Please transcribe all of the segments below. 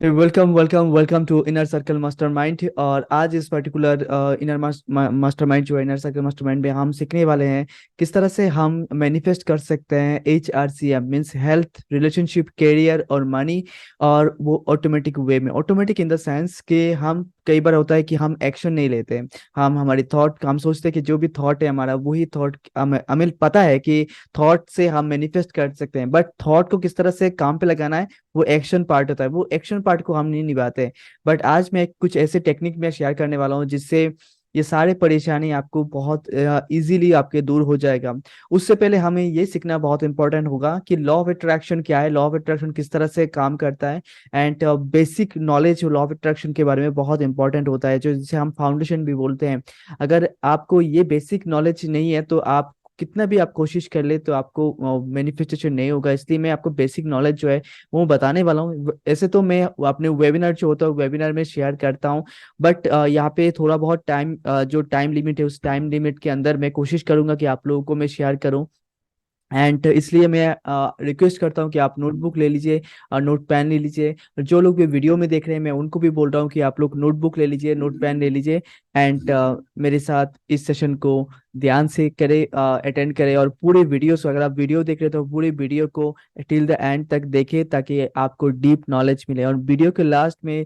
Welcome welcome welcome to inner circle mastermind. और आज इस पर्टिकुलर इनर मास्टरमाइंड जो है, इनर सर्कल मास्टरमाइंड में हम सीखने वाले हैं किस तरह से हम मैनिफेस्ट कर सकते हैं HRCM means health, relationship, career और मनी। और वो ऑटोमेटिक वे में, ऑटोमेटिक इन द सेंस कि हम कई बार होता है कि हम एक्शन नहीं लेते। हम हमारी थॉट, हम सोचते हैं कि जो भी थॉट है हमारा वही थॉट, हमें हमें पता है कि थॉट से हम मैनिफेस्ट कर सकते हैं, बट थॉट को किस तरह से काम पे लगाना है वो एक्शन पार्ट होता है। वो एक्शन पार्ट को हम नहीं निभाते। बट आज मैं कुछ ऐसे टेक्निक में शेयर करने वाला हूँ जिससे ये सारे परेशानी आपको बहुत इजीली आपके दूर हो जाएगा। उससे पहले हमें ये सीखना बहुत इंपॉर्टेंट होगा कि लॉ ऑफ अट्रैक्शन क्या है, लॉ ऑफ अट्रैक्शन किस तरह से काम करता है। And basic knowledge law of attraction के बारे में बहुत इंपॉर्टेंट होता है, जो जिसे हम फाउंडेशन भी बोलते हैं। अगर आपको ये बेसिक नॉलेज नहीं है तो आप कितना भी आप कोशिश कर ले तो आपको मैनिफेस्टेशन नहीं होगा। इसलिए मैं आपको बेसिक नॉलेज जो है वो बताने वाला हूँ। ऐसे तो मैं अपने वेबिनार जो होता है वेबिनार में शेयर करता हूँ, बट यहाँ पे थोड़ा बहुत टाइम, जो टाइम लिमिट है उस टाइम लिमिट के अंदर मैं कोशिश करूंगा कि आप लोगों को मैं शेयर करूँ। एंड इसलिए मैं रिक्वेस्ट करता हूँ कि आप नोटबुक ले लीजिए, नोट पेन ले लीजिए। जो लोग भी वीडियो में देख रहे हैं मैं उनको भी बोल रहा हूँ कि आप लोग नोटबुक ले लीजिए, नोट पेन ले लीजिए। एंड मेरे साथ इस सेशन को ध्यान से करें, अटेंड करें। और पूरे वीडियो से, अगर आप वीडियो देख रहे हैं तो पूरे वीडियो को टिल द एंड तक देखें ताकि आपको डीप नॉलेज मिले। और वीडियो के लास्ट में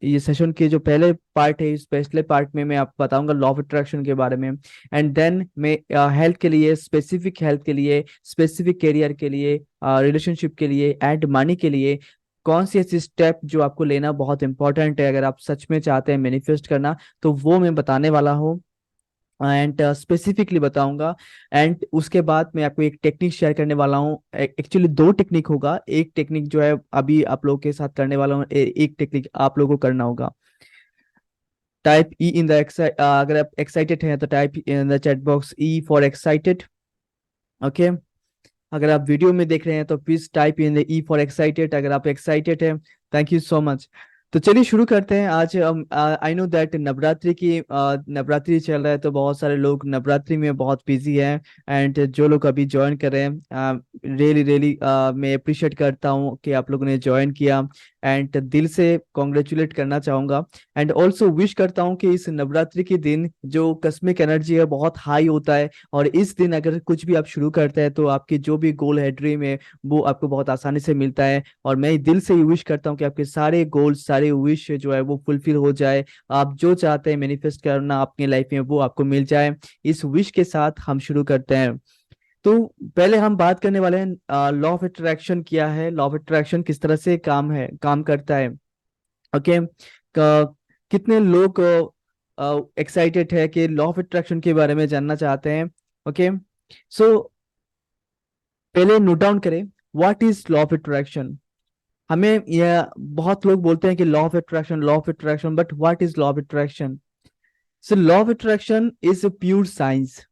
ये सेशन के जो पहले पार्ट है, इस पहले पार्ट में मैं आपको बताऊंगा लॉ ऑफ अट्रैक्शन के बारे में। एंड देन मैं हेल्थ के लिए, स्पेसिफिक हेल्थ के लिए, स्पेसिफिक करियर के लिए, रिलेशनशिप के लिए एंड मनी के लिए कौन सी ऐसी स्टेप जो आपको लेना बहुत इंपॉर्टेंट है अगर आप सच में चाहते हैं मैनिफेस्ट करना, तो वो मैं बताने वाला हूँ। एंड स्पेसिफिकली बताऊंगा। एंड उसके बाद मैं आपको एक टेक्निक शेयर करने वाला हूँ। एक्चुअली दो टेक्निक होगा। एक टेक्निक जो है अभी आप लोगों के साथ करने वाला हूँ, एक टेक्निक आप लोगों को करना होगा। टाइप ई इन द अगर आप एक्साइटेड हैं तो type in the chat box E for excited. Okay. अगर आप वीडियो में देख रहे हैं तो please type in the E for excited अगर आप एक्साइटेड हैं। Thank you so much. तो चलिए शुरू करते हैं। आज आई नो दैट नवरात्रि की नवरात्रि चल रहा है तो बहुत सारे लोग नवरात्रि में बहुत बिजी हैं। एंड जो लोग अभी ज्वाइन कर रहे हैं, रियली रियली मैं अप्रिशिएट करता हूँ कि आप लोगों ने ज्वाइन किया। एंड दिल से कॉन्ग्रेचुलेट करना चाहूंगा। एंड ऑल्सो विश करता हूँ कि इस नवरात्रि के दिन जो कस्मिक एनर्जी है बहुत हाई होता है। और इस दिन अगर कुछ भी आप शुरू करते हैं तो आपकी जो भी गोल है, ड्रीम है, वो आपको बहुत आसानी से मिलता है। और मैं दिल से विश करता हूँ कि आपके सारे गोल्स, सारे विश जो है वो फुलफिल हो जाए। आप जो चाहते हैं मैनिफेस्ट करना अपनी लाइफ में वो आपको मिल जाए। इस विश के साथ हम शुरू करते हैं। तो पहले हम बात करने वाले हैं लॉ ऑफ अट्रैक्शन क्या है, लॉ ऑफ अट्रैक्शन किस तरह से काम करता है। ओके। कितने लोग एक्साइटेड है कि लॉ ऑफ अट्रैक्शन के बारे में जानना चाहते हैं। ओके। सो पहले नोट डाउन करें, what is law of attraction. हमें यह बहुत लोग बोलते हैं कि law of attraction, law of attraction, but what is law of attraction. So law of attraction is a pure science.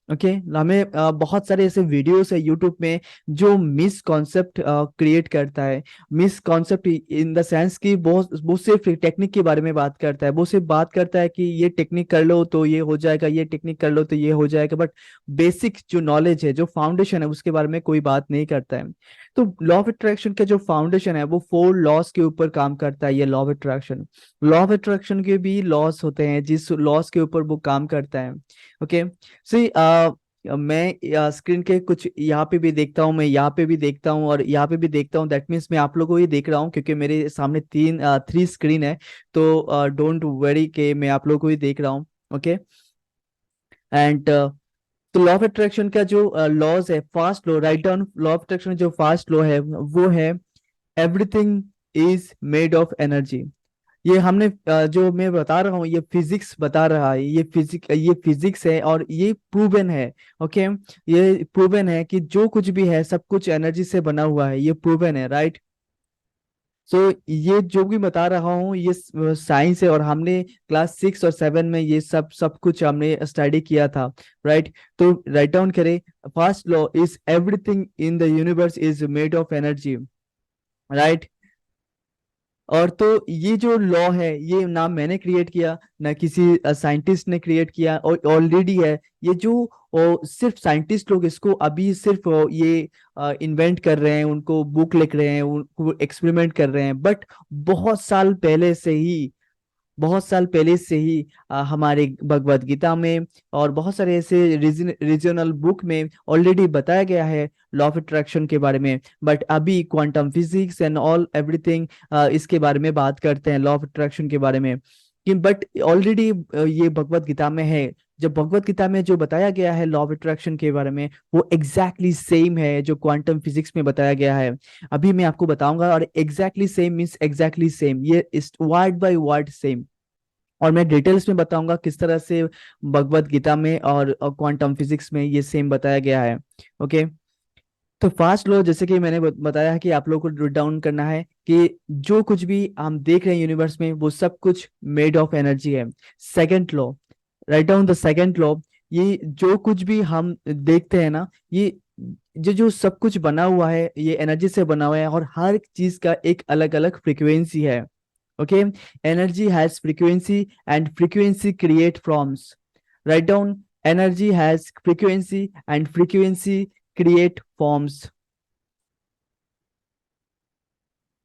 Okay. हमें बहुत सारे ऐसे वीडियोस है यूट्यूब में जो मिस कॉन्सेप्ट क्रिएट करता है। Miss concept in the sense कि वो सिर्फ टेक्निक के बारे में बात करता है। वो सिर्फ बात करता है कि ये टेक्निक कर लो तो ये हो जाएगा, ये टेक्निक कर लो तो ये हो जाएगा, बट बेसिक जो नॉलेज है, जो फाउंडेशन है, उसके बारे में कोई बात नहीं करता है। तो लॉ ऑफ अट्रैक्शन का जो फाउंडेशन है वो 4 लॉस के ऊपर काम करता है। ये law of attraction, law of attraction के भी लॉस होते हैं जिस लॉस के ऊपर वो काम करता है। ओके। सी मैं स्क्रीन के कुछ यहाँ पे भी देखता हूँ, मैं यहाँ पे भी देखता हूँ और यहाँ पे भी देखता हूँ। दैट मीन्स मैं आप लोगों को ही देख रहा हूँ क्योंकि मेरे सामने 3 स्क्रीन है। तो डोंट वरी के मैं आप लोगों को ही देख रहा हूँ। ओके। एंड तो लॉ ऑफ अट्रैक्शन का जो लॉज है, fast law, write down law of attraction जो फास्ट लॉ है वो है everything is made of energy. ये हमने जो मैं बता रहा हूँ ये फिजिक्स बता रहा है, ये फिजिक्स है और ये प्रूवन है। ओके। ये प्रूवन है कि जो कुछ भी है सब कुछ एनर्जी से बना हुआ है, ये प्रूवन है, राइट। सो ये जो भी बता रहा हूँ ये साइंस है और हमने क्लास 6 और 7 में ये सब सब कुछ हमने स्टडी किया था, राइट। तो राइट डाउन करें, first law is everything in the universe is made of energy, right. और तो ये जो लॉ है, ये ना मैंने क्रिएट किया, ना किसी साइंटिस्ट ने क्रिएट किया, और ऑलरेडी है। ये जो सिर्फ साइंटिस्ट लोग इसको अभी सिर्फ ये इन्वेंट कर रहे हैं, उनको बुक लिख रहे हैं, उनको एक्सपेरिमेंट कर रहे हैं, बट बहुत साल पहले से ही, बहुत साल पहले से ही हमारे भगवत गीता में और बहुत सारे ऐसे रीजनल बुक में ऑलरेडी बताया गया है लॉ ऑफ अट्रैक्शन के बारे में। बट अभी quantum physics and all everything इसके बारे में बात करते हैं, लॉ ऑफ अट्रैक्शन के बारे में। कि बट ऑलरेडी ये भगवत गीता में है। जब भगवत गीता में जो बताया गया है लॉ ऑफ अट्रैक्शन के बारे में, वो एग्जैक्टली सेम है जो क्वांटम फिजिक्स में बताया गया है। अभी मैं आपको बताऊंगा, और exactly same means exactly same, ये वर्ड बाय वर्ड सेम। और मैं डिटेल्स में बताऊंगा किस तरह से भगवत गीता में और क्वांटम फिजिक्स में ये सेम बताया गया है। ओके। तो फास्ट लॉ, जैसे कि मैंने बताया है कि आप लोगों को नोट डाउन करना है कि जो कुछ भी हम देख रहे हैं यूनिवर्स में, वो सब कुछ मेड ऑफ एनर्जी है। Second law, write down the second law. ये जो कुछ भी हम देखते हैं ना, ये जो जो सब कुछ बना हुआ है, ये एनर्जी से बना हुआ है, और हर चीज का एक अलग अलग फ्रीक्वेंसी है। Okay. Energy has frequency and frequency create forms. Write down, energy has frequency and frequency create forms.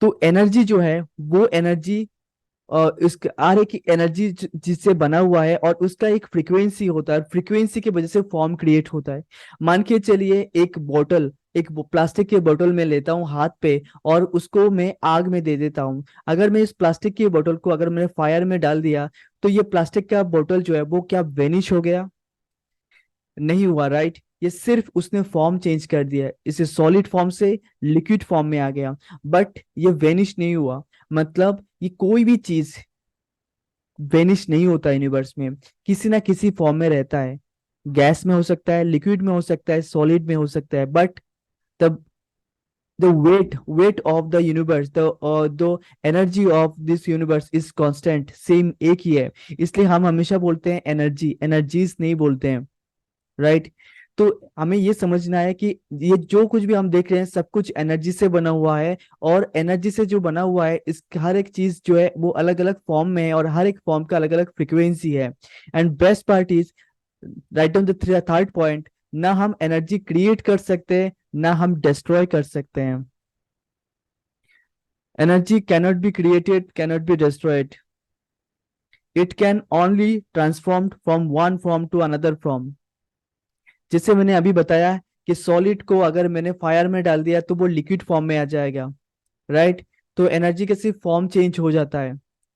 तो एनर्जी जो है, वो एनर्जी उसका हर एक एनर्जी जिससे बना हुआ है, और उसका एक फ्रीक्वेंसी होता है, फ्रीक्वेंसी की वजह से फॉर्म क्रिएट होता है। मान के चलिए एक बोतल, एक प्लास्टिक के बोतल में लेता हूँ हाथ पे, और उसको मैं आग में दे देता हूँ। अगर मैं इस प्लास्टिक की बोतल को अगर मैंने फायर में डाल दिया, तो ये प्लास्टिक का बोतल जो है वो क्या वेनिश हो गया? नहीं हुआ, राइट। ये सिर्फ उसने फॉर्म चेंज कर दिया है, इसे सॉलिड फॉर्म से लिक्विड फॉर्म में आ गया, बट ये वेनिश नहीं हुआ। मतलब ये कोई भी चीज वेनिश नहीं होता यूनिवर्स में, किसी ना किसी फॉर्म में रहता है। गैस में हो सकता है, लिक्विड में हो सकता है, सॉलिड में हो सकता है, बट तब the weight of the universe, the energy of this universe is constant, same एक ही है। इसलिए हम हमेशा बोलते हैं एनर्जी, एनर्जीज नहीं बोलते हैं, राइट। तो हमें ये समझना है कि ये जो कुछ भी हम देख रहे हैं सब कुछ एनर्जी से बना हुआ है, और एनर्जी से जो बना हुआ है, इस हर एक चीज जो है वो अलग अलग फॉर्म में है, और हर एक फॉर्म का अलग अलग फ्रिक्वेंसी है। And best part is, right on the third point, ना हम एनर्जी क्रिएट कर सकते हैं, ना हम डिस्ट्रॉय कर सकते हैं। Energy cannot be created, cannot be destroyed, it can only transform from one form to another form. जैसे मैंने अभी बताया कि सॉलिड को अगर मैंने फायर में डाल दिया तो वो लिक्विड फॉर्म में आ जाएगा, राइट। तो एनर्जी का सिर्फ फॉर्म चेंज हो जाता है।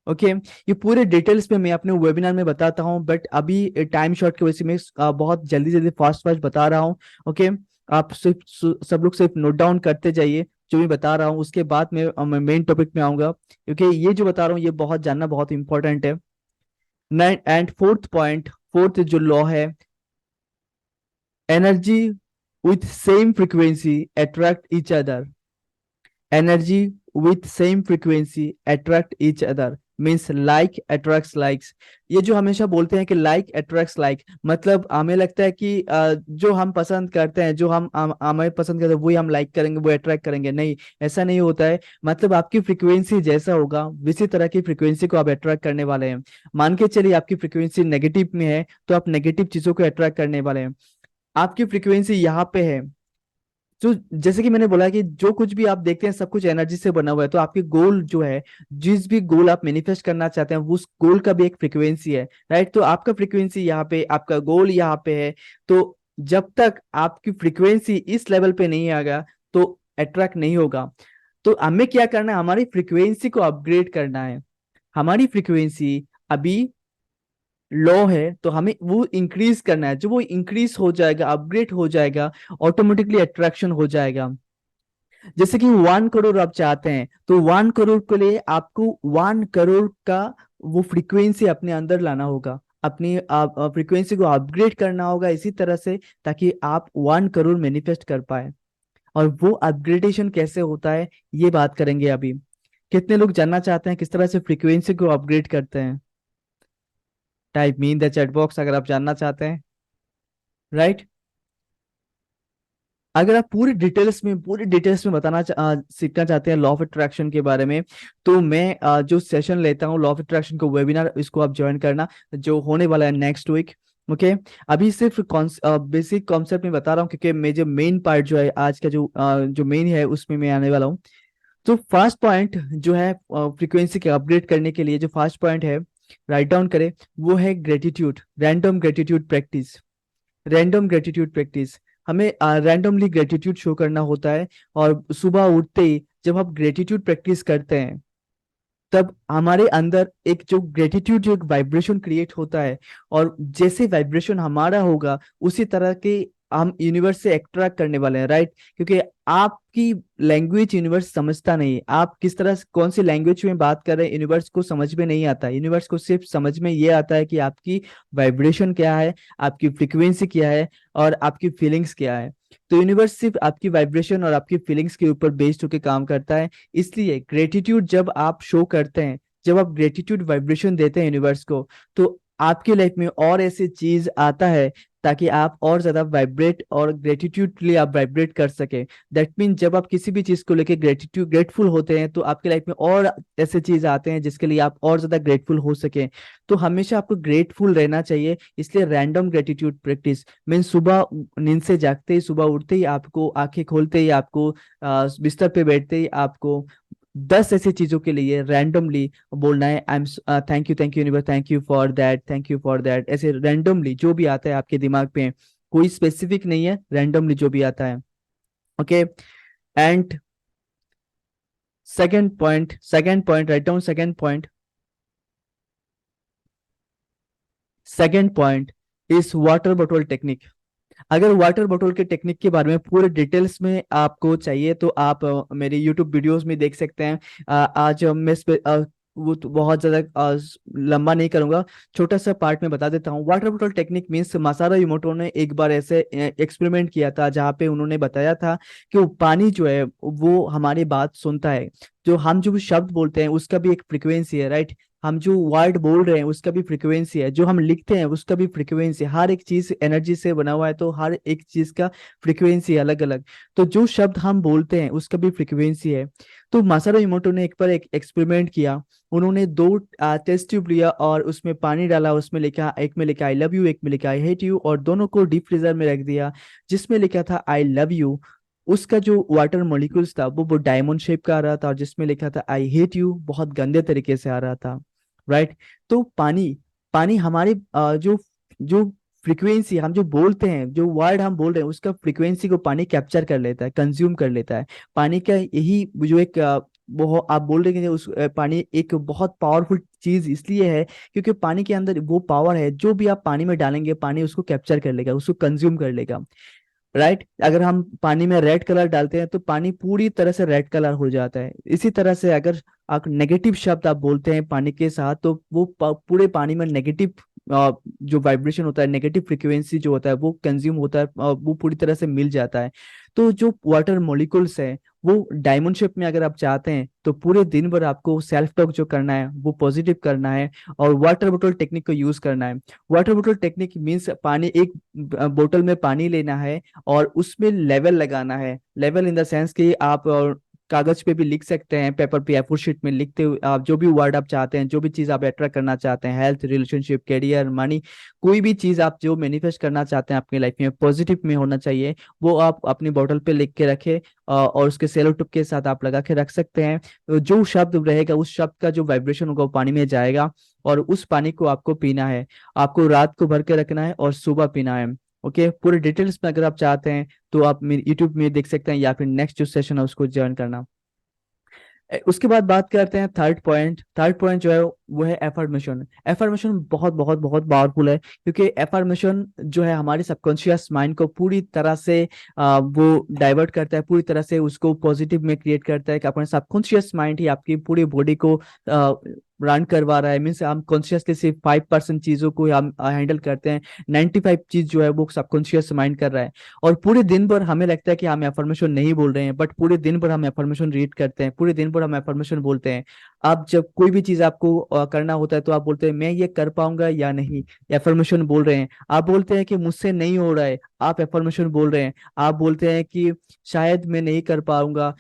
ओके। ये पूरे डिटेल्स में मैं अपने वेबिनार में बताता हूँ, बट अभी टाइम शॉर्ट की वजह से मैं बहुत जल्दी जल्दी फास्ट फास्ट बता रहा हूँ। ओके। आप सिर्फ सब लोग सिर्फ नोट डाउन करते जाइए जो मैं बता रहा हूँ, उसके बाद मैं मेन टॉपिक में आऊंगा, क्योंकि ये जो बता रहा हूँ ये बहुत जानना बहुत इंपॉर्टेंट है। एंड फोर्थ पॉइंट, फोर्थ जो लॉ है, energy with same frequency attract each other. Energy with same frequency attract each other means like attracts likes. ये जो हमेशा बोलते हैं कि लाइक अट्रैक्ट्स लाइक, मतलब हमें लगता है कि जो हम पसंद करते हैं, जो हमें पसंद करते हैं वही हम लाइक करेंगे, वो अट्रैक्ट करेंगे। नहीं, ऐसा नहीं होता है। मतलब आपकी फ्रीक्वेंसी जैसा होगा उसी तरह की फ्रीक्वेंसी को आप अट्रैक्ट करने वाले हैं। मान के चलिए आपकी फ्रीक्वेंसी नेगेटिव में है, तो आप नेगेटिव चीजों को अट्रैक्ट करने वाले हैं। आपकी फ्रीक्वेंसी यहाँ पे है, जो जैसे कि मैंने बोला कि जो कुछ भी आप देखते हैं सब कुछ एनर्जी से बना हुआ है, तो आपके गोल जो है, जिस भी गोल आप मैनिफेस्ट करना चाहते हैं, उस गोल का भी एक फ्रीक्वेंसी है, राइट। तो आपका फ्रीक्वेंसी यहाँ पे, आपका गोल यहाँ पे है। तो जब तक आपकी फ्रीक्वेंसी इस लेवल पे नहीं आएगा, तो अट्रैक्ट नहीं होगा। तो हमें क्या करना है, हमारी फ्रीक्वेंसी को अपग्रेड करना है। हमारी फ्रीक्वेंसी अभी लो है, तो हमें वो इंक्रीज करना है। जो वो इंक्रीज हो जाएगा, अपग्रेड हो जाएगा, ऑटोमेटिकली अट्रैक्शन हो जाएगा। जैसे कि 1 करोड़ आप चाहते हैं, तो 1 करोड़ के लिए आपको 1 करोड़ का वो फ्रीक्वेंसी अपने अंदर लाना होगा, अपनी फ्रीक्वेंसी को अपग्रेड करना होगा इसी तरह से, ताकि आप 1 करोड़ मैनिफेस्ट कर पाए। और वो अपग्रेडेशन कैसे होता है, ये बात करेंगे अभी। कितने लोग जानना चाहते हैं किस तरह से फ्रीक्वेंसी को अपग्रेड करते हैं? Type me in the chat box अगर आप जानना चाहते हैं, राइट। अगर आप पूरी डिटेल्स में सीखना चाहते हैं लॉ ऑफ अट्रैक्शन के बारे में, तो मैं जो सेशन लेता हूँ लॉ ऑफ अट्रैक्शन को वेबिनार, इसको आप ज्वाइन करना, जो होने वाला है नेक्स्ट वीक। ओके। अभी सिर्फ बेसिक कॉन्सेप्ट में बता रहा हूँ, क्योंकि मेजर मेन पार्ट जो है आज का जो मेन है उसमें मैं आने वाला हूँ। तो फर्स्ट पॉइंट जो है फ्रीक्वेंसी के अपग्रेड करने के लिए, जो फर्स्ट पॉइंट है राइट डाउन करें, वो है gratitude, random gratitude practice. Random gratitude practice, हमें रैंडमली ग्रेटिट्यूड शो करना होता है। और सुबह उठते ही जब हम ग्रेटिट्यूड प्रैक्टिस करते हैं, तब हमारे अंदर एक जो ग्रेटिट्यूड, जो एक वाइब्रेशन क्रिएट होता है, और जैसे वाइब्रेशन हमारा होगा उसी तरह के हम यूनिवर्स से अट्रैक्ट करने वाले हैं, राइट। क्योंकि आपकी लैंग्वेज यूनिवर्स समझता नहीं है, आप किस तरह कौन सी लैंग्वेज में बात कर रहे हैं यूनिवर्स को समझ में नहीं आता। यूनिवर्स को सिर्फ समझ में ये आता है कि आपकी वाइब्रेशन क्या है, आपकी फ्रीक्वेंसी क्या है, और आपकी फीलिंग्स क्या है। तो यूनिवर्स सिर्फ आपकी वाइब्रेशन और आपकी फीलिंग्स के ऊपर बेस्ड होकर काम करता है। इसलिए ग्रेटिट्यूड जब आप शो करते हैं, जब आप ग्रेटिट्यूड वाइब्रेशन देते हैं यूनिवर्स को, तो आपकी लाइफ में और ऐसी चीज आता है ताकि आप और ज्यादा वाइब्रेट और ग्रेटिट्यूड के लिए आप वाइब्रेट कर सके। दैट मीन जब आप किसी भी चीज को लेके ग्रेटफुल होते हैं, तो आपकी लाइफ में और ऐसे चीज आते हैं जिसके लिए आप और ज्यादा ग्रेटफुल हो सके। तो हमेशा आपको ग्रेटफुल रहना चाहिए। इसलिए रैंडम ग्रेटिट्यूड प्रैक्टिस मीन सुबह नींद से जागते ही, सुबह उठते ही आपको, आंखें खोलते ही आपको, बिस्तर पे बैठते ही आपको 10 ऐसी चीजों के लिए रैंडमली बोलना है। I am thank you universe, thank you for that, thank you for that. ऐसे रैंडमली जो भी आता है आपके दिमाग पे, कोई स्पेसिफिक नहीं है, रैंडमली जो भी आता है। Okay. And second point write down, second point is water bottle technique. अगर वाटर बॉटल के टेक्निक के बारे में पूरे डिटेल्स में आपको चाहिए, तो आप मेरे यूट्यूब वीडियोस में देख सकते हैं। आज मैं वो तो बहुत ज्यादा लंबा नहीं करूंगा, छोटा सा पार्ट में बता देता हूँ। Water bottle technique means Masaru Emoto ने एक बार ऐसे एक्सपेरिमेंट किया था, जहाँ पे उन्होंने बताया था कि वो पानी जो है वो हमारी बात सुनता है। जो हम जो भी शब्द बोलते हैं उसका भी एक फ्रिक्वेंसी है, राइट। हम जो वर्ड बोल रहे हैं उसका भी फ्रिक्वेंसी है, जो हम लिखते हैं उसका भी फ्रिक्वेंसी है। हर एक चीज एनर्जी से बना हुआ है, तो हर एक चीज का फ्रिक्वेंसी अलग अलग। तो जो शब्द हम बोलते हैं उसका भी फ्रिक्वेंसी है। तो मासारो इमोटो ने एक बार एक एक्सपेरिमेंट किया। उन्होंने दो टेस्ट ट्यूब लिया और उसमें पानी डाला, उसमें लिखा, एक में लिखा आई लव यू, एक में लिखा आई हेट यू, और दोनों को डीप फ्रीजर में रख दिया। जिसमें लिखा था आई लव यू, उसका जो वाटर मॉलिक्यूल्स था वो डायमंड शेप का आ रहा था, और जिसमें लिखा था आई हेट यू बहुत गंदे तरीके से आ रहा था, राइट। तो पानी पानी हमारे जो जो फ्रीक्वेंसी हम जो बोलते हैं, जो वर्ड हम बोल रहे हैं उसका फ्रीक्वेंसी को पानी कैप्चर कर लेता है, कंज्यूम कर लेता है। पानी का यही जो एक वो आप बोल रहे हैं कि उस पानी एक बहुत पावरफुल चीज इसलिए है क्योंकि पानी के अंदर वो पावर है, जो भी आप पानी में डालेंगे पानी उसको कैप्चर कर लेगा, उसको कंज्यूम कर लेगा, राइट। अगर हम पानी में रेड कलर डालते हैं तो पानी पूरी तरह से रेड कलर हो जाता है। इसी तरह से अगर आप नेगेटिव शब्द आप बोलते हैं पानी के साथ, तो वो पूरे पानी में नेगेटिव जो वाइब्रेशन होता है, नेगेटिव फ्रीक्वेंसी जो होता है वो कंज्यूम होता है, वो पूरी तरह से मिल जाता है। तो जो वाटर मॉलिक्यूल्स है वो डायमंड शेप में अगर आप चाहते हैं, तो पूरे दिन भर आपको सेल्फ टॉक जो करना है वो पॉजिटिव करना है, और वाटर बोतल टेक्निक को यूज करना है। वाटर बोतल टेक्निक मीन्स पानी, एक बोतल में पानी लेना है और उसमें लेवल लगाना है। लेवल इन द सेंस कि आप कागज पे भी लिख सकते हैं, पेपर पे A4 शीट में लिखते हुए आप जो भी वर्ड आप चाहते हैं, जो भी चीज आप अट्रैक्ट करना चाहते हैं, हेल्थ, रिलेशनशिप, करियर, मनी, कोई भी चीज आप जो मैनिफेस्ट करना चाहते हैं अपनी लाइफ में पॉजिटिव में होना चाहिए, वो आप अपनी बोतल पे लिख के रखें। और उसके सेलो टिप के साथ आप लगा के रख सकते हैं। जो शब्द रहेगा उस शब्द का जो वाइब्रेशन होगा वो पानी में जाएगा, और उस पानी को आपको पीना है। आपको रात को भर के रखना है और सुबह पीना है। ओके। पूरे डिटेल्स में अगर आप चाहते हैं तो आप मेरे यूट्यूब में देख सकते हैं, या फिर नेक्स्ट जो सेशन है उसको ज्वाइन करना। उसके बाद बात करते हैं थर्ड पॉइंट जो है वो है एफर्मेशन। एफर्मेशन बहुत बहुत बहुत पावरफुल है, क्योंकि एफर्मेशन जो है हमारे सबकॉन्शियस माइंड को पूरी तरह से वो डाइवर्ट करता है, पूरी तरह से उसको पॉजिटिव में क्रिएट करता है। कि अपने सबकॉन्शियस माइंड ही आपकी पूरी बॉडी को रन करवा रहा है। मीन्स हम कॉन्शियसली सिर्फ 5% चीजों को हम हैंडल करते हैं, 95 चीज जो है वो सबकॉन्शियस माइंड कर रहा है। और पूरे दिन भर हमें लगता है कि हम एफर्मेशन नहीं बोल रहे हैं, बट पूरे दिन भर हम एफर्मेशन रीड करते हैं, पूरे दिन भर हम एफर्मेशन बोलते हैं। आप जब कोई भी चीज आपको करना होता है तो आप बोलते हैं मैं ये कर पाऊंगा या नहीं, एफर्मेशन बोल रहे हैं। आप बोलते हैं कि मुझसे नहीं हो रहा है, आप एफर्मेशन बोल रहे हैं। आप बोलते हैं कि शायद मैं नहीं कर पाऊंगा,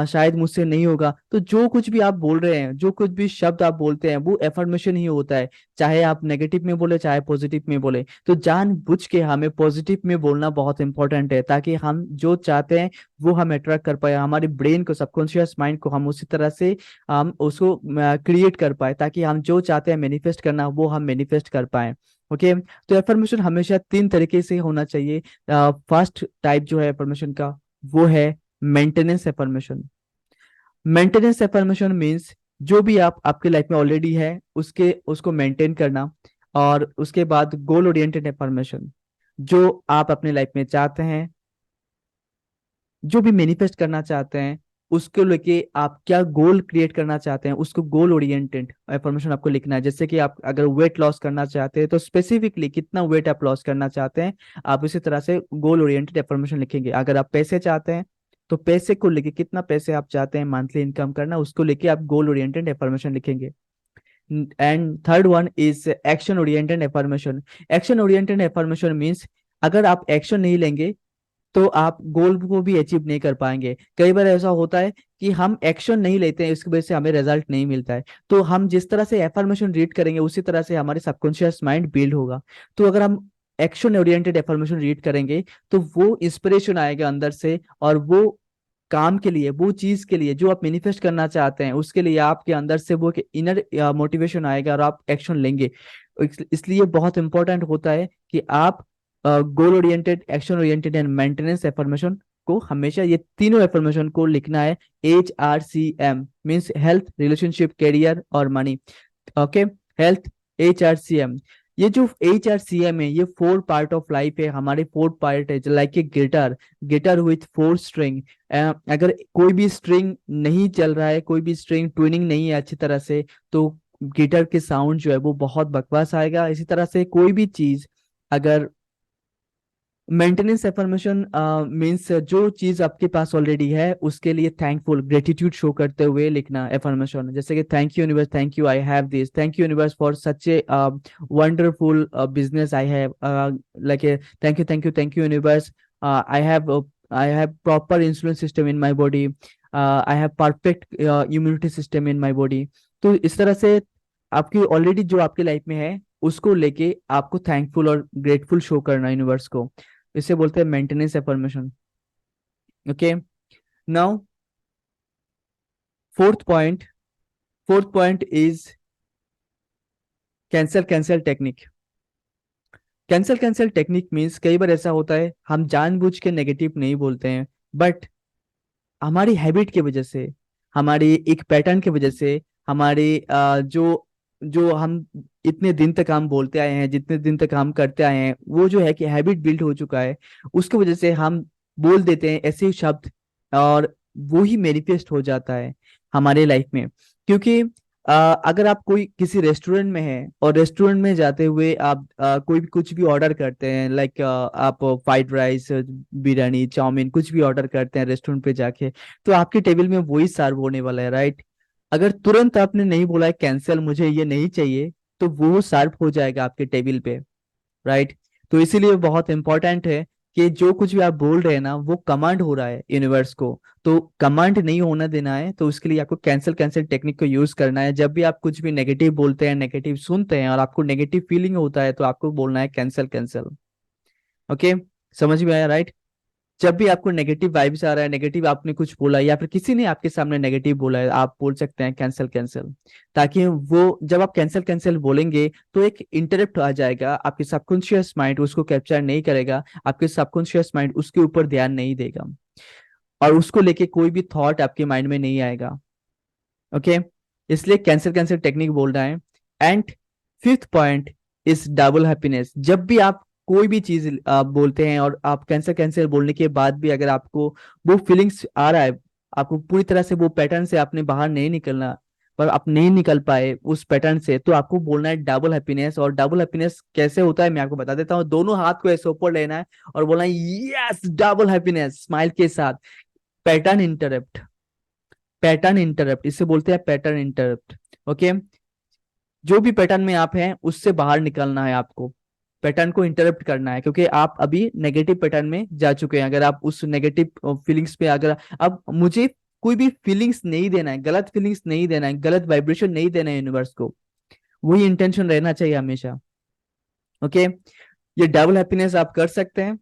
शायद मुझसे नहीं होगा, तो जो कुछ भी आप बोल रहे हैं, जो कुछ भी शब्द आप बोलते हैं वो एफर्मेशन ही होता है। चाहे आप नेगेटिव में बोले चाहे पॉजिटिव में बोले, तो जानबूझ के हमें पॉजिटिव में बोलना बहुत इंपॉर्टेंट है, ताकि हम जो चाहते हैं वो हम अट्रैक्ट कर पाए, हमारे ब्रेन को, सबकॉन्शियस माइंड को हम उसी तरह से हम उसको क्रिएट कर पाए, ताकि हम जो चाहते हैं मैनिफेस्ट करना वो हम मैनिफेस्ट कर पाए। ओके। तो एफर्मेशन हमेशा तीन तरीके से होना चाहिए। फर्स्ट टाइप जो है एफर्मेशन का, वो है maintenance affirmation. Maintenance affirmation means जो भी आप आपके लाइफ में ऑलरेडी है उसके उसको मेंटेन करना। और उसके बाद गोल ओरिएंटेड एफर्मेशन, जो आप अपने लाइफ में चाहते हैं, जो भी मैनिफेस्ट करना चाहते हैं, उसको लेके आप क्या गोल क्रिएट करना चाहते हैं, उसको गोल ओरिएंटेड एफर्मेशन आपको लिखना है। जैसे कि आप अगर वेट लॉस करना चाहते हैं तो स्पेसिफिकली कितना वेट आप लॉस करना चाहते हैं, आप इसी तरह से गोल ओरिएंटेड एफर्मेशन लिखेंगे। अगर आप पैसे चाहते हैं तो पैसे को लेके, कितना पैसे आप चाहते हैं मंथली इनकम करना, उसको लेके आप गोल ओरिएंटेड एफर्मेशन लिखेंगे। And third one is action oriented affirmation. Action oriented affirmation means अगर आप एक्शन नहीं लेंगे तो आप गोल को भी अचीव नहीं कर पाएंगे। कई बार ऐसा होता है कि हम एक्शन नहीं लेते हैं, इसकी वजह से हमें रिजल्ट नहीं मिलता है। तो हम जिस तरह से एफर्मेशन रीड करेंगे उसी तरह से हमारे सबकॉन्शियस माइंड बिल्ड होगा। तो अगर हम एक्शन ओरिएंटेड एफर्मेशन रीड करेंगे तो वो इंस्पिरेशन आएगा अंदर से, और वो काम के लिए, वो चीज के लिए जो आप मैनिफेस्ट करना चाहते हैं उसके लिए आपके अंदर से वो इनर मोटिवेशन आएगा और आप एक्शन लेंगे। इसलिए बहुत इंपॉर्टेंट होता है कि आप goal oriented, action oriented and maintenance affirmation को हमेशा, ये तीनों एफर्मेशन को लिखना है। HRCM means health, relationship, career और मनी। ओके। Health, HRCM। ये जो HRCM है ये फोर पार्ट ऑफ लाइफ है, हमारे फोर पार्ट है, like a guitar, guitar with four string. अगर कोई भी स्ट्रिंग नहीं चल रहा है, कोई भी स्ट्रिंग ट्यूनिंग नहीं है अच्छी तरह से, तो गिटार के साउंड जो है वो बहुत बकवास आएगा। इसी तरह से कोई भी चीज, अगर मेंटेनेंस एफर्मेशन मीन्स जो चीज आपके पास ऑलरेडी है उसके लिए थैंकफुल, ग्रेटिट्यूड शो करते हुए लिखना एफर्मेशन। जैसे कि thank you universe, thank you I have this, thank you universe for such a wonderful business I have, like thank you universe, I have proper insulin system in my body, I have perfect immunity system in my body. तो इस तरह से आपकी already जो आपकी life में है उसको लेके आपको थैंकफुल और ग्रेटफुल शो करना यूनिवर्स को, इसे बोलते हैं maintenance affirmation. Okay. Now fourth point, fourth point is cancel cancel technique. Cancel cancel technique means कई बार ऐसा होता है हम जानबूझ के नेगेटिव नहीं बोलते हैं, बट हमारी हैबिट की वजह से, हमारी एक पैटर्न की वजह से, हमारे जो जो हम इतने दिन तक हम बोलते आए हैं, जितने दिन तक हम करते आए हैं, वो जो है कि हैबिट बिल्ड हो चुका है, उसकी वजह से हम बोल देते हैं ऐसे शब्द, और वो ही मैनिफेस्ट हो जाता है हमारे लाइफ में। क्योंकि अगर आप कोई किसी रेस्टोरेंट में है और रेस्टोरेंट में जाते हुए आप कोई भी कुछ भी ऑर्डर करते हैं, लाइक आप फ्राइड राइस, बिरयानी, चाउमीन कुछ भी ऑर्डर करते हैं रेस्टोरेंट पे जाके, तो आपके टेबल में वही सर्व होने वाला है, राइट? अगर तुरंत आपने नहीं बोला है कैंसिल, मुझे ये नहीं चाहिए, तो वो सर्व हो जाएगा आपके टेबल पे, राइट? तो इसीलिए बहुत इंपॉर्टेंट है कि जो कुछ भी आप बोल रहे हैं ना वो कमांड हो रहा है यूनिवर्स को, तो कमांड नहीं होना देना है। तो उसके लिए आपको कैंसिल कैंसिल टेक्निक को यूज करना है। जब भी आप कुछ भी नेगेटिव बोलते हैं, नेगेटिव सुनते हैं और आपको नेगेटिव फीलिंग होता है, तो आपको बोलना है कैंसिल कैंसिल। ओके। समझ में आया, राइट? जब भी आपको नेगेटिव वाइब्स आ रहा है, नेगेटिव आपने कुछ बोला या फिर किसी ने आपके सामने नेगेटिव बोला है, आप बोल सकते हैं कैंसिल कैंसिल। ताकि वो, जब आप कैंसिल कैंसिल बोलेंगे तो एक इंटरप्ट आ जाएगा, आपके सबकॉन्शियस माइंड उसको कैप्चर नहीं करेगा, आपके सबकॉन्शियस माइंड उसके ऊपर ध्यान नहीं देगा, और उसको लेके कोई भी थॉट आपके माइंड में नहीं आएगा। ओके। इसलिए कैंसिल कैंसिल टेक्निक बोल रहा है। And fifth point is double happiness. जब भी आप कोई भी चीज बोलते हैं और आप कैंसिल कैंसिल बोलने के बाद भी अगर आपको वो फीलिंग्स आ रहा है, आपको पूरी तरह से वो पैटर्न से आपने बाहर नहीं निकलना, पर आप नहीं निकल पाए उस पैटर्न से, तो आपको बोलना है डबल हैप्पीनेस। और डबल हैप्पीनेस कैसे होता है मैं आपको बता देता हूँ। दोनों हाथ को ऐसे ऊपर लेना है और बोलना है यस डबल हैप्पीनेस, स्माइल के साथ। पैटर्न इंटरप्ट, पैटर्न इंटरप्ट, इसे बोलते हैं पैटर्न इंटरप्ट। ओके, जो भी पैटर्न में आप हैं उससे बाहर निकलना है आपको, पैटर्न को इंटरप्ट करना है, क्योंकि आप अभी नेगेटिव पैटर्न में जा चुके हैं। अगर आप उस नेगेटिव फीलिंग्स पे, अगर अब मुझे कोई भी फीलिंग्स नहीं देना है, गलत फीलिंग्स नहीं देना है, गलत वाइब्रेशन नहीं देना है यूनिवर्स को, वही इंटेंशन रहना चाहिए हमेशा। ओके, ये डबल हैप्पीनेस आप कर सकते हैं।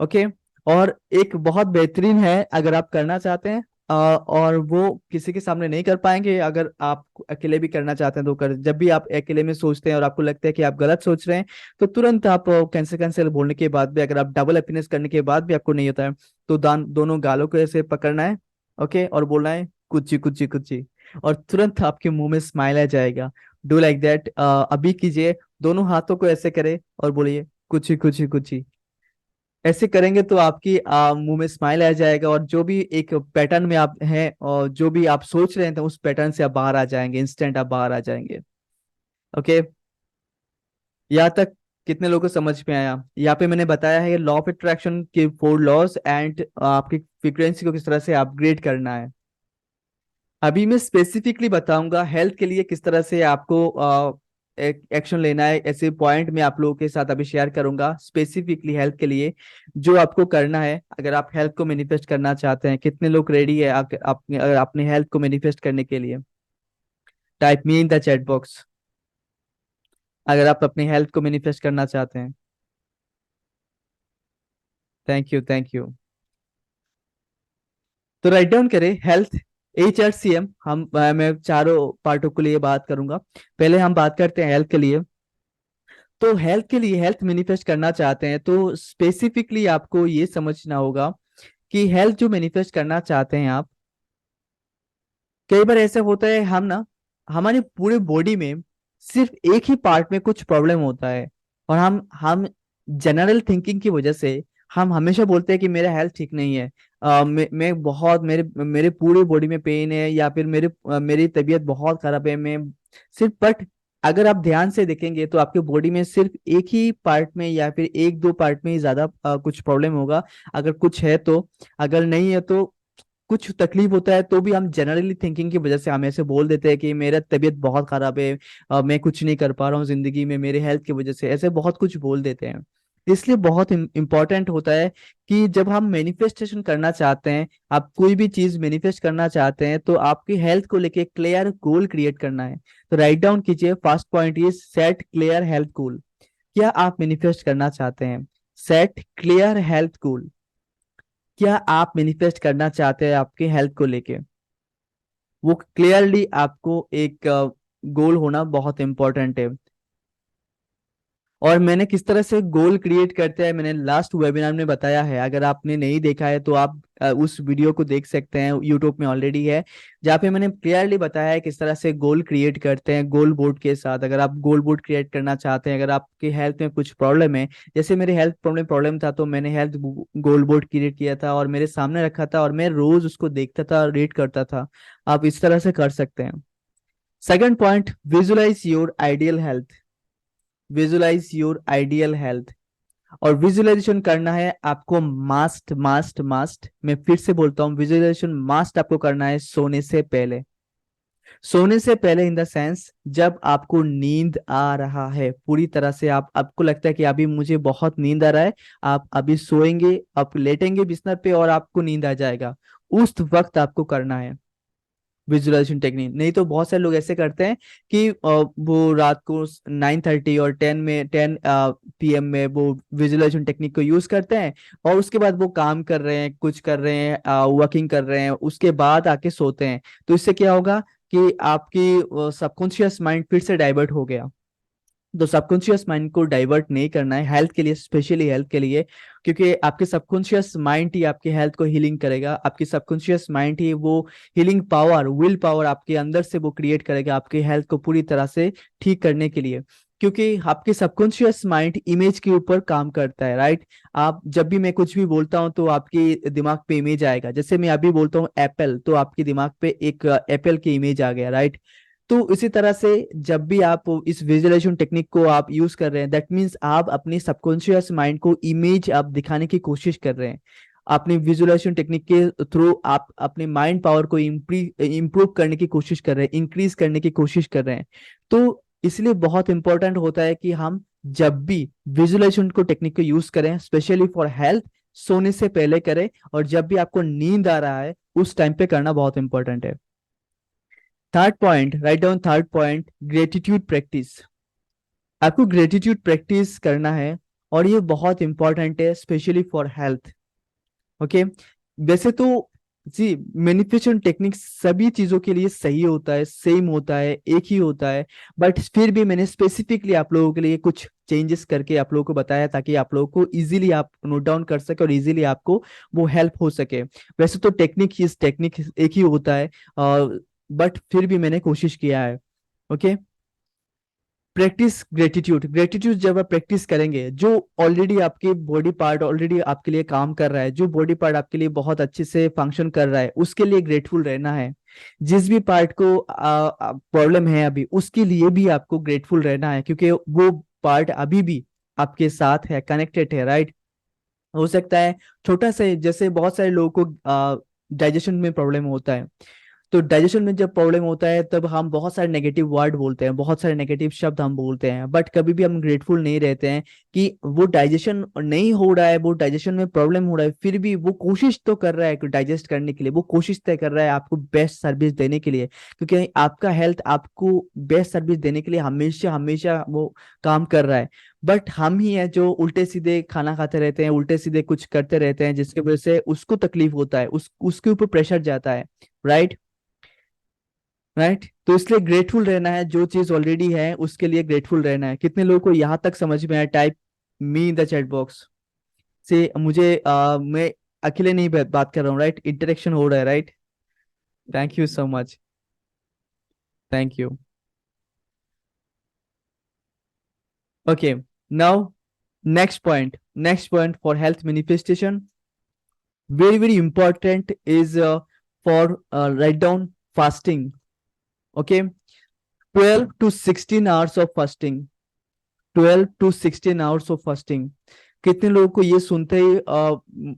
ओके, और एक बहुत बेहतरीन है अगर आप करना चाहते हैं, और वो किसी के सामने नहीं कर पाएंगे, अगर आप अकेले भी करना चाहते हैं तो कर, जब भी आप अकेले में सोचते हैं और आपको लगता है कि आप गलत सोच रहे हैं, तो तुरंत आप कैंसिल कैंसिल बोलने के बाद भी, अगर आप डबल हैप्पीनेस करने के बाद भी आपको नहीं होता है, तो दोनों गालों को ऐसे पकड़ना है। ओके, और बोलना है कुची कुची कुची, और तुरंत आपके मुंह में स्माइल आ जाएगा। डू लाइक दैट, अभी कीजिए, दोनों हाथों को ऐसे करें और बोलिए कुची कुची कुची। ऐसे करेंगे तो आपकी मुंह में स्माइल आ जाएगा, और जो भी एक पैटर्न में आप हैं और जो भी आप सोच रहे थे उस पैटर्न से आप बाहर आ जाएंगे, इंस्टेंट आप बाहर आ जाएंगे। ओके, यहाँ तक कितने लोगों को समझ में आया? यहाँ पे मैंने बताया है लॉ ऑफ अट्रैक्शन के 4 लॉज एंड आपकी फ्रीक्वेंसी को किस तरह से अपग्रेड करना है। अभी मैं स्पेसिफिकली बताऊंगा हेल्थ के लिए किस तरह से आपको एक्शन लेना है। ऐसे पॉइंट मैं आप लोगों के साथ अभी शेयर करूंगा स्पेसिफिकली हेल्थ के लिए, जो आपको करना है अगर आप हेल्थ को मैनिफेस्ट करना चाहते हैं। कितने लोग रेडी है अगर अपने हेल्थ को मैनिफेस्ट करने के लिए? Type me in the chat box अगर आप अपनी हेल्थ को मैनिफेस्ट करना चाहते हैं। Thank you, thank you. तो राइट डाउन करें हेल्थ, HRCM। मैं चारों पार्टों के लिए बात करूंगा। पहले हम बात करते हैं हेल्थ के लिए। तो हेल्थ के लिए, हेल्थ मैनिफेस्ट करना चाहते हैं तो स्पेसिफिकली आपको ये समझना होगा कि हेल्थ जो मैनिफेस्ट करना चाहते हैं आप, कई बार ऐसा होता है हम ना, हमारे पूरे बॉडी में सिर्फ एक ही पार्ट में कुछ प्रॉब्लम होता है, और हम जनरल थिंकिंग की वजह से हम हमेशा बोलते हैं कि मेरा हेल्थ ठीक नहीं है। मैं बहुत, मेरे मेरे पूरे बॉडी में पेन है, या फिर मेरी तबीयत बहुत खराब है। मैं सिर्फ, बट अगर आप ध्यान से देखेंगे तो आपके बॉडी में सिर्फ एक ही पार्ट में या फिर एक दो पार्ट में ही ज्यादा कुछ प्रॉब्लम होगा, अगर कुछ है तो। अगर नहीं है तो कुछ तकलीफ होता है तो भी हम जनरली थिंकिंग की वजह से हम ऐसे बोल देते हैं कि मेरा तबीयत बहुत खराब है, मैं कुछ नहीं कर पा रहा हूँ जिंदगी में, मेरे हेल्थ की वजह से, ऐसे बहुत कुछ बोल देते हैं। इसलिए बहुत इंपॉर्टेंट होता है कि जब हम मैनिफेस्टेशन करना चाहते हैं, आप कोई भी चीज मैनिफेस्ट करना चाहते हैं, तो आपकी हेल्थ को लेके क्लियर गोल क्रिएट करना है। तो राइट डाउन कीजिए, first point is set clear health goal. क्या आप मैनिफेस्ट करना चाहते हैं? Set clear health goal. क्या आप मैनिफेस्ट करना चाहते हैं आपके हेल्थ को लेके? वो क्लियरली आपको एक गोल होना बहुत इंपॉर्टेंट है। और मैंने किस तरह से गोल क्रिएट करते हैं मैंने लास्ट वेबिनार में बताया है। अगर आपने नहीं देखा है तो आप उस वीडियो को देख सकते हैं, यूट्यूब में ऑलरेडी है, जहाँ पे मैंने क्लियरली बताया है किस तरह से गोल क्रिएट करते हैं गोल बोर्ड के साथ। अगर आप गोल बोर्ड क्रिएट करना चाहते हैं, अगर आपके हेल्थ में कुछ प्रॉब्लम है, जैसे मेरे हेल्थ प्रॉब्लम था, तो मैंने हेल्थ गोल बोर्ड क्रिएट किया था और मेरे सामने रखा था, और मैं रोज उसको देखता था, रीड करता था। आप इस तरह से कर सकते हैं। Second point, visualize your ideal health. Visualize your ideal health. और विजुअलाइजेशन करना है आपको मास्ट मास्ट मास्ट, मैं फिर से बोलता हूँ, विजुअलाइजेशन मास्ट आपको करना है सोने से पहले। सोने से पहले इन द सेंस, जब आपको नींद आ रहा है पूरी तरह से, आपको लगता है कि अभी मुझे बहुत नींद आ रहा है, आप अभी सोएंगे, आप लेटेंगे बिस्तर पे और आपको नींद आ जाएगा, उस वक्त आपको करना है विजुअलाइजेशन टेक्निक। नहीं तो बहुत सारे लोग ऐसे करते हैं कि वो रात को 9:30 और 10 PM में वो विजुअलाइजेशन टेक्निक को यूज करते हैं, और उसके बाद वो काम कर रहे हैं, कुछ कर रहे हैं, वर्किंग कर रहे हैं, उसके बाद आके सोते हैं। तो इससे क्या होगा कि आपकी सबकॉन्शियस माइंड फिर से डाइवर्ट हो गया। तो सबकॉन्शियस माइंड को डाइवर्ट नहीं करना है हेल्थ के लिए, स्पेशली हेल्थ के लिए, क्योंकि आपके सबकॉन्शियस माइंड ही आपके हेल्थ को हीलिंग करेगा। आपकी सबकॉन्शियस माइंड ही वो हीलिंग पावर, विल पावर आपके अंदर से वो क्रिएट करेगा आपके हेल्थ को पूरी तरह से ठीक करने के लिए। क्योंकि आपके सबकॉन्शियस माइंड इमेज के ऊपर काम करता है, राइट? आप जब भी मैं कुछ भी बोलता हूँ तो आपके दिमाग पे इमेज आएगा। जैसे मैं अभी बोलता हूँ एप्पल, तो आपके दिमाग पे एक एप्पल की इमेज आ गया, राइट? तो इसी तरह से जब भी आप इस विजुअलाइजेशन टेक्निक को आप यूज कर रहे हैं, दैट मीन्स आप अपनी सबकॉन्शियस माइंड को इमेज आप दिखाने की कोशिश कर रहे हैं। अपनी विजुअलाइजेशन टेक्निक के थ्रू आप अपने माइंड पावर को इम्प्रूव करने की कोशिश कर रहे हैं, इंक्रीज करने की कोशिश कर रहे हैं। तो इसलिए बहुत इंपॉर्टेंट होता है कि हम जब भी विजुअलाइजेशन को टेक्निक को यूज करें, स्पेशली फॉर हेल्थ, सोने से पहले करें, और जब भी आपको नींद आ रहा है उस टाइम पे करना बहुत इंपॉर्टेंट है। Third point, write down third point, gratitude practice. आपको ग्रेटिट्यूड प्रैक्टिस करना है, और ये बहुत इंपॉर्टेंट है स्पेशली फॉर हेल्थ। ओके, वैसे तो जी मैनिफेस्टेशन टेक्निक सभी चीजों के लिए सही होता है, सेम होता है, एक ही होता है, बट फिर भी मैंने स्पेसिफिकली आप लोगों के लिए कुछ चेंजेस करके आप लोगों को बताया, ताकि आप लोगों को इजीली आप नोट डाउन कर सके और इजीली आपको वो हेल्प हो सके। वैसे तो टेक्निक एक ही होता है, बट फिर भी मैंने कोशिश किया है। Okay, practice gratitude. ग्रेटिट्यूड जब आप प्रैक्टिस करेंगे, जो ऑलरेडी आपके बॉडी पार्ट ऑलरेडी आपके लिए काम कर रहा है, जो बॉडी पार्ट आपके लिए बहुत अच्छे से फंक्शन कर रहा है, उसके लिए ग्रेटफुल रहना है। जिस भी पार्ट को प्रॉब्लम है अभी, उसके लिए भी आपको ग्रेटफुल रहना है, क्योंकि वो पार्ट अभी भी आपके साथ है, कनेक्टेड है, राइट। हो सकता है छोटा सा जैसे बहुत सारे लोगों को डाइजेशन में प्रॉब्लम होता है, तो डाइजेशन में जब प्रॉब्लम होता है तब हम बहुत सारे नेगेटिव वर्ड बोलते हैं, बहुत सारे नेगेटिव शब्द हम बोलते हैं, बट कभी भी हम ग्रेटफुल नहीं रहते हैं कि वो डाइजेशन नहीं हो रहा है, वो डाइजेशन में प्रॉब्लम हो रहा है, फिर भी वो कोशिश तो कर रहा है डाइजेस्ट करने के लिए, वो कोशिश तय कर रहा है आपको बेस्ट सर्विस देने के लिए, क्योंकि आपका हेल्थ आपको बेस्ट सर्विस देने के लिए हमेशा हमेशा वो काम कर रहा है। बट हम ही हैं जो उल्टे सीधे खाना खाते रहते हैं, उल्टे सीधे कुछ करते रहते हैं, जिसकी वजह से उसको तकलीफ होता है, उसके ऊपर प्रेशर जाता है, राइट। राइट, तो इसलिए ग्रेटफुल रहना है, जो चीज ऑलरेडी है उसके लिए ग्रेटफुल रहना है। कितने लोगों को यहाँ तक समझ में आया? Type me in the chat box से मुझे मैं अकेले नहीं बात कर रहा हूँ, राइट, इंटरेक्शन हो रहा है, right. Thank you so much, thank you. Okay, now next point for health manifestation, very very important is for write down fasting. Okay, 12 to 16 hours of fasting, 12 to 16 hours of fasting. कितने लोगों को ये सुनते ही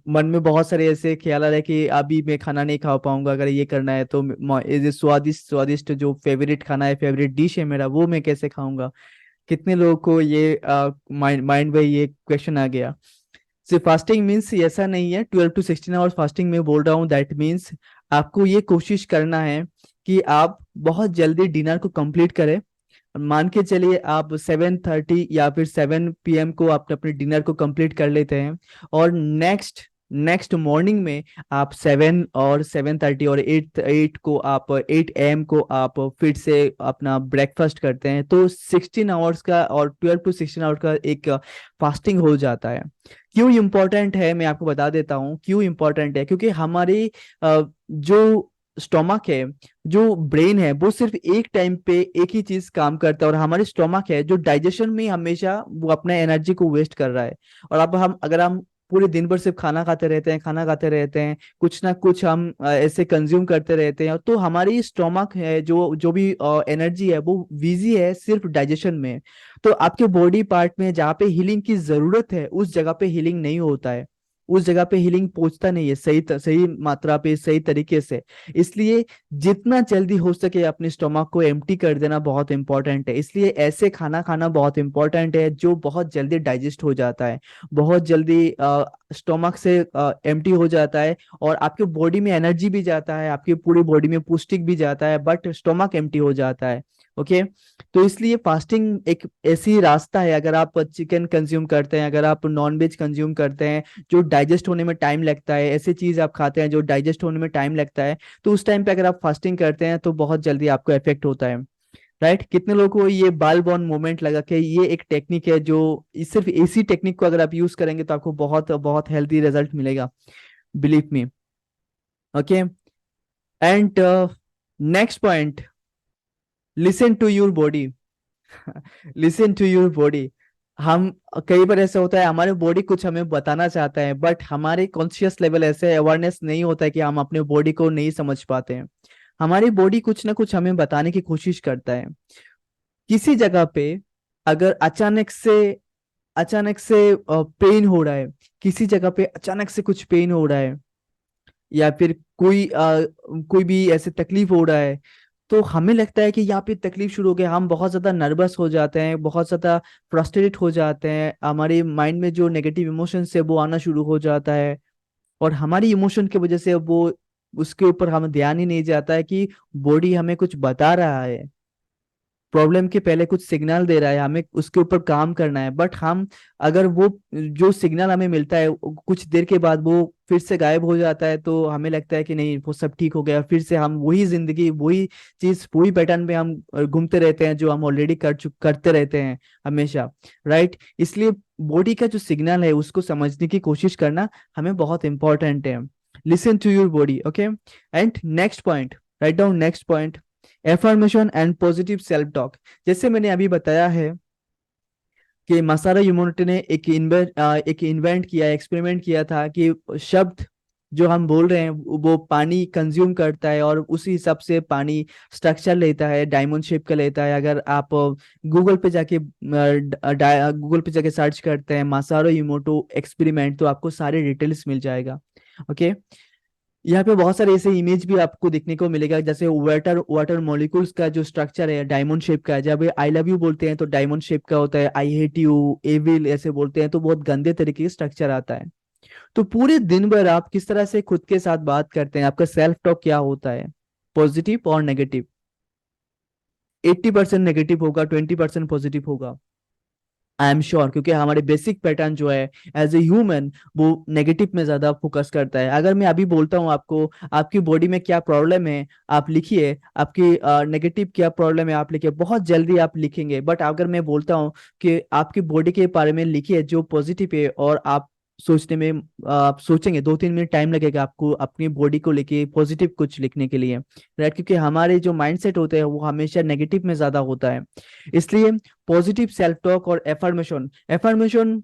मन में बहुत सारे ऐसे ख्याल आ रहे हैं कि अभी मैं खाना नहीं खा पाऊंगा, अगर ये करना है तो ये जो स्वादिष्ट स्वादिष्ट जो फेवरेट खाना है, फेवरेट डिश है मेरा, वो मैं कैसे खाऊंगा? कितने लोगों को ये माइंड माइंड में ये क्वेश्चन आ गया? सिर्फ फास्टिंग मीन्स ऐसा नहीं है, 12 to 16 आवर्स फास्टिंग में बोल रहा हूँ, दैट मीन्स आपको ये कोशिश करना है कि आप बहुत जल्दी डिनर को कंप्लीट करें। मान के चलिए आप 7:30 या फिर 7 PM को आप अपने डिनर को कंप्लीट कर लेते हैं, और नेक्स्ट नेक्स्ट मॉर्निंग में आप 7 और 7:30 और 8 को आप 8 AM को आप फिर से अपना ब्रेकफास्ट करते हैं, तो 16 आवर्स का और 12 to 16 आवर्स का एक फास्टिंग हो जाता है। क्यों इम्पोर्टेंट है मैं आपको बता देता हूँ, क्यों इम्पोर्टेंट है, क्योंकि हमारी जो स्टोमक है, जो ब्रेन है, वो सिर्फ एक टाइम पे एक ही चीज काम करता है, और हमारे स्टोमक है जो डाइजेशन में हमेशा वो अपना एनर्जी को वेस्ट कर रहा है। और अब हम अगर हम पूरे दिन भर सिर्फ खाना खाते रहते हैं, कुछ ना कुछ हम ऐसे कंज्यूम करते रहते हैं, तो हमारी स्टोमक है जो जो भी एनर्जी है वो बिजी है सिर्फ डाइजेशन में। तो आपके बॉडी पार्ट में जहाँ पे हीलिंग की जरूरत है उस जगह पे हीलिंग नहीं होता है, उस जगह पे हीलिंग पहुंचता नहीं है सही मात्रा पे, सही तरीके से। इसलिए जितना जल्दी हो सके अपने स्टोमक को एम्प्टी कर देना बहुत इंपॉर्टेंट है। इसलिए ऐसे खाना खाना बहुत इंपॉर्टेंट है जो बहुत जल्दी डाइजेस्ट हो जाता है, बहुत जल्दी स्टोमक से एम्प्टी हो जाता है, और आपके बॉडी में एनर्जी भी जाता है, आपकी पूरी बॉडी में पौष्टिक भी जाता है, बट स्टोमक एम्प्टी हो जाता है। ओके, तो इसलिए फास्टिंग एक ऐसी रास्ता है, अगर आप चिकन कंज्यूम करते हैं, अगर आप नॉन वेज कंज्यूम करते हैं जो डाइजेस्ट होने में टाइम लगता है, ऐसी चीज आप खाते हैं जो डाइजेस्ट होने में टाइम लगता है, तो उस टाइम पे अगर आप फास्टिंग करते हैं तो बहुत जल्दी आपको इफेक्ट होता है, राइट। कितने लोगों को ये बाल बॉन मूवमेंट लगा कि ये एक टेक्निक है, जो सिर्फ इसी टेक्निक को अगर आप यूज करेंगे तो आपको बहुत बहुत हेल्दी रिजल्ट मिलेगा, believe me. Okay, and next point, listen to your body. Listen to your body. हम कई बार ऐसा होता है हमारे बॉडी कुछ हमें बताना चाहता है, बट हमारे कॉन्शियस लेवल ऐसे अवेयरनेस नहीं होता है कि हम अपने बॉडी को नहीं समझ पाते हैं। हमारी बॉडी कुछ ना कुछ हमें बताने की कोशिश करता है। किसी जगह पे अगर अचानक से अचानक से पेन हो रहा है, किसी जगह पे अचानक से कुछ पेन हो रहा है, या फिर कोई भी ऐसे तकलीफ हो रहा है, तो हमें लगता है कि यहाँ पे तकलीफ शुरू हो गया, हम बहुत ज्यादा नर्वस हो जाते हैं, बहुत ज्यादा फ्रस्ट्रेटेड हो जाते हैं, हमारे माइंड में जो नेगेटिव इमोशंस है वो आना शुरू हो जाता है। और हमारी इमोशन की वजह से वो, उसके ऊपर हम ध्यान ही नहीं जाता है कि बॉडी हमें कुछ बता रहा है, प्रॉब्लम के पहले कुछ सिग्नल दे रहा है, हमें उसके ऊपर काम करना है। बट हम, अगर वो जो सिग्नल हमें मिलता है कुछ देर के बाद वो फिर से गायब हो जाता है, तो हमें लगता है कि नहीं वो सब ठीक हो गया, फिर से हम वही जिंदगी, वही चीज, वही पैटर्न में हम घूमते रहते हैं जो हम ऑलरेडी करते रहते हैं हमेशा। राइट, इसलिए बॉडी का जो सिग्नल है उसको समझने की कोशिश करना हमें बहुत इंपॉर्टेंट है। Listen to your body, okay. And next point, write down next point, affirmation and positive self talk. जैसे मैंने अभी बताया है कि मसारो इमोटो ने एक इन्वेंट किया, एक्सपेरिमेंट किया था कि शब्द जो हम बोल रहे हैं वो पानी कंज्यूम करता है, और उसी हिसाब से पानी स्ट्रक्चर लेता है, डायमंड शेप का लेता है। अगर आप गूगल पे जाके सर्च करते हैं मसारो इमोटो एक्सपेरिमेंट, तो आपको सारे डिटेल्स मिल जाएगा। ओके, यहाँ पे बहुत सारे ऐसे इमेज भी आपको देखने को मिलेगा, जैसे वाटर वाटर मॉलिक्यूल्स का जो स्ट्रक्चर है डायमंड शेप का है। जब आई लव यू बोलते हैं तो डायमंड शेप का होता है, आई हेट यू, एविल ऐसे बोलते हैं तो बहुत गंदे तरीके के स्ट्रक्चर आता है। तो पूरे दिन भर आप किस तरह से खुद के साथ बात करते हैं, आपका सेल्फ टॉक क्या होता है, पॉजिटिव और नेगेटिव? 80% नेगेटिव होगा, 20% पॉजिटिव होगा, आई एम श्योर, क्योंकि हमारे बेसिक पैटर्न जो है एज ए ह्यूमन वो नेगेटिव में ज्यादा फोकस करता है। अगर मैं अभी बोलता हूँ आपको आपकी बॉडी में क्या प्रॉब्लम है, आप लिखिए, आपकी नेगेटिव क्या प्रॉब्लम है आप लिखिए, बहुत जल्दी आप लिखेंगे। बट अगर मैं बोलता हूँ कि आपकी बॉडी के बारे में लिखिए जो पॉजिटिव है, और आप सोचने में, आप सोचेंगे 2-3 मिनट टाइम लगेगा आपको अपनी बॉडी को लेके पॉजिटिव कुछ लिखने के लिए। राइट, क्योंकि हमारे जो माइंडसेट होते हैं वो हमेशा नेगेटिव में ज्यादा होता है। इसलिए पॉजिटिव सेल्फ टॉक और एफर्मेशन, एफर्मेशन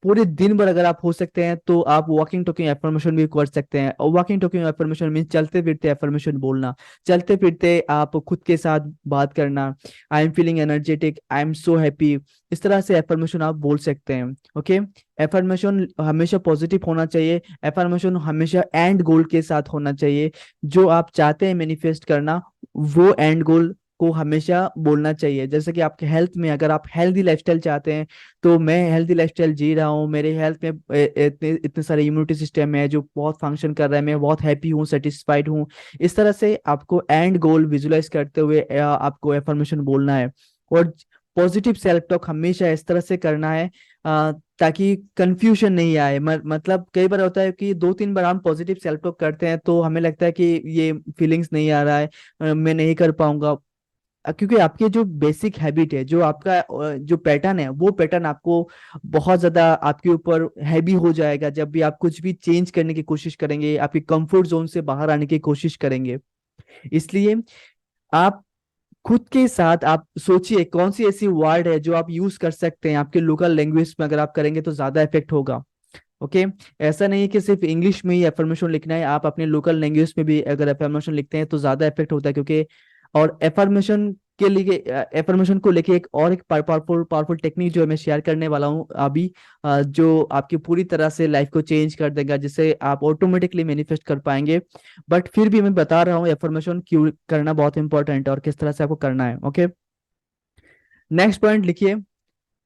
पूरे दिन भर अगर आप हो सकते हैं तो आप वॉकिंग टॉकिंग एफर्मेशन भी कर सकते हैं। और वॉकिंग टॉकिंग एफर्मेशन मीन चलते फिरते एफर्मेशन बोलना, चलते फिरते आप खुद के साथ बात करना, I am feeling energetic, I am so happy, इस तरह से एफर्मेशन आप बोल सकते हैं। ओके, एफर्मेशन हमेशा पॉजिटिव होना चाहिए, एफर्मेशन हमेशा एंड गोल के साथ होना चाहिए, जो आप चाहते हैं मैनिफेस्ट करना वो एंड गोल को हमेशा बोलना चाहिए। जैसे कि आपके हेल्थ में, अगर आप हेल्दी लाइफस्टाइल चाहते हैं तो मैं हेल्दी लाइफस्टाइल जी रहा हूँ, मेरे हेल्थ में इतने इतने सारे इम्यूनिटी सिस्टम है जो बहुत फंक्शन कर रहा है, मैं बहुत हैप्पी हूँ, सेटिस्फाइड हूँ। इस तरह से आपको एंड गोल विजुलाइज करते हुए आपको एफर्मेशन बोलना है। और पॉजिटिव सेल्फ टॉक हमेशा इस तरह से करना है ताकि कंफ्यूजन नहीं आए। मतलब कई बार होता है कि 2-3 बार हम पॉजिटिव सेल्फ टॉक करते हैं तो हमें लगता है कि ये फीलिंग्स नहीं आ रहा है, मैं नहीं कर पाऊंगा। क्योंकि आपकी जो बेसिक हैबिट है, जो आपका जो पैटर्न है, वो पैटर्न आपको बहुत ज्यादा आपके ऊपर हैवी हो जाएगा जब भी आप कुछ भी चेंज करने की कोशिश करेंगे, आपकी कंफर्ट जोन से बाहर आने की कोशिश करेंगे। इसलिए आप खुद के साथ आप सोचिए कौन सी ऐसी वर्ड है जो आप यूज कर सकते हैं आपके लोकल लैंग्वेज में, अगर आप करेंगे तो ज्यादा इफेक्ट होगा। ओके, ऐसा नहीं है कि सिर्फ इंग्लिश में ही एफर्मेशन लिखना है, आप अपने लोकल लैंग्वेज में भी अगर एफर्मेशन लिखते हैं तो ज्यादा इफेक्ट होता है। क्योंकि और एफर्मेशन के लिए, एफर्मेशन को लेके एक पावरफुल पावरफुल टेक्निक जो मैं शेयर करने वाला हूँ अभी, जो आपकी पूरी तरह से लाइफ को चेंज कर देगा, जिससे आप ऑटोमेटिकली मैनिफेस्ट कर पाएंगे। बट फिर भी मैं बता रहा हूँ एफर्मेशन क्यों करना बहुत इंपॉर्टेंट है और किस तरह से आपको करना है। ओके, नेक्स्ट पॉइंट लिखिए,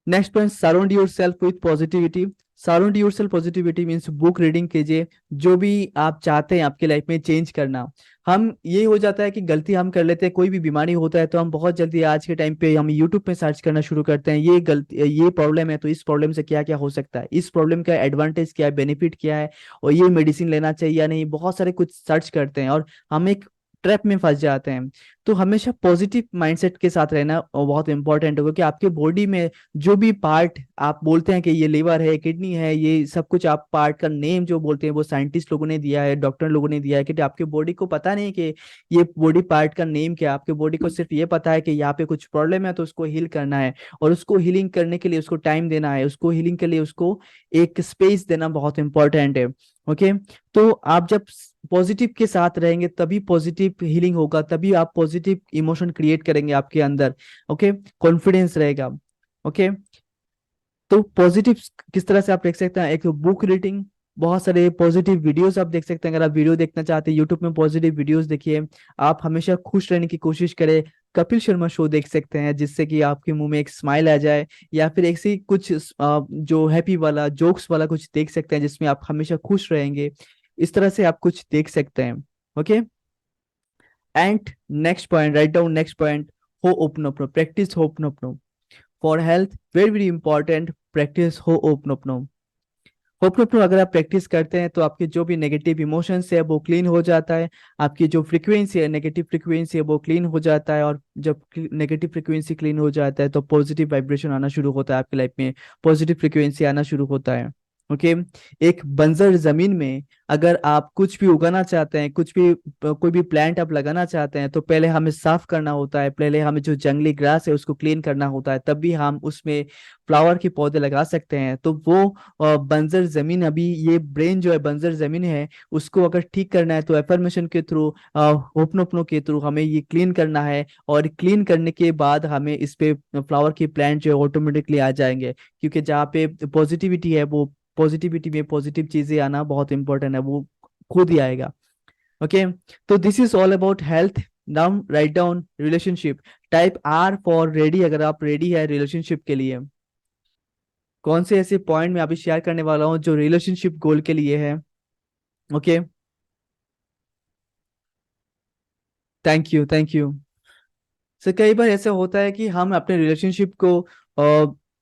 next point, surround your self with positivity. Surround your self positivity means book reading कीजिए, जो भी आप चाहते हैं आपके लाइफ में चेंज करना। हम ये हो जाता है कि गलती हम कर लेते हैं, कोई भी बीमारी होता है तो हम बहुत जल्दी आज के टाइम पे हम यूट्यूब पे सर्च करना शुरू करते हैं, ये गलती, ये प्रॉब्लम है तो इस प्रॉब्लम से क्या क्या हो सकता है, इस प्रॉब्लम का एडवांटेज क्या है, बेनिफिट क्या है, और ये मेडिसिन लेना चाहिए या नहीं, बहुत सारे कुछ सर्च करते हैं और हम एक ट्रैप में फंस जाते हैं। तो हमेशा पॉजिटिव माइंडसेट के साथ रहना बहुत इंपॉर्टेंट है, क्योंकि आपके बॉडी में जो भी पार्ट आप बोलते हैं कि ये लिवर है, किडनी है, ये सब कुछ आप पार्ट का नेम जो बोलते हैं वो साइंटिस्ट लोगों ने दिया है, डॉक्टर लोगों ने दिया है, कि आपके बॉडी को पता नहीं कि ये बॉडी पार्ट का नेम क्या है। आपके बॉडी को सिर्फ ये पता है कि यहाँ पे कुछ प्रॉब्लम है तो उसको हील करना है, और उसको हीलिंग करने के लिए उसको टाइम देना है, उसको हीलिंग के लिए उसको एक स्पेस देना बहुत इंपॉर्टेंट है। ओके, तो आप जब पॉजिटिव के साथ रहेंगे तभी पॉजिटिव हीलिंग होगा, तभी आप पॉजिटिव इमोशन क्रिएट करेंगे आपके अंदर। ओके, कॉन्फिडेंस रहेगा। ओके, तो पॉजिटिव किस तरह से आप देख सकते हैं, एक तो बुक रीडिंग, बहुत सारे पॉजिटिव वीडियोस आप देख सकते हैं। अगर आप वीडियो देखना चाहते हैं यूट्यूब में पॉजिटिव वीडियोस देखिए। आप हमेशा खुश रहने की कोशिश करें। कपिल शर्मा शो देख सकते हैं जिससे कि आपके मुंह में एक स्माइल आ जाए, या फिर ऐसी कुछ जो हैप्पी वाला जोक्स वाला कुछ देख सकते हैं जिसमें आप हमेशा खुश रहेंगे। इस तरह से आप कुछ देख सकते हैं। Okay. And next point, write down next point, हो ओपन अपनो, प्रैक्टिस हो ओपन अपनो for health, very very important, practice हो ओपन अपनो। होप टू अगर आप प्रैक्टिस करते हैं तो आपके जो भी नेगेटिव इमोशंस है वो क्लीन हो जाता है। आपकी जो फ्रीक्वेंसी है, नेगेटिव फ्रीक्वेंसी है, वो क्लीन हो जाता है। और जब नेगेटिव फ्रीक्वेंसी क्लीन हो जाता है तो पॉजिटिव वाइब्रेशन आना शुरू होता है आपकी लाइफ में, पॉजिटिव फ्रीक्वेंसी आना शुरू होता है। ओके। एक बंजर जमीन में अगर आप कुछ भी उगाना चाहते हैं, कुछ भी कोई भी प्लांट आप लगाना चाहते हैं, तो पहले हमें साफ करना होता है, पहले हमें जो जंगली ग्रास है उसको क्लीन करना होता है, तब भी हम उसमें फ्लावर के पौधे लगा सकते हैं। तो वो बंजर जमीन, अभी ये ब्रेन जो है बंजर जमीन है, उसको अगर ठीक करना है तो एफर्मेशन के थ्रू, होपनोपनो के थ्रू हमें ये क्लीन करना है। और क्लीन करने के बाद हमें इस पे फ्लावर की प्लांट जो है ऑटोमेटिकली आ जाएंगे, क्योंकि जहाँ पे पॉजिटिविटी है, वो पॉजिटिविटी में पॉजिटिव चीजें आना बहुत इंपॉर्टेंट है, वो खुद ही आएगा। ओके। तो this is all about health. Now write down relationship, type R for ready, अगर आप रेडी है रिलेशनशिप के लिए। कौन से ऐसे पॉइंट मैं अभी शेयर करने वाला हूँ जो रिलेशनशिप गोल के लिए है। Okay. Thank you, thank you. Sir कई बार ऐसा होता है कि हम अपने रिलेशनशिप को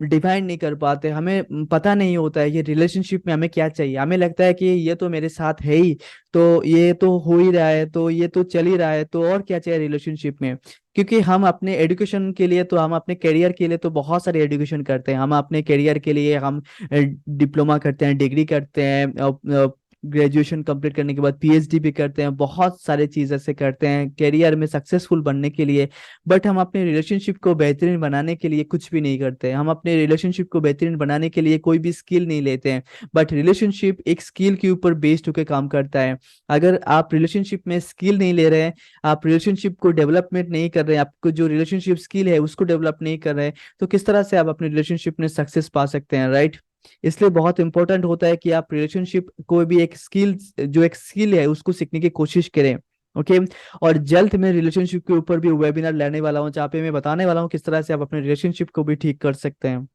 डिफाइन नहीं कर पाते, हमें पता नहीं होता है कि रिलेशनशिप में हमें क्या चाहिए। हमें लगता है कि ये तो मेरे साथ है ही, तो ये तो हो ही रहा है, तो ये तो चल ही रहा है, तो और क्या चाहिए रिलेशनशिप में। क्योंकि हम अपने एजुकेशन के लिए, तो हम अपने करियर के लिए तो बहुत सारे एजुकेशन करते हैं। हम अपने करियर के लिए हम डिप्लोमा करते हैं, डिग्री करते हैं, ग्रेजुएशन कंप्लीट करने के बाद पीएचडी भी करते हैं, बहुत सारे चीज ऐसे करते हैं करियर में सक्सेसफुल बनने के लिए। बट हम अपने रिलेशनशिप को बेहतरीन बनाने के लिए कुछ भी नहीं करते। हम अपने रिलेशनशिप को बेहतरीन बनाने के लिए कोई भी स्किल नहीं लेते हैं। बट रिलेशनशिप एक स्किल के ऊपर बेस्ड होकर काम करता है। अगर आप रिलेशनशिप में स्किल नहीं ले रहे हैं, आप रिलेशनशिप को डेवलपमेंट नहीं कर रहे हैं, आपको जो रिलेशनशिप स्किल है उसको डेवलप नहीं कर रहे हैं, तो किस तरह से आप अपने रिलेशनशिप में सक्सेस पा सकते हैं, राइट। इसलिए बहुत इंपॉर्टेंट होता है कि आप रिलेशनशिप कोई भी एक स्किल, जो एक स्किल है उसको सीखने की कोशिश करें। ओके। और जल्द मैं रिलेशनशिप के ऊपर भी वेबिनार लेने वाला हूँ जहाँ पे मैं बताने वाला हूँ किस तरह से आप अपने रिलेशनशिप को भी ठीक कर सकते हैं।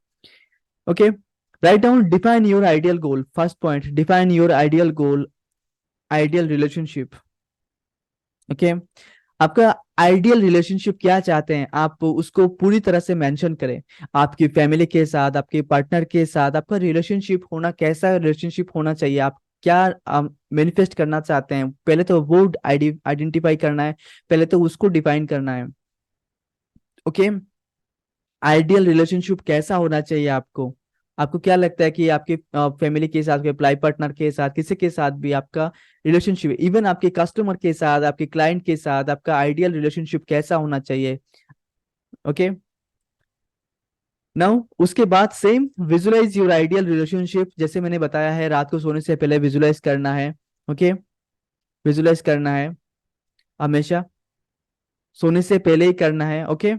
Okay. Write down, define your ideal goal, first point, define your ideal goal, ideal relationship. Okay. आपका आइडियल रिलेशनशिप क्या चाहते हैं, आप उसको पूरी तरह से मेंशन करें। आपकी फैमिली के साथ, आपके पार्टनर के साथ आपका रिलेशनशिप होना, कैसा रिलेशनशिप होना चाहिए, आप क्या मैनिफेस्ट करना चाहते हैं, पहले तो वो आइडेंटिफाई करना है, पहले तो उसको डिफाइन करना है। ओके। आइडियल रिलेशनशिप कैसा होना चाहिए आपको, आपको क्या लगता है कि आपके फैमिली के साथ, आपके लाइफ पार्टनर के साथ, किसी के साथ भी आपका रिलेशनशिप, इवन आपके कस्टमर के साथ, आपके क्लाइंट के साथ आपका आइडियल रिलेशनशिप कैसा होना चाहिए। ओके। नाउ उसके बाद same, visualize your ideal relationship, जैसे मैंने बताया है रात को सोने से पहले विजुलाइज करना है। ओके। विजुलाइज करना है हमेशा, सोने से पहले ही करना है। Okay.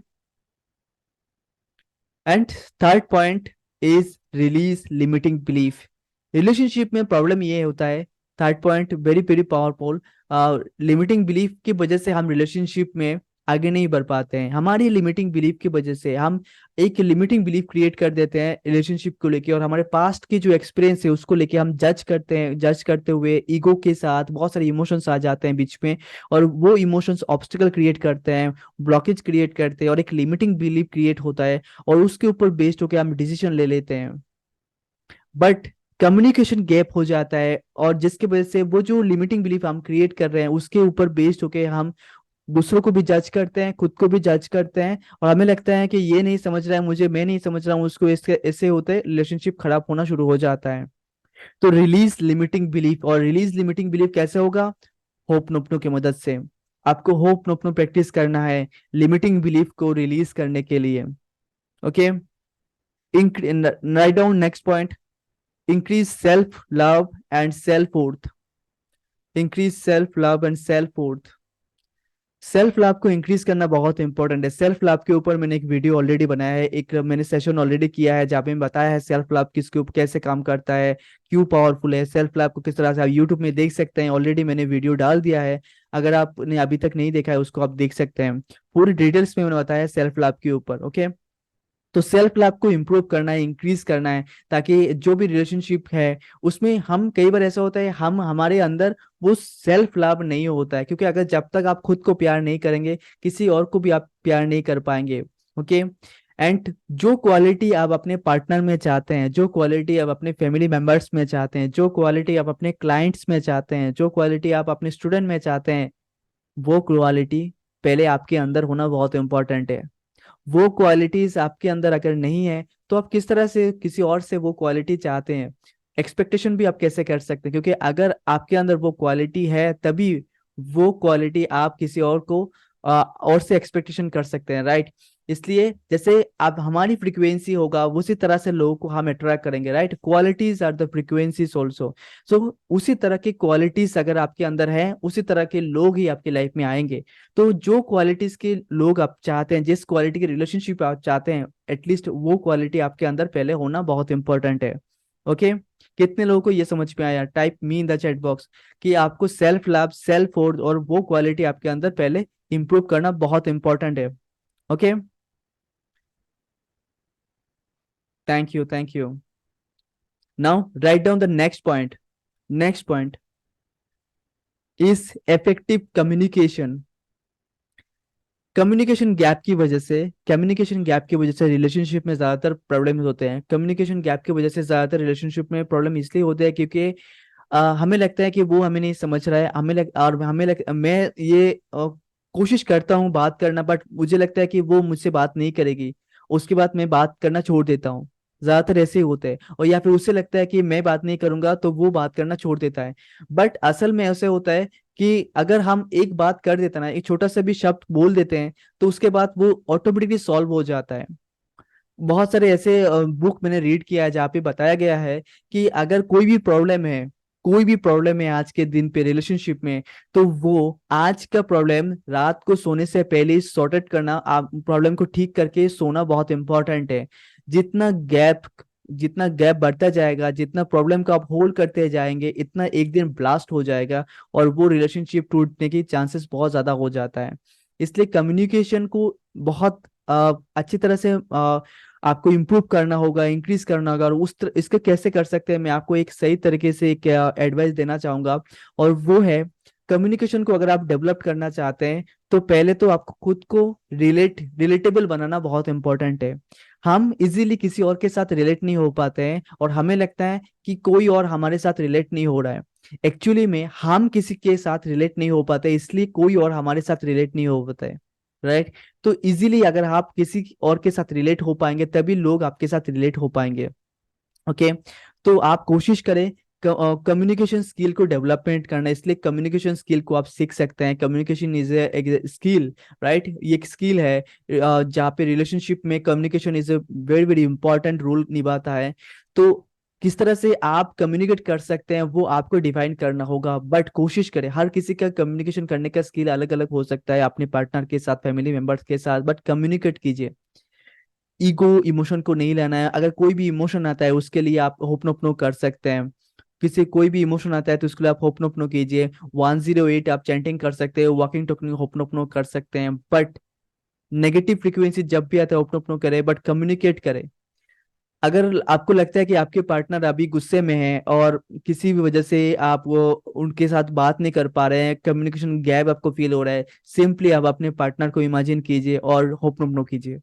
And third point is release limiting belief. Relationship में प्रॉब्लम ये होता है, third point very very powerful, limiting belief की वजह से हम रिलेशनशिप में आगे नहीं बढ़ पाते हैं। हमारी लिमिटिंग बिलीफ की वजह से हम एक लिमिटिंग बिलीफ क्रिएट कर देते हैं रिलेशनशिप को लेके, और हमारे पास्ट की जो एक्सपीरियंस है उसको लेके हम जज करते हैं, जज करते हुए ईगो के साथ बहुत सारे इमोशंस आ जाते हैं बीच में, और वो इमोशंस ऑब्स्टिकल क्रिएट करते हैं, ब्लॉकेज क्रिएट करते हैं, और एक लिमिटिंग बिलीफ क्रिएट होता है, और उसके ऊपर बेस्ड होकर हम डिसीजन ले लेते हैं। बट कम्युनिकेशन गैप हो जाता है, और जिसकी वजह से वो जो लिमिटिंग बिलीफ हम क्रिएट कर रहे हैं उसके ऊपर बेस्ड होके हम दूसरों को भी जज करते हैं, खुद को भी जज करते हैं, और हमें लगता है कि ये नहीं समझ रहा है मुझे, मैं नहीं समझ रहा हूँ उसको, इसके ऐसे होते रिलेशनशिप खराब होना शुरू हो जाता है। तो रिलीज लिमिटिंग बिलीफ, और रिलीज लिमिटिंग बिलीफ कैसे होगा, होप नोपनो की मदद से। आपको होप नोपनो प्रैक्टिस करना है लिमिटिंग बिलीफ को रिलीज करने के लिए। Okay. Right down next point, increase self love and self worth, increase self love and self worth। Self love को इंक्रीज करना बहुत इंपॉर्टेंट है। सेल्फ लव के ऊपर मैंने एक वीडियो ऑलरेडी बनाया है, एक मैंने सेशन ऑलरेडी किया है जहाँ पे मैं बताया है सेल्फ लव किसके ऊपर कैसे काम करता है, क्यों पावरफुल है सेल्फ लव को, किस तरह से आप यूट्यूब में देख सकते हैं। ऑलरेडी मैंने वीडियो डाल दिया है, अगर आपने अभी तक नहीं देखा है उसको आप देख सकते हैं। पूरी डिटेल्स में मैंने बताया है सेल्फ लव के ऊपर। ओके, तो सेल्फ लव को इम्प्रूव करना है, इंक्रीज करना है, ताकि जो भी रिलेशनशिप है उसमें हम, कई बार ऐसा होता है हम हमारे अंदर वो सेल्फ लव नहीं होता है, क्योंकि अगर जब तक आप खुद को प्यार नहीं करेंगे किसी और को भी आप प्यार नहीं कर पाएंगे। ओके, एंड जो क्वालिटी आप अपने पार्टनर में चाहते हैं, जो क्वालिटी आप अपने फैमिली मेंबर्स में चाहते हैं, जो क्वालिटी आप अपने क्लाइंट्स में चाहते हैं, जो क्वालिटी आप अपने स्टूडेंट में चाहते हैं, वो क्वालिटी पहले आपके अंदर होना बहुत इंपॉर्टेंट है। वो क्वालिटीज आपके अंदर अगर नहीं है तो आप किस तरह से किसी और से वो क्वालिटी चाहते हैं, एक्सपेक्टेशन भी आप कैसे कर सकते हैं? क्योंकि अगर आपके अंदर वो क्वालिटी है तभी वो क्वालिटी आप किसी और को और से एक्सपेक्टेशन कर सकते हैं, राइट? इसलिए जैसे आप हमारी फ्रीक्वेंसी होगा उसी तरह से लोगों को हम अट्रैक्ट करेंगे, right? Qualities are the frequencies also. So उसी तरह की क्वालिटीज अगर आपके अंदर है उसी तरह के लोग ही आपकी लाइफ में आएंगे। तो जो क्वालिटीज के लोग आप चाहते हैं, जिस क्वालिटी की रिलेशनशिप आप चाहते हैं, एटलीस्ट वो क्वालिटी आपके अंदर पहले होना बहुत इंपॉर्टेंट है। ओके, कितने लोगों को ये समझ में आया? Type me in the chat box कि आपको सेल्फ लव, सेल्फ और वो क्वालिटी आपके अंदर पहले इंप्रूव करना बहुत इंपॉर्टेंट है। Okay, thank you, thank you. Now write down the next point. Next point is effective communication. Communication gap की वजह से रिलेशनशिप में ज्यादातर प्रॉब्लम होते हैं। कम्युनिकेशन गैप की वजह से ज्यादातर रिलेशनशिप में प्रॉब्लम इसलिए होते हैं क्योंकि हमें लगता है कि वो हमें नहीं समझ रहा है, मैं ये कोशिश करता हूँ बात करना, बट मुझे लगता है कि वो मुझसे बात नहीं करेगी, उसके बाद मैं बात करना छोड़ देता हूँ। ज्यादातर ऐसे ही होते हैं। और या फिर उसे लगता है कि मैं बात नहीं करूंगा तो वो बात करना छोड़ देता है। बट असल में ऐसे होता है कि अगर हम एक बात कर देते हैं ना, एक छोटा सा भी शब्द बोल देते हैं, तो उसके बाद वो ऑटोमेटिकली सॉल्व हो जाता है। बहुत सारे ऐसे बुक मैंने रीड किया है जहाँ पे बताया गया है कि अगर कोई भी प्रॉब्लम है आज के दिन पे रिलेशनशिप में, तो वो आज का प्रॉब्लम रात को सोने से पहले सॉर्ट आउट करना, आप प्रॉब्लम को ठीक करके सोना बहुत इंपॉर्टेंट है। जितना गैप जितना गैप बढ़ता जाएगा, जितना प्रॉब्लम को आप होल्ड करते जाएंगे, इतना एक दिन ब्लास्ट हो जाएगा और वो रिलेशनशिप टूटने की चांसेस बहुत ज्यादा हो जाता है। इसलिए कम्युनिकेशन को बहुत अच्छी तरह से आपको इम्प्रूव करना होगा, इंक्रीज करना होगा। और इसको कैसे कर सकते हैं, मैं आपको एक सही तरीके से एक एडवाइस देना चाहूंगा, और वो है कम्युनिकेशन को अगर आप डेवलप करना चाहते हैं तो पहले तो आपको खुद को रिलेटेबल बनाना बहुत इंपॉर्टेंट है। हम इजीली किसी और के साथ रिलेट नहीं हो पाते हैं और हमें लगता है कि कोई और हमारे साथ रिलेट नहीं हो रहा है। एक्चुअली में हम किसी के साथ रिलेट नहीं हो पाते, इसलिए कोई और हमारे साथ रिलेट नहीं हो पाता है, राइट? तो इजीली अगर आप किसी और के साथ रिलेट हो पाएंगे तभी लोग आपके साथ रिलेट हो पाएंगे। ओके, तो आप कोशिश करें कम्युनिकेशन स्किल को डेवलपमेंट करना। इसलिए कम्युनिकेशन स्किल को आप सीख सकते हैं। Communication is a skill, right? ये एक स्किल है जहाँ पे रिलेशनशिप में communication is a very very important role निभाता है। तो किस तरह से आप कम्युनिकेट कर सकते हैं वो आपको डिफाइन करना होगा, बट कोशिश करें। हर किसी का कम्युनिकेशन करने का स्किल अलग अलग हो सकता है, अपने पार्टनर के साथ, फैमिली मेंबर्स के साथ, बट कम्युनिकेट कीजिए। ईगो इमोशन को नहीं लेना है। अगर कोई भी इमोशन आता है उसके लिए आप होपनोपनो कर सकते हैं। किसी कोई भी इमोशन आता है तो उसके लिए आप होपनोपनो कीजिए। 108 आप चैंटिंग कर सकते हैं, वॉकिंग टॉकिंग होपनोपनो कर सकते हैं। बट नेगेटिव फ्रीक्वेंसी जब भी आता है होपनोपनो करें, बट कम्युनिकेट करें। अगर आपको लगता है कि आपके पार्टनर अभी गुस्से में है और किसी भी वजह से आप वो उनके साथ बात नहीं कर पा रहे हैं, कम्युनिकेशन गैप आपको फील हो रहा है, सिंपली आप अपने पार्टनर को इमेजिन कीजिए और होपनोपनो कीजिए।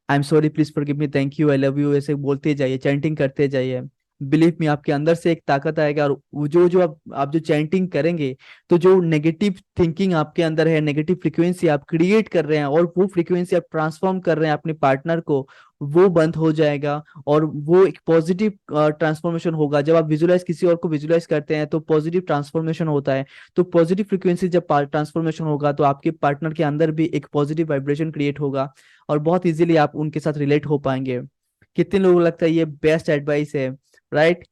I am sorry, please forgive me, thank you, I love you, ऐसे बोलते जाइए, चैंटिंग करते जाइए। बिलीव मी, आपके अंदर से एक ताकत आएगा। और वो जो जो आप जो चैंटिंग करेंगे, तो जो नेगेटिव थिंकिंग आपके अंदर है, नेगेटिव फ्रीक्वेंसी आप क्रिएट कर रहे हैं और वो फ्रीक्वेंसी आप ट्रांसफॉर्म कर रहे हैं अपने पार्टनर को, वो बंद हो जाएगा। और वो एक पॉजिटिव ट्रांसफॉर्मेशन होगा। जब आप विजुलाइज किसी और को विजुलाइज करते हैं तो पॉजिटिव ट्रांसफॉर्मेशन होता है। तो पॉजिटिव फ्रीक्वेंसी जब ट्रांसफॉर्मेशन होगा तो आपके पार्टनर के अंदर भी एक पॉजिटिव वाइब्रेशन क्रिएट होगा और बहुत इजीली आप उनके साथ रिलेट हो पाएंगे। कितने लोगों को लगता है ये बेस्ट एडवाइस है, राइट?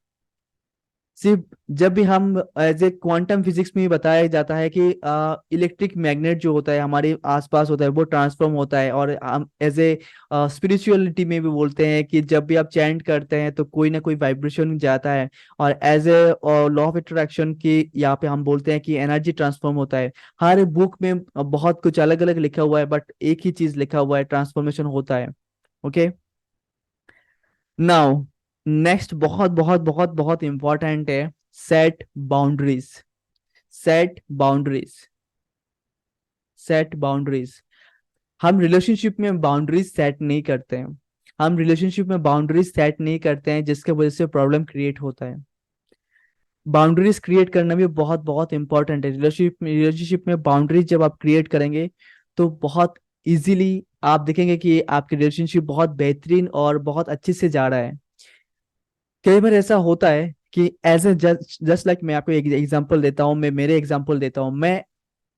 सिर्फ जब भी हम एज ए क्वांटम फिजिक्स में भी बताया जाता है कि इलेक्ट्रिक मैग्नेट जो होता है हमारे आसपास होता है वो ट्रांसफॉर्म होता है, और हम एज ए स्पिरिचुअलिटी में भी बोलते हैं कि जब भी आप चैंट करते हैं तो कोई ना कोई वाइब्रेशन जाता है, और as a law of attraction की यहाँ पे हम बोलते हैं कि एनर्जी ट्रांसफॉर्म होता है। हर बुक में बहुत कुछ अलग अलग लिखा हुआ है, बट एक ही चीज लिखा हुआ है, ट्रांसफॉर्मेशन होता है। ओके। नाउ नेक्स्ट बहुत बहुत बहुत बहुत इंपॉर्टेंट है, set boundaries. Set boundaries. Set boundaries. हम रिलेशनशिप में बाउंड्रीज सेट नहीं करते हैं। हम रिलेशनशिप में बाउंड्रीज सेट नहीं करते हैं, जिसके वजह से प्रॉब्लम क्रिएट होता है। बाउंड्रीज क्रिएट करना भी बहुत बहुत इंपॉर्टेंट है। रिलेशनशिप में बाउंड्रीज जब आप क्रिएट करेंगे तो बहुत इजीली आप देखेंगे कि आपकी रिलेशनशिप बहुत बेहतरीन और बहुत अच्छे से जा रहा है। कई बार ऐसा होता है कि एज ए जस्ट लाइक, मैं आपको एक एग्जांपल देता हूँ, मैं मेरे एग्जांपल देता हूँ। मैं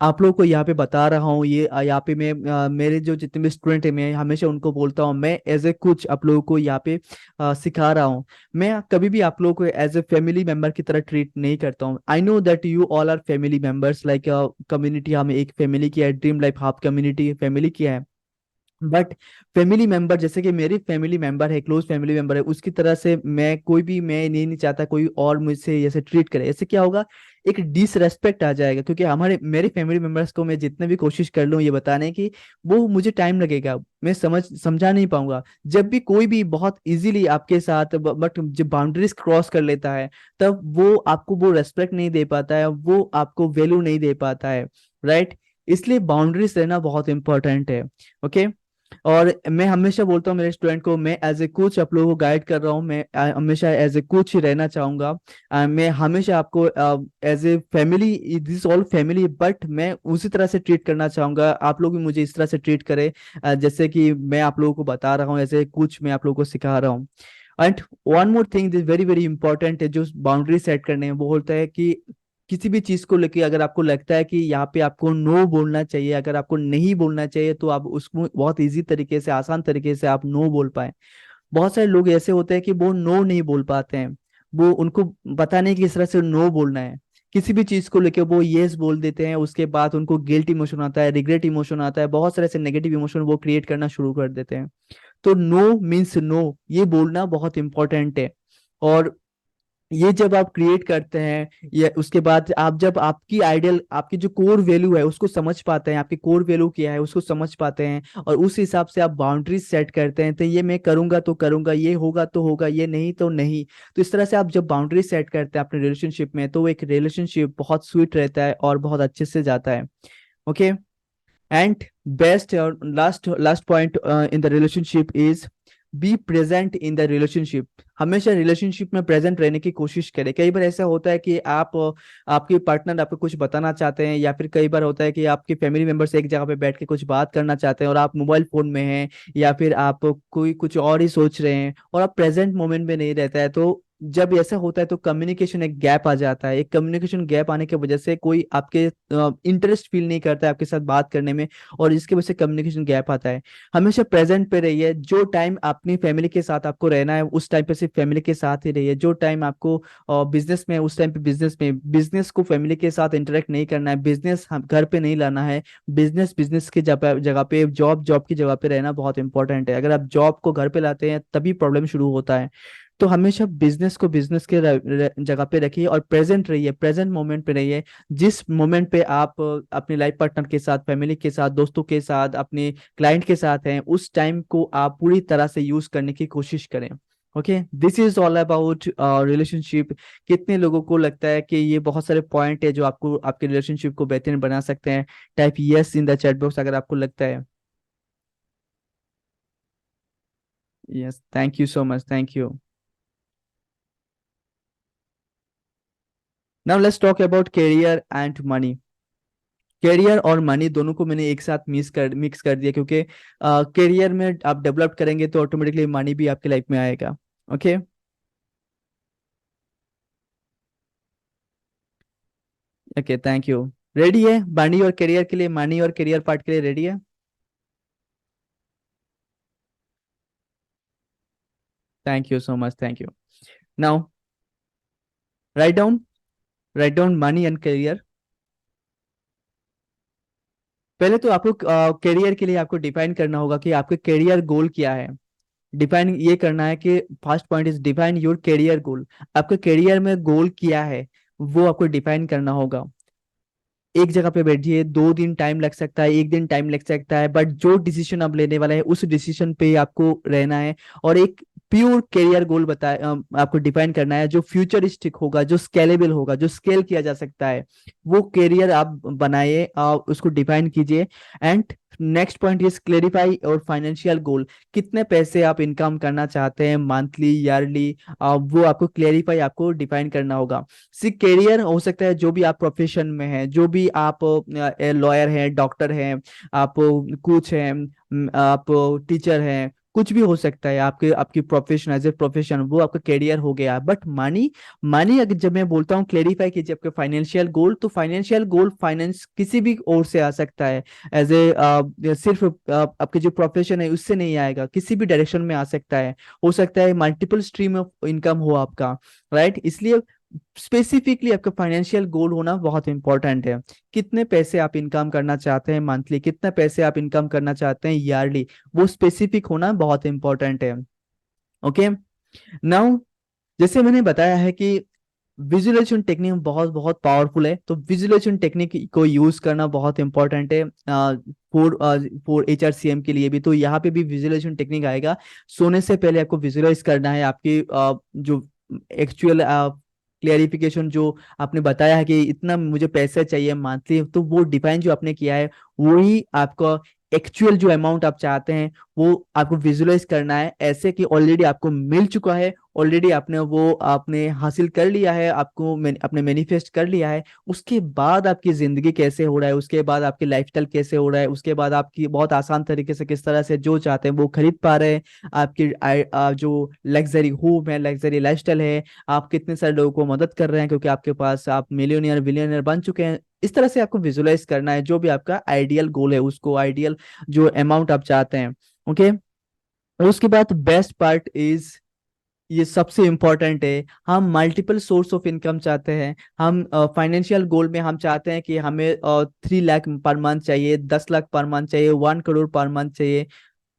आप लोगों को यहाँ पे बता रहा हूँ, ये यहाँ पे मैं मेरे जो जितने भी स्टूडेंट हैं मैं हमेशा उनको बोलता हूँ, मैं एज ए कुछ आप लोगों को यहाँ पे सिखा रहा हूँ। मैं कभी भी आप लोगों को एज ए फैमिली मेंबर की तरह ट्रीट नहीं करता हूँ। I know that you all are family members, like community, हमें एक फैमिली की है, dream life half community family की है। बट फैमिली मेंबर जैसे कि मेरी फैमिली मेंबर है, क्लोज फैमिली मेंबर है, उसकी तरह से मैं कोई भी, मैं नहीं चाहता कोई और मुझसे ऐसे ट्रीट करे। ऐसे क्या होगा, एक डिसरेस्पेक्ट आ जाएगा, क्योंकि हमारे मेरे फैमिली मेंबर्स को मैं जितने भी कोशिश कर लूँ ये बताने की, वो मुझे टाइम लगेगा, मैं समझा नहीं पाऊंगा। जब भी कोई भी बहुत इजीली आपके साथ, बट जब बाउंड्रीज क्रॉस कर लेता है, तब वो आपको वो रेस्पेक्ट नहीं दे पाता है, वो आपको वैल्यू नहीं दे पाता है। राइट। इसलिए बाउंड्रीज रहना बहुत इंपॉर्टेंट है। ओके। और मैं हमेशा बोलता हूँ मेरे स्टूडेंट को, मैं एज ए कोच आप लोगों को गाइड कर रहा हूँ, मैं हमेशा एज ए कोच ही रहना चाहूंगा। मैं हमेशा आपको as a family, this all family, but मैं उसी तरह से ट्रीट करना चाहूंगा, आप लोग भी मुझे इस तरह से ट्रीट करें जैसे कि मैं आप लोगों को बता रहा हूँ, एज ए कोच मैं आप लोगों को सिखा रहा हूँ। And one more thing this very very important है, जो बाउंड्री सेट करने हैं, वो होता है कि किसी भी चीज को लेके अगर आपको लगता है कि यहाँ पे आपको नो बोलना चाहिए, अगर आपको नहीं बोलना चाहिए, तो आप उसको बहुत इजी तरीके से, आसान तरीके से आप नो बोल पाए। बहुत सारे लोग ऐसे होते हैं कि वो नो नहीं बोल पाते हैं, वो उनको पता नहीं कि किस तरह से नो बोलना है। किसी भी चीज को लेके वो यस बोल देते हैं, उसके बाद उनको गिल्ट इमोशन आता है, रिग्रेट इमोशन आता है, बहुत सारे ऐसे नेगेटिव इमोशन वो क्रिएट करना शुरू कर देते हैं। तो नो मीन्स नो, ये बोलना बहुत इंपॉर्टेंट है। और ये जब आप क्रिएट करते हैं, ये उसके बाद आप जब आपकी आइडियल, आपकी जो कोर वैल्यू है उसको समझ पाते हैं, आपकी कोर वैल्यू क्या है उसको समझ पाते हैं, और उस हिसाब से आप बाउंड्रीज सेट करते हैं, तो ये मैं करूंगा तो करूंगा, ये होगा तो होगा, ये नहीं तो नहीं। तो इस तरह से आप जब बाउंड्रीज सेट करते हैं अपने रिलेशनशिप में, तो वो एक रिलेशनशिप बहुत स्वीट रहता है और बहुत अच्छे से जाता है। ओके। एंड बेस्ट और last last point in the relationship is be present in the relationship. हमेशा रिलेशनशिप में प्रेजेंट रहने की कोशिश करें। कई बार ऐसा होता है कि आप आपके पार्टनर आपको कुछ बताना चाहते हैं, या फिर कई बार होता है कि आपके फैमिली मेंबर्स एक जगह पे बैठ के कुछ बात करना चाहते हैं और आप मोबाइल फोन में हैं, या फिर आप कोई कुछ और ही सोच रहे हैं और आप प्रेजेंट मोमेंट में नहीं रहता है। तो जब ऐसा होता है तो कम्युनिकेशन एक गैप आ जाता है। एक कम्युनिकेशन गैप आने की वजह से कोई आपके इंटरेस्ट फील नहीं करता है आपके साथ बात करने में, और इसके वजह से कम्युनिकेशन गैप आता है। हमेशा प्रेजेंट पे रहिए। जो टाइम अपनी फैमिली के साथ आपको रहना है उस टाइम पे सिर्फ फैमिली के साथ ही रहिए। जो टाइम आपको बिजनेस में है, उस टाइम पे बिजनेस में, बिजनेस को फैमिली के साथ इंटरेक्ट नहीं करना है, बिजनेस घर पे नहीं लाना है। बिजनेस बिजनेस की जगह पे, जॉब जॉब की जगह पे रहना बहुत इंपॉर्टेंट है। अगर आप जॉब को घर पे लाते हैं तभी प्रॉब्लम शुरू होता है। तो हमेशा बिजनेस को बिजनेस के जगह पे रखिए और प्रेजेंट रहिए, प्रेजेंट मोमेंट पे रहिए। जिस मोमेंट पे आप अपने लाइफ पार्टनर के साथ, फैमिली के साथ, दोस्तों के साथ, अपने क्लाइंट के साथ हैं, उस टाइम को आप पूरी तरह से यूज करने की कोशिश करें। Okay, this is all about relationship. कितने लोगों को लगता है कि ये बहुत सारे पॉइंट है जो आपको आपके रिलेशनशिप को बेहतरीन बना सकते हैं? Type yes in the chat box अगर आपको लगता है। Yes, thank you so much, thank you. Now let's talk about career and money. Career और मनी दोनों को मैंने एक साथ मिक्स कर दिया, क्योंकि करियर में आप डेवलप करेंगे तो ऑटोमेटिकली मनी भी आपकी लाइफ में आएगा। Okay. Okay, thank you. Ready है मनी और करियर के लिए, मनी और करियर पार्ट के लिए रेडी है? Thank you so much, thank you. Now write down money and career. पहले तो आपको करियर के लिए आपको डिफाइन करना होगा कि आपके करियर गोल क्या है। डिफाइन ये करना है कि first point is define your career goal. आपके करियर में गोल क्या है वो आपको डिफाइन करना होगा। एक जगह पे बैठिए, 2 दिन टाइम लग सकता है, एक दिन टाइम लग सकता है, बट जो डिसीजन आप लेने वाले हैं उस डिसीजन पे ही आपको रहना है। और एक प्योर करियर गोल बताए आपको डिफाइन करना है जो फ्यूचरिस्टिक होगा, जो स्केलेबल होगा, जो स्केल किया जा सकता है। वो करियर आप बनाइए, उसको डिफाइन कीजिए। And next point is clarify और फाइनेंशियल गोल। कितने पैसे आप इनकम करना चाहते हैं, मंथली, ईयरली, वो आपको क्लेरिफाई, आपको डिफाइन करना होगा। सिर्फ करियर हो सकता है जो भी आप प्रोफेशन में है, जो भी आप लॉयर हैं, डॉक्टर हैं, आप कोच हैं, आप टीचर हैं, कुछ भी हो सकता है। आपके आपकी प्रोफेशन, एज ए प्रोफेशन, वो आपका करियर हो गया। बट मनी, मनी अगर जब मैं बोलता हूँ क्लेरिफाई कीजिए आपके फाइनेंशियल गोल, तो फाइनेंशियल गोल फाइनेंस किसी भी ओर से आ सकता है। एज ए सिर्फ आपके जो प्रोफेशन है उससे नहीं आएगा, किसी भी डायरेक्शन में आ सकता है। हो सकता है मल्टीपल स्ट्रीम ऑफ इनकम हो आपका, राइट। इसलिए स्पेसिफिकली आपका फाइनेंशियल गोल होना बहुत इंपॉर्टेंट है। कितने पैसे आप इनकम करना चाहते हैं मंथली, कितने पैसे आप इनकम करना चाहते हैं ईयरली, वो स्पेसिफिक होना बहुत इंपॉर्टेंट है। ओके। नाउ, जैसे मैंने बताया है कि विजुअलाइजेशन टेक्निक बहुत बहुत पावरफुल है, तो विजुअलाइजेशन टेक्निक को यूज करना बहुत इंपॉर्टेंट है फॉर फॉर HRCM के लिए भी। तो यहाँ पे भी विजुअलाइजेशन टेक्निक आएगा। सोने से पहले आपको विजुअलाइज करना है आपकी जो एक्चुअल क्लियरिफिकेशन जो आपने बताया है कि इतना मुझे पैसे चाहिए मंथली, तो वो डिफाइन जो आपने किया है वही आपका एक्चुअल जो अमाउंट आप चाहते हैं वो आपको विजुअलाइज करना है, ऐसे कि ऑलरेडी आपको मिल चुका है, ऑलरेडी आपने वो आपने हासिल कर लिया है, आपको अपने मैनिफेस्ट कर लिया है। उसके बाद आपकी जिंदगी कैसे हो रहा है, उसके बाद आपकी लाइफस्टाइल कैसे हो रहा है, उसके बाद आपकी बहुत आसान तरीके से किस तरह से जो चाहते हैं वो खरीद पा रहे हैं। आपकी जो लग्जरी होम है, लग्जरी लाइफस्टाइल है, आप कितने सारे लोगों को मदद कर रहे हैं क्योंकि आपके पास आप मिलियनियर बिलियनियर बन चुके हैं। इस तरह से आपको विजुलाइज करना है जो भी आपका आइडियल गोल है, उसको आइडियल जो अमाउंट आप चाहते हैं। ओके। और उसके बाद बेस्ट पार्ट इज, ये सबसे इंपॉर्टेंट है, हम मल्टीपल सोर्स ऑफ इनकम चाहते हैं। हम फाइनेंशियल गोल में हम चाहते हैं कि हमें 3 लाख पर मंथ चाहिए, 10 लाख पर मंथ चाहिए, 1 करोड़ पर मंथ चाहिए।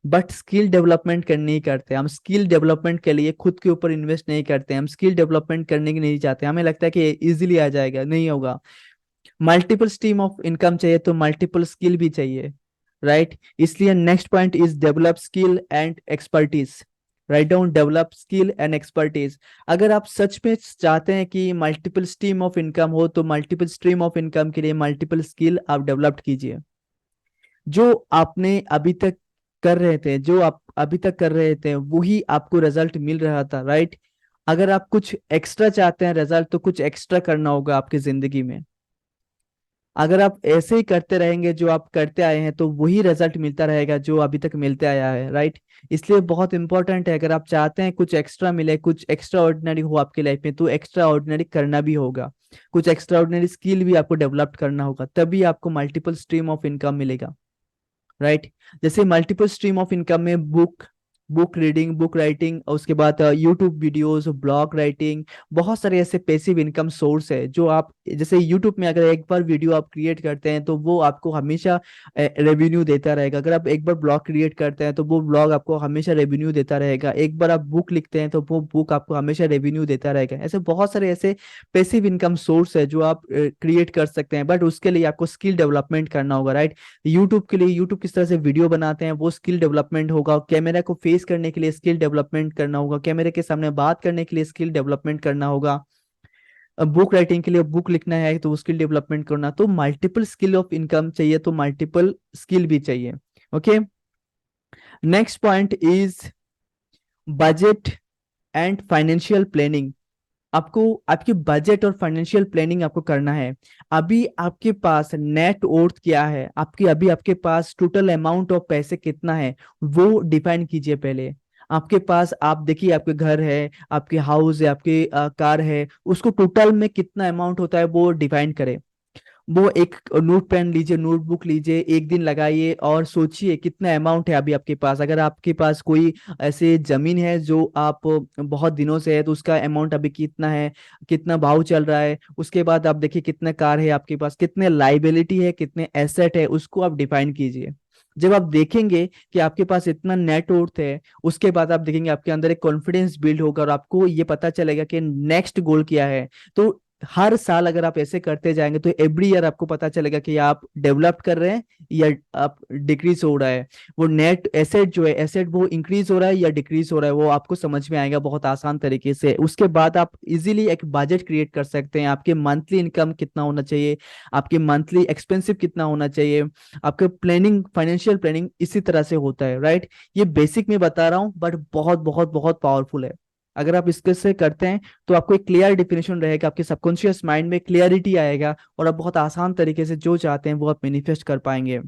बट स्किल डेवलपमेंट करने नहीं करते हम, स्किल डेवलपमेंट के लिए खुद के ऊपर इन्वेस्ट नहीं करते हम, स्किल डेवलपमेंट करने की नहीं चाहते। हमें लगता है कि इजीली आ जाएगा, नहीं होगा। मल्टीपल स्ट्रीम ऑफ इनकम चाहिए तो मल्टीपल स्किल भी चाहिए, राइट। इसलिए next point is develop skill and expertise. Write down, develop skill and expertise. अगर आप सच में चाहते हैं कि मल्टीपल स्ट्रीम ऑफ इनकम हो, तो मल्टीपल स्ट्रीम ऑफ इनकम के लिए मल्टीपल स्किल आप डेवलप कीजिए। जो आपने अभी तक कर रहे थे, जो आप अभी तक कर रहे थे वही आपको रिजल्ट मिल रहा था, राइट। अगर आप कुछ एक्स्ट्रा चाहते हैं रिजल्ट, तो कुछ एक्स्ट्रा करना होगा आपकी जिंदगी में। अगर आप ऐसे ही करते रहेंगे जो आप करते आए हैं, तो वही रिजल्ट मिलता रहेगा जो अभी तक मिलते आया है, राइट। इसलिए बहुत इंपॉर्टेंट है, अगर आप चाहते हैं कुछ एक्स्ट्रा मिले, कुछ एक्स्ट्रा ऑर्डिनरी हो आपकी लाइफ में, तो एक्स्ट्रा ऑर्डिनरी करना भी होगा। कुछ एक्स्ट्रा ऑर्डिनरी स्किल भी आपको डेवलप करना होगा, तभी आपको मल्टीपल स्ट्रीम ऑफ इनकम मिलेगा, राइट। जैसे मल्टीपल स्ट्रीम ऑफ इनकम में book book reading, book writing, और उसके बाद यूट्यूब वीडियोस, ब्लॉग राइटिंग, बहुत सारे ऐसे पैसिव इनकम सोर्स है जो आप, जैसे यूट्यूब में अगर एक बार वीडियो आप क्रिएट करते हैं तो वो आपको हमेशा रेवेन्यू देता रहेगा। अगर आप एक बार ब्लॉग क्रिएट करते हैं तो वो ब्लॉग आपको हमेशा रेवेन्यू देता रहेगा। एक बार आप बुक लिखते हैं तो वो बुक आपको हमेशा रेवेन्यू देता रहेगा। ऐसे बहुत सारे ऐसे पैसिव इनकम सोर्स है जो आप क्रिएट कर सकते हैं, बट उसके लिए आपको स्किल डेवलपमेंट करना होगा, राइट। यूट्यूब के लिए, यूट्यूब किस तरह से वीडियो बनाते हैं वो स्किल डेवलपमेंट होगा। कैमरा को फेस करने के लिए स्किल डेवलपमेंट करना होगा, कैमरे के सामने बात करने के लिए स्किल डेवलपमेंट करना होगा। बुक राइटिंग के लिए बुक लिखना है तो स्किल डेवलपमेंट करना। तो मल्टीपल स्किल ऑफ इनकम चाहिए तो मल्टीपल स्किल भी चाहिए। Okay. Next point is budget and financial planning. आपको आपकी बजट और फाइनेंशियल प्लानिंग आपको करना है। अभी आपके पास नेट वर्थ क्या है, आपकी अभी आपके पास टोटल अमाउंट ऑफ पैसे कितना है, वो डिफाइन कीजिए पहले। आपके पास, आप देखिए आपके घर है, आपके हाउस है, आपके कार है, उसको टोटल में कितना अमाउंट होता है वो डिफाइन करें। वो एक नोट पेन लीजिए, नोटबुक लीजिए, एक दिन लगाइए और सोचिए कितना अमाउंट है अभी आपके पास। अगर आपके पास कोई ऐसे जमीन है जो आप बहुत दिनों से है, तो उसका अमाउंट अभी कितना है, कितना भाव चल रहा है। उसके बाद आप देखिए कितने कार है आपके पास, कितने लाइबिलिटी है, कितने एसेट है, उसको आप डिफाइन कीजिए। जब आप देखेंगे कि आपके पास इतना नेट वर्थ है, उसके बाद आप देखेंगे आपके अंदर एक कॉन्फिडेंस बिल्ड होगा और आपको ये पता चलेगा कि नेक्स्ट गोल क्या है। तो हर साल अगर आप ऐसे करते जाएंगे तो एवरी ईयर आपको पता चलेगा कि आप डेवलप कर रहे हैं या आप डिक्रीज हो रहा है। वो नेट एसेट जो है, एसेट वो इंक्रीज हो रहा है या डिक्रीज हो रहा है, वो आपको समझ में आएगा बहुत आसान तरीके से। उसके बाद आप इजीली एक बजट क्रिएट कर सकते हैं, आपके मंथली इनकम कितना होना चाहिए, आपके मंथली एक्सपेंसिव कितना होना चाहिए। आपका प्लानिंग, फाइनेंशियल प्लानिंग इसी तरह से होता है, राइट। ये बेसिक में बता रहा हूँ बट बहुत बहुत बहुत पावरफुल है। अगर आप इसके से करते हैं तो आपको एक क्लियर डिफिनेशन रहेगा, आपके सबकॉन्शियस माइंड में क्लियरिटी आएगा और आप बहुत आसान तरीके से जो चाहते हैं वो आप मैनिफेस्ट कर पाएंगे।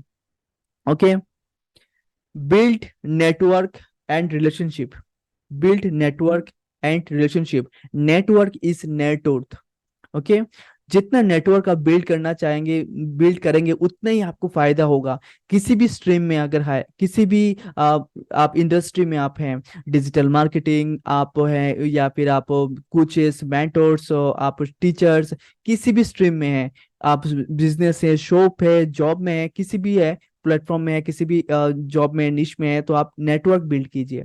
Okay. Build network and relationship. Build network and relationship. Network is net worth. Okay. जितना नेटवर्क आप बिल्ड करना चाहेंगे, बिल्ड करेंगे, उतना ही आपको फायदा होगा। किसी भी स्ट्रीम में अगर है, किसी भी आप इंडस्ट्री में आप हैं, डिजिटल मार्केटिंग आप हैं या फिर आप कोचेस, मेंटोर्स, आप टीचर्स, किसी भी स्ट्रीम में हैं, आप बिजनेस है, शॉप है, जॉब में है, किसी भी है प्लेटफॉर्म में है, किसी भी जॉब में, निश में है, तो आप नेटवर्क बिल्ड कीजिए।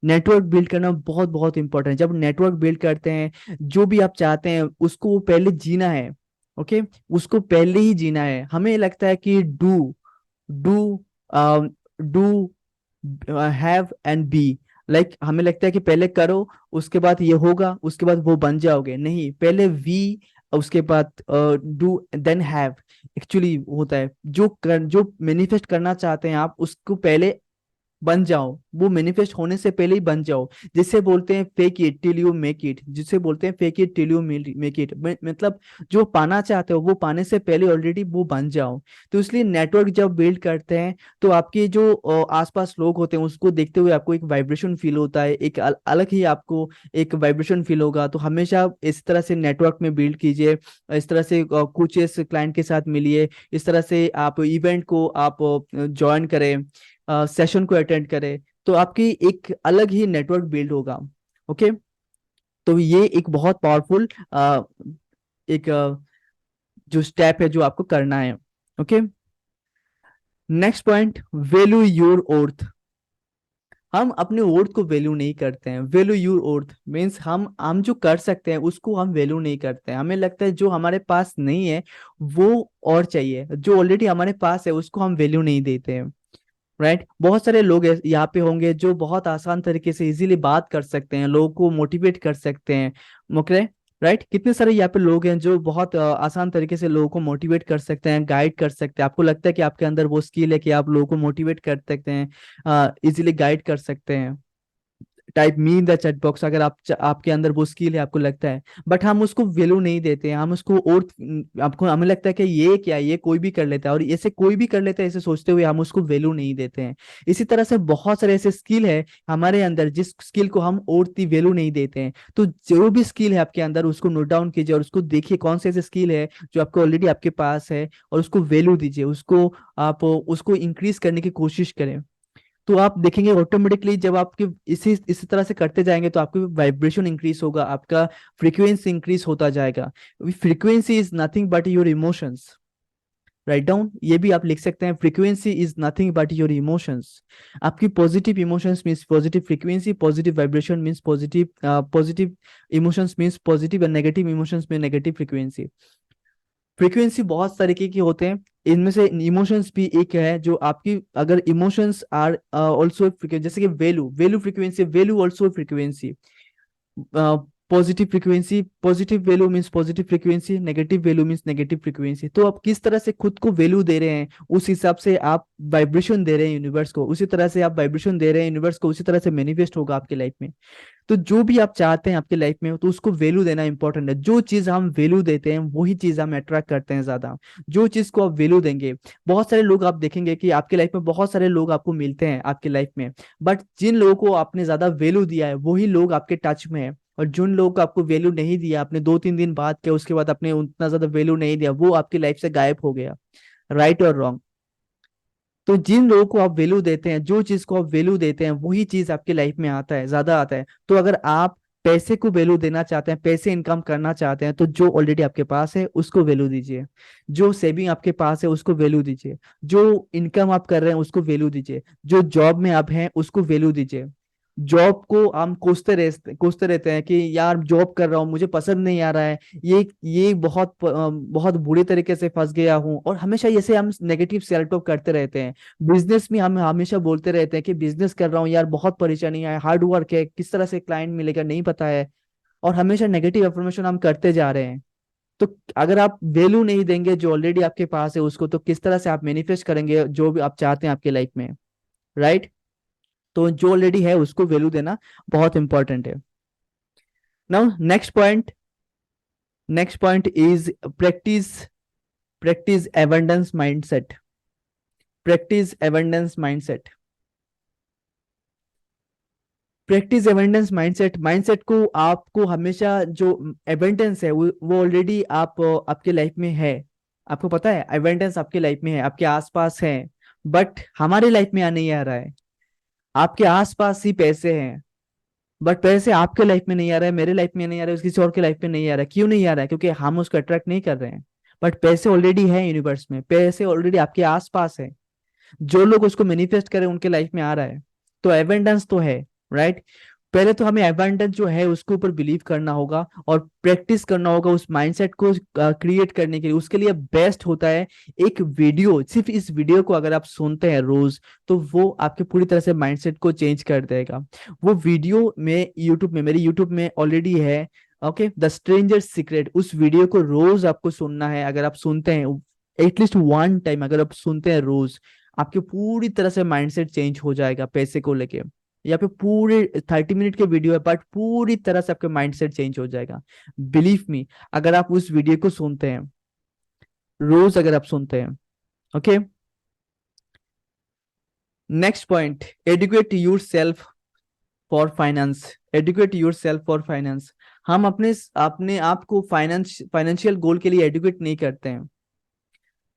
नेटवर्क बिल्ड करना बहुत बहुत इंपॉर्टेंट है। जब नेटवर्क बिल्ड करते हैं, जो भी आप चाहते हैं उसको पहले जीना है। ओके। उसको पहले ही जीना है। हमें लगता है कि do do have and be, like हमें लगता है कि पहले करो, उसके बाद ये होगा, उसके बाद वो बन जाओगे। नहीं, पहले वी, उसके बाद डू, देन हैव। एक्चुअली होता है जो मैनिफेस्ट करना चाहते हैं आप, उसको पहले बन जाओ, वो मैनिफेस्ट होने से पहले ही बन जाओ। जिसे बोलते हैं fake it till you make it, जिसे बोलते हैं fake it till you make it, मतलब जो पाना चाहते हो वो पाने से पहले ऑलरेडी वो बन जाओ। तो इसलिए नेटवर्क जब बिल्ड करते हैं तो आपके जो आसपास लोग होते हैं उसको देखते हुए आपको एक वाइब्रेशन फील होता है, एक अलग ही आपको एक वाइब्रेशन फील होगा। तो हमेशा इस तरह से नेटवर्क में बिल्ड कीजिए, इस तरह से कुछ इस क्लाइंट के साथ मिलिए, इस तरह से आप इवेंट को आप ज्वाइन करें, सेशन को अटेंड करें, तो आपकी एक अलग ही नेटवर्क बिल्ड होगा। ओके। तो ये एक बहुत पावरफुल एक जो स्टेप है जो आपको करना है। Okay. Next point, value your worth. हम अपने वर्थ को वैल्यू नहीं करते हैं। वैल्यू योर वर्थ मीन्स हम जो कर सकते हैं उसको हम वैल्यू नहीं करते हैं। हमें लगता है जो हमारे पास नहीं है वो और चाहिए, जो ऑलरेडी हमारे पास है उसको हम वैल्यू नहीं देते हैं, राइट। बहुत सारे लोग यहाँ पे होंगे जो बहुत आसान तरीके से इजीली बात कर सकते हैं, लोगों को मोटिवेट कर सकते हैं। Okay, right. कितने सारे यहाँ पे लोग हैं जो बहुत आसान तरीके से लोगों को मोटिवेट कर सकते हैं, गाइड कर सकते हैं। आपको लगता है कि आपके अंदर वो स्किल है कि आप लोगों को मोटिवेट कर सकते हैं, इजीली गाइड कर सकते हैं। Type me in the chat box अगर आपके अंदर वो स्किल है, आपको लगता है। बट हम उसको वैल्यू नहीं देते हैं, हम उसको और आपको हमें लगता है कि ये क्या है, ये कोई भी कर लेता है, और ऐसे कोई भी कर लेता है ऐसे सोचते हुए हम उसको वैल्यू नहीं देते हैं। इसी तरह से बहुत सारे ऐसे स्किल है हमारे अंदर जिस स्किल को हम और वैल्यू नहीं देते हैं। तो जो भी स्किल है आपके अंदर उसको नोट डाउन कीजिए और उसको देखिए कौन से ऐसे स्किल है जो आपको ऑलरेडी आपके पास है, और उसको वैल्यू दीजिए, उसको आप उसको इंक्रीज करने की कोशिश करें। तो आप देखेंगे ऑटोमेटिकली जब आपके इसी तरह से करते जाएंगे तो आपकी वाइब्रेशन इंक्रीज होगा, आपका फ्रीक्वेंसी इंक्रीज होता जाएगा। Frequency is nothing but your emotions. Write down, ये भी आप लिख सकते हैं, frequency is nothing but your emotions. आपकी positive emotions means positive frequency, positive vibration means positive, positive emotions means positive, और नेगेटिव इमोशंस में नेगेटिव फ्रीक्वेंसी। फ्रीक्वेंसी बहुत तरीके के होते हैं, इनमें से इमोशंस भी एक है। जो आपकी अगर इमोशंस आर ऑल्सो, जैसे कि value, value frequency, value also frequency. Positive frequency, positive value means positive frequency, negative value means negative frequency. तो आप किस तरह से खुद को वैल्यू दे रहे हैं उस हिसाब से आप वाइब्रेशन दे रहे हैं यूनिवर्स को, उसी तरह से आप वाइब्रेशन दे रहे हैं यूनिवर्स को, उसी तरह से मैनिफेस्ट होगा आपके लाइफ में। तो जो भी आप चाहते हैं आपके लाइफ में तो उसको वैल्यू देना इंपॉर्टेंट है। जो चीज हम वैल्यू देते हैं वही चीज हम अट्रैक्ट करते हैं ज्यादा। जो चीज को आप वैल्यू देंगे, बहुत सारे लोग आप देखेंगे कि आपके लाइफ में बहुत सारे लोग आपको मिलते हैं आपके लाइफ में, बट जिन लोगों को आपने ज्यादा वैल्यू दिया है वही लोग आपके टच में है। और जिन लोगों को आपको वैल्यू नहीं दिया, आपने 2-3 दिन बात किया, उसके बाद आपने उतना ज्यादा वैल्यू नहीं दिया, वो आपकी लाइफ से गायब हो गया। राइट और रॉन्ग? तो जिन लोगों को आप वैल्यू देते हैं, जो चीज को आप वैल्यू देते हैं, वही चीज आपकी लाइफ में आता है, ज्यादा आता है। तो अगर आप पैसे को वैल्यू देना चाहते हैं, पैसे इनकम करना चाहते हैं, तो जो ऑलरेडी आपके पास है उसको वैल्यू दीजिए। जो सेविंग आपके पास है उसको वैल्यू दीजिए। जो इनकम आप कर रहे हैं उसको वैल्यू दीजिए। जो जॉब में आप हैं उसको वैल्यू दीजिए। जॉब को हम कोसते रहते हैं कि यार जॉब कर रहा हूँ, मुझे पसंद नहीं आ रहा है, ये बहुत बुरी तरीके से फंस गया हूँ, और हमेशा ऐसे हम नेगेटिव सेल्फ टॉक करते रहते हैं। बिजनेस में हम हमेशा बोलते रहते हैं कि बिजनेस कर रहा हूँ यार, बहुत परेशानी है, हार्ड वर्क है, किस तरह से क्लाइंट मिलेगा नहीं पता है, और हमेशा नेगेटिव अफर्मेशन हम करते जा रहे हैं। तो अगर आप वैल्यू नहीं देंगे जो ऑलरेडी आपके पास है उसको, तो किस तरह से आप मैनिफेस्ट करेंगे जो भी आप चाहते हैं आपके लाइफ में? राइट? तो जो ऑलरेडी है उसको वैल्यू देना बहुत इंपॉर्टेंट है। Now next point is practice practice abundance mindset. Practice abundance mindset. Practice abundance mindset. Mindset को आपको हमेशा जो एबंडेंस है वो ऑलरेडी आपके लाइफ में है। आपको पता है एबंडेंस आपके लाइफ में है, आपके आसपास है, बट हमारे लाइफ में नहीं आ रहा है। आपके आसपास ही पैसे हैं, बट पैसे आपके लाइफ में नहीं आ रहा है, मेरे लाइफ में नहीं आ रहा है, किसी और के लाइफ में नहीं आ रहा है। क्यों नहीं आ रहा है? क्योंकि हम उसको अट्रैक्ट नहीं कर रहे हैं। बट पैसे ऑलरेडी है यूनिवर्स में, पैसे ऑलरेडी आपके आसपास है। जो लोग उसको मैनिफेस्ट करें उनके लाइफ में आ रहा है। तो एवेंडेंस तो है। राइट? पहले तो हमें एवेंडेंस जो है उसके ऊपर बिलीव करना होगा और प्रैक्टिस करना होगा उस माइंडसेट को क्रिएट करने के लिए। उसके लिए बेस्ट होता है एक वीडियो। सिर्फ इस वीडियो को अगर आप सुनते हैं रोज, तो वो आपके पूरी तरह से माइंडसेट को चेंज कर देगा। वो वीडियो में यूट्यूब में, मेरे यूट्यूब में ऑलरेडी है। Okay, the stranger secret. उस वीडियो को रोज आपको सुनना है। अगर आप सुनते हैं एटलीस्ट वन टाइम, अगर आप सुनते हैं रोज, आपके पूरी तरह से माइंडसेट चेंज हो जाएगा पैसे को लेके। यहाँ पे पूरे 30 मिनट के वीडियो है, बट पूरी तरह से आपका माइंडसेट चेंज हो जाएगा। बिलीव मी, अगर आप उस वीडियो को सुनते हैं रोज, अगर आप सुनते हैं। Okay, next point, educate yourself for finance. Educate yourself for finance. हम अपने अपने आप को फाइनेंशियल गोल के लिए एडुकेट नहीं करते हैं।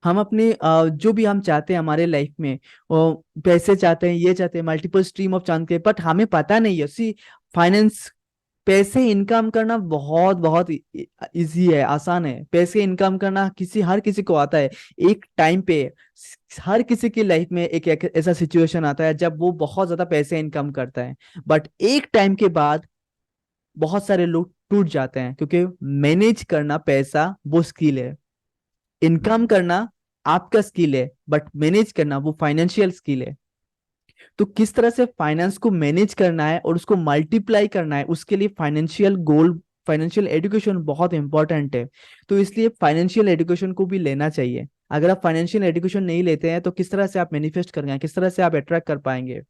हम अपने जो भी हम चाहते हैं हमारे लाइफ में, पैसे चाहते हैं, ये चाहते हैं, मल्टीपल स्ट्रीम ऑफ चाहते हैं, बट हमें पता नहीं है। सी, फाइनेंस, पैसे इनकम करना बहुत बहुत इजी है, आसान है। पैसे इनकम करना हर किसी को आता है। एक टाइम पे हर किसी की लाइफ में एक ऐसा सिचुएशन आता है जब वो बहुत ज्यादा पैसे इनकम करता है, बट एक टाइम के बाद बहुत सारे लोग टूट जाते हैं, क्योंकि मैनेज करना पैसा वो स्किल है। इनकम करना आपका स्किल है, बट मैनेज करना वो फाइनेंशियल स्किल है। तो किस तरह से फाइनेंस को मैनेज करना है और उसको मल्टीप्लाई करना है, उसके लिए फाइनेंशियल गोल, फाइनेंशियल एजुकेशन बहुत इंपॉर्टेंट है। तो इसलिए फाइनेंशियल एजुकेशन को भी लेना चाहिए। अगर आप फाइनेंशियल एजुकेशन नहीं लेते हैं तो किस तरह से आप मैनिफेस्ट करेंगे, किस तरह से आप अट्रैक्ट कर पाएंगे?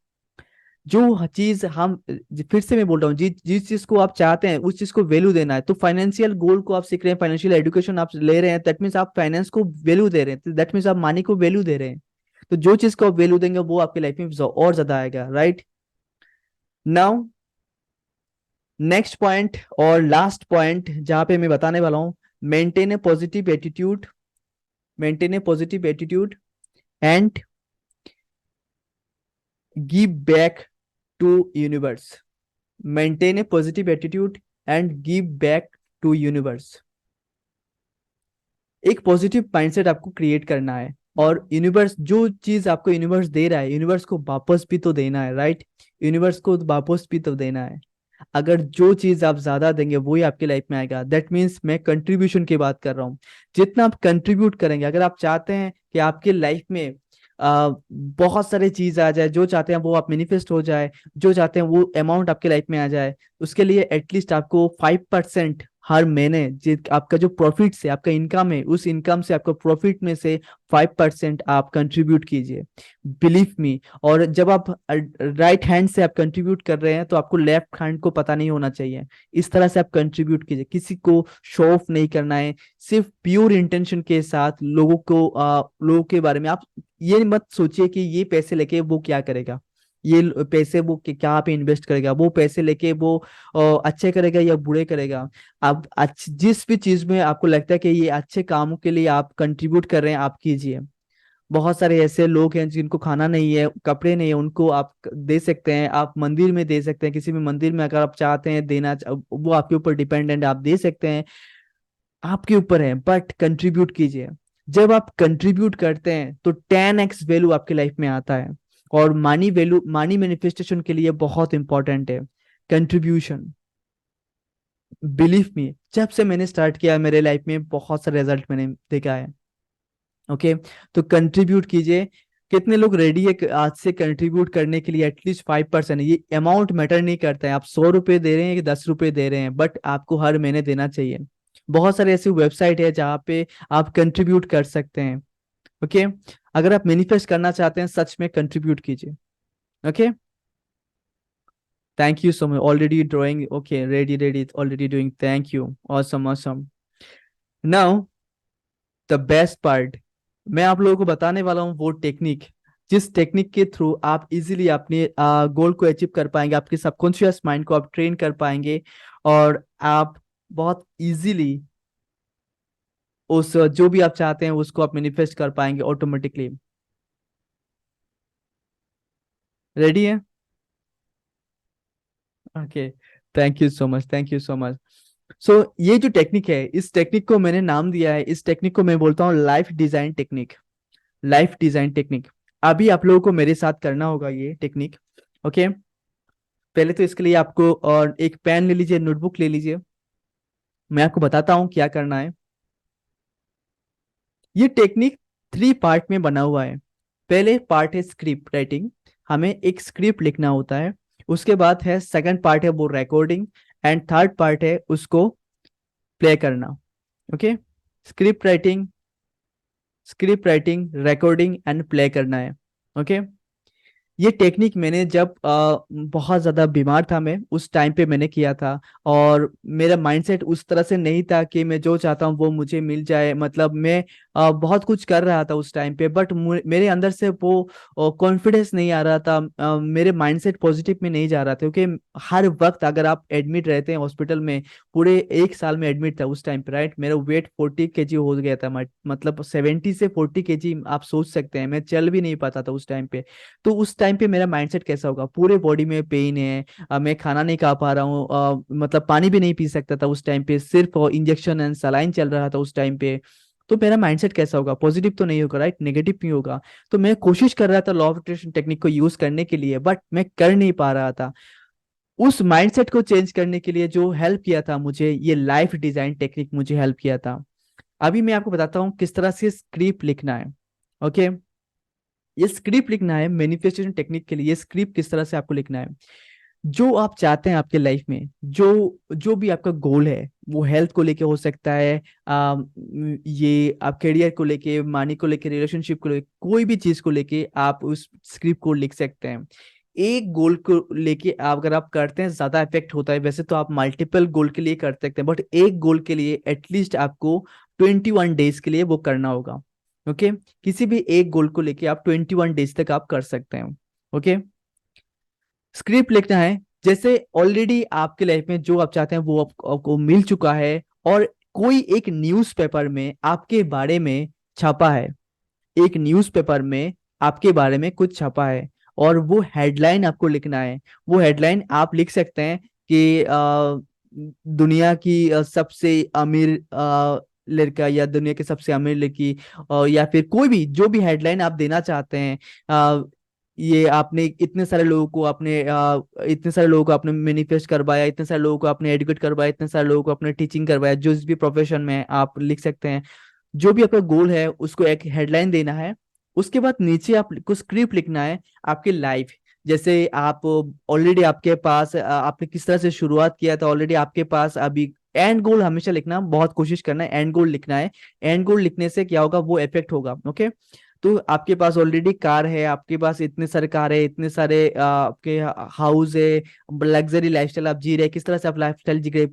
जो चीज हम, फिर से मैं बोल रहा हूँ, जिस चीज को आप चाहते हैं उस चीज को वैल्यू देना है। तो फाइनेंशियल गोल को आप सीख रहे हैं, फाइनेंशियल एजुकेशन आप ले रहे हैं, दैट मीन्स आप फाइनेंस को वैल्यू दे रहे हैं, दैट मीन्स आप मनी को वैल्यू दे रहे हैं। तो जो चीज को आप वैल्यू देंगे वो आपकी लाइफ में और ज्यादा आएगा। राइट? नाउ नेक्स्ट पॉइंट और लास्ट पॉइंट जहां पे मैं बताने वाला हूं, maintain a positive attitude. Maintain a positive attitude and give back to universe. Maintain a positive attitude and give back to universe. एक पॉजिटिव माइंडसेट आपको क्रिएट करना है, और यूनिवर्स, जो चीज आपको यूनिवर्स दे रहा है, यूनिवर्स को वापस भी तो देना है। राइट? यूनिवर्स को वापस भी तो देना है। अगर जो चीज आप ज्यादा देंगे वही आपकी लाइफ में आएगा। दैट मीन्स मैं कंट्रीब्यूशन की बात कर रहा हूँ। जितना आप कंट्रीब्यूट करेंगे, अगर आप चाहते हैं कि आपके लाइफ में बहुत सारी चीज आ जाए, जो चाहते हैं वो आप मैनिफेस्ट हो जाए, जो चाहते हैं वो अमाउंट आपके लाइफ में आ जाए, उसके लिए एटलीस्ट आपको 5% हर महीने, आपका जो प्रॉफिट से आपका इनकम है, उस इनकम से आपका प्रॉफिट में से 5% आप कंट्रीब्यूट कीजिए। Believe me. और जब आप राइट हैंड से आप कंट्रीब्यूट कर रहे हैं तो आपको लेफ्ट हैंड को पता नहीं होना चाहिए। इस तरह से आप कंट्रीब्यूट कीजिए, किसी को शो ऑफ नहीं करना है। सिर्फ प्योर इंटेंशन के साथ लोगों के बारे में आप ये मत सोचिए कि ये पैसे लेके वो क्या करेगा। पैसे वो क्या पे इन्वेस्ट करेगा, वो पैसे लेके वो अच्छे करेगा या बुरे करेगा। आप जिस भी चीज में आपको लगता है कि ये अच्छे कामों के लिए आप कंट्रीब्यूट कर रहे हैं, आप कीजिए। बहुत सारे ऐसे लोग हैं जिनको खाना नहीं है, कपड़े नहीं है, उनको आप दे सकते हैं, आप मंदिर में दे सकते हैं, किसी भी मंदिर में अगर आप चाहते हैं देना, वो आपके ऊपर डिपेंडेंट है, आप दे सकते हैं, आपके ऊपर है, बट कंट्रीब्यूट कीजिए। जब आप कंट्रीब्यूट करते हैं तो 10x वैल्यू आपकी लाइफ में आता है। और मनी मैनिफेस्टेशन के लिए बहुत इंपॉर्टेंट है कंट्रीब्यूशन। बिलीव मी, जब से मैंने स्टार्ट किया मेरे लाइफ में बहुत सारे रिजल्ट मैंने देखा है। ओके, तो कंट्रीब्यूट कीजिए। कितने लोग रेडी है आज से कंट्रीब्यूट करने के लिए? एटलीस्ट 5%। ये अमाउंट मैटर नहीं करता है, आप 100 रुपए दे रहे हैं कि 10 रुपए दे रहे हैं, बट आपको हर महीने देना चाहिए। बहुत सारे ऐसी वेबसाइट है जहाँ पे आप कंट्रीब्यूट कर सकते हैं। ओके, अगर आप मैनिफेस्ट करना चाहते हैं सच में, कंट्रीब्यूट कीजिए। Okay, thank you so much. Already drawing, okay, ready ready, already doing, thank you, awesome awesome. Now the best part, मैं आप लोगों को बताने वाला हूँ वो टेक्निक, जिस टेक्निक के थ्रू आप इजीली अपने गोल को अचीव कर पाएंगे, आपके सबकॉन्शियस माइंड को आप ट्रेन कर पाएंगे, और आप बहुत इजीली उस जो भी आप चाहते हैं उसको आप मैनिफेस्ट कर पाएंगे ऑटोमेटिकली। रेडी है? Okay, thank you so much, thank you so much. So ये जो टेक्निक है, इस टेक्निक को मैंने नाम दिया है, इस टेक्निक को मैं बोलता हूँ life design technique. Life design technique. अभी आप लोगों को मेरे साथ करना होगा ये टेक्निक। ओके, पहले तो इसके लिए आपको और एक पेन ले लीजिए, नोटबुक ले लीजिए। मैं आपको बताता हूँ क्या करना है। ये टेक्निक 3 पार्ट में बना हुआ है। पहले पार्ट है स्क्रिप्ट राइटिंग, हमें एक स्क्रिप्ट लिखना होता है। उसके बाद है सेकंड पार्ट है वो रिकॉर्डिंग, एंड थर्ड पार्ट है उसको प्ले करना। Okay, script writing, script writing, recording and play करना है। ओके, ये टेक्निक मैंने जब बहुत ज्यादा बीमार था, मैं उस टाइम पे मैंने किया था। और मेरा माइंडसेट उस तरह से नहीं था कि मैं जो चाहता हूँ वो मुझे मिल जाए, मतलब मैं बहुत कुछ कर रहा था उस टाइम पे, बट मेरे अंदर से वो कॉन्फिडेंस नहीं आ रहा था। मेरे माइंडसेट पॉजिटिव में नहीं जा रहा था, क्योंकि हर वक्त अगर आप एडमिट रहते हैं हॉस्पिटल में, पूरे 1 साल में एडमिट था उस टाइम पे, राइट। मेरा वेट 40 kg हो गया था, मतलब 70 से 40 kg, आप सोच सकते हैं, मैं चल भी नहीं पाता था उस टाइम पे। तो उस टाइम पे मेरा माइंडसेट कैसा होगा, पूरे बॉडी में पेन है, मैं खाना नहीं खा पा रहा हूँ, मतलब पानी भी नहीं पी सकता था उस टाइम पे, सिर्फ इंजेक्शन एंड सलाइन चल रहा था उस टाइम पे। तो मेरा माइंडसेट कैसा होगा? पॉजिटिव तो नहीं होगा, राइट, नेगेटिव नहीं होगा। तो मैं कोशिश कर रहा था लॉ ऑफ अट्रैक्शन टेक्निक को यूज करने के लिए, बट मैं कर नहीं पा रहा था। उस माइंडसेट को चेंज करने के लिए जो हेल्प किया था मुझे, ये लाइफ डिजाइन टेक्निक मुझे हेल्प किया था। अभी मैं आपको बताता हूँ किस तरह से स्क्रिप्ट लिखना है। ओके, ये स्क्रिप्ट लिखना है मैनिफेस्टेशन टेक्निक के लिए। ये स्क्रिप्ट किस तरह से आपको लिखना है? जो आप चाहते हैं आपके लाइफ में, जो जो भी आपका गोल है, वो हेल्थ को लेके हो सकता है, ये आप करियर को लेके, मनी को लेके, रिलेशनशिप को लेके, कोई भी चीज को लेके आप उस स्क्रिप्ट को लिख सकते हैं। एक गोल को लेके आप अगर आप करते हैं ज्यादा इफेक्ट होता है। वैसे तो आप मल्टीपल गोल के लिए कर सकते हैं, बट एक गोल के लिए एटलीस्ट आपको 21 डेज के लिए वो करना होगा। ओके, किसी भी एक गोल को लेके आप 21 डेज तक आप कर सकते हैं। ओके, स्क्रिप्ट लिखना है। जैसे ऑलरेडी आपके लाइफ में जो आप चाहते हैं वो आपको मिल चुका है, और कोई एक न्यूज़पेपर में आपके बारे में छपा है, एक न्यूज़पेपर में आपके बारे में कुछ छपा है, और वो हेडलाइन आपको लिखना है। वो हेडलाइन आप लिख सकते हैं कि दुनिया की सबसे अमीर लड़का, या दुनिया की सबसे अमीर लड़की, या फिर कोई भी जो भी हेडलाइन आप देना चाहते हैं। ये आपने इतने सारे लोगों को आपने इतने सारे लोगों को आपने मैनिफेस्ट करवाया, इतने सारे लोगों को आपने एडुकेट करवाया, इतने सारे लोगों को आपने टीचिंग करवाया, जो भी प्रोफेशन में है, आप लिख सकते हैं। जो भी आपका गोल है उसको एक हेडलाइन देना है। उसके बाद नीचे आपको स्क्रिप्ट लिखना है आपके लाइफ। जैसे आप ऑलरेडी आपके पास आपने किस तरह से शुरुआत किया था, ऑलरेडी आपके पास अभी एंड गोल हमेशा लिखना, बहुत कोशिश करना है एंड गोल लिखना है। एंड गोल लिखने से क्या होगा, वो इफेक्ट होगा। ओके, तो आपके पास ऑलरेडी कार है, आपके पास इतने सारे कार है, इतने सारे आपके हाउस है, लग्जरी लाइफस्टाइल आप जी रहे हैं, किस तरह से आप लाइफस्टाइल जी रहे,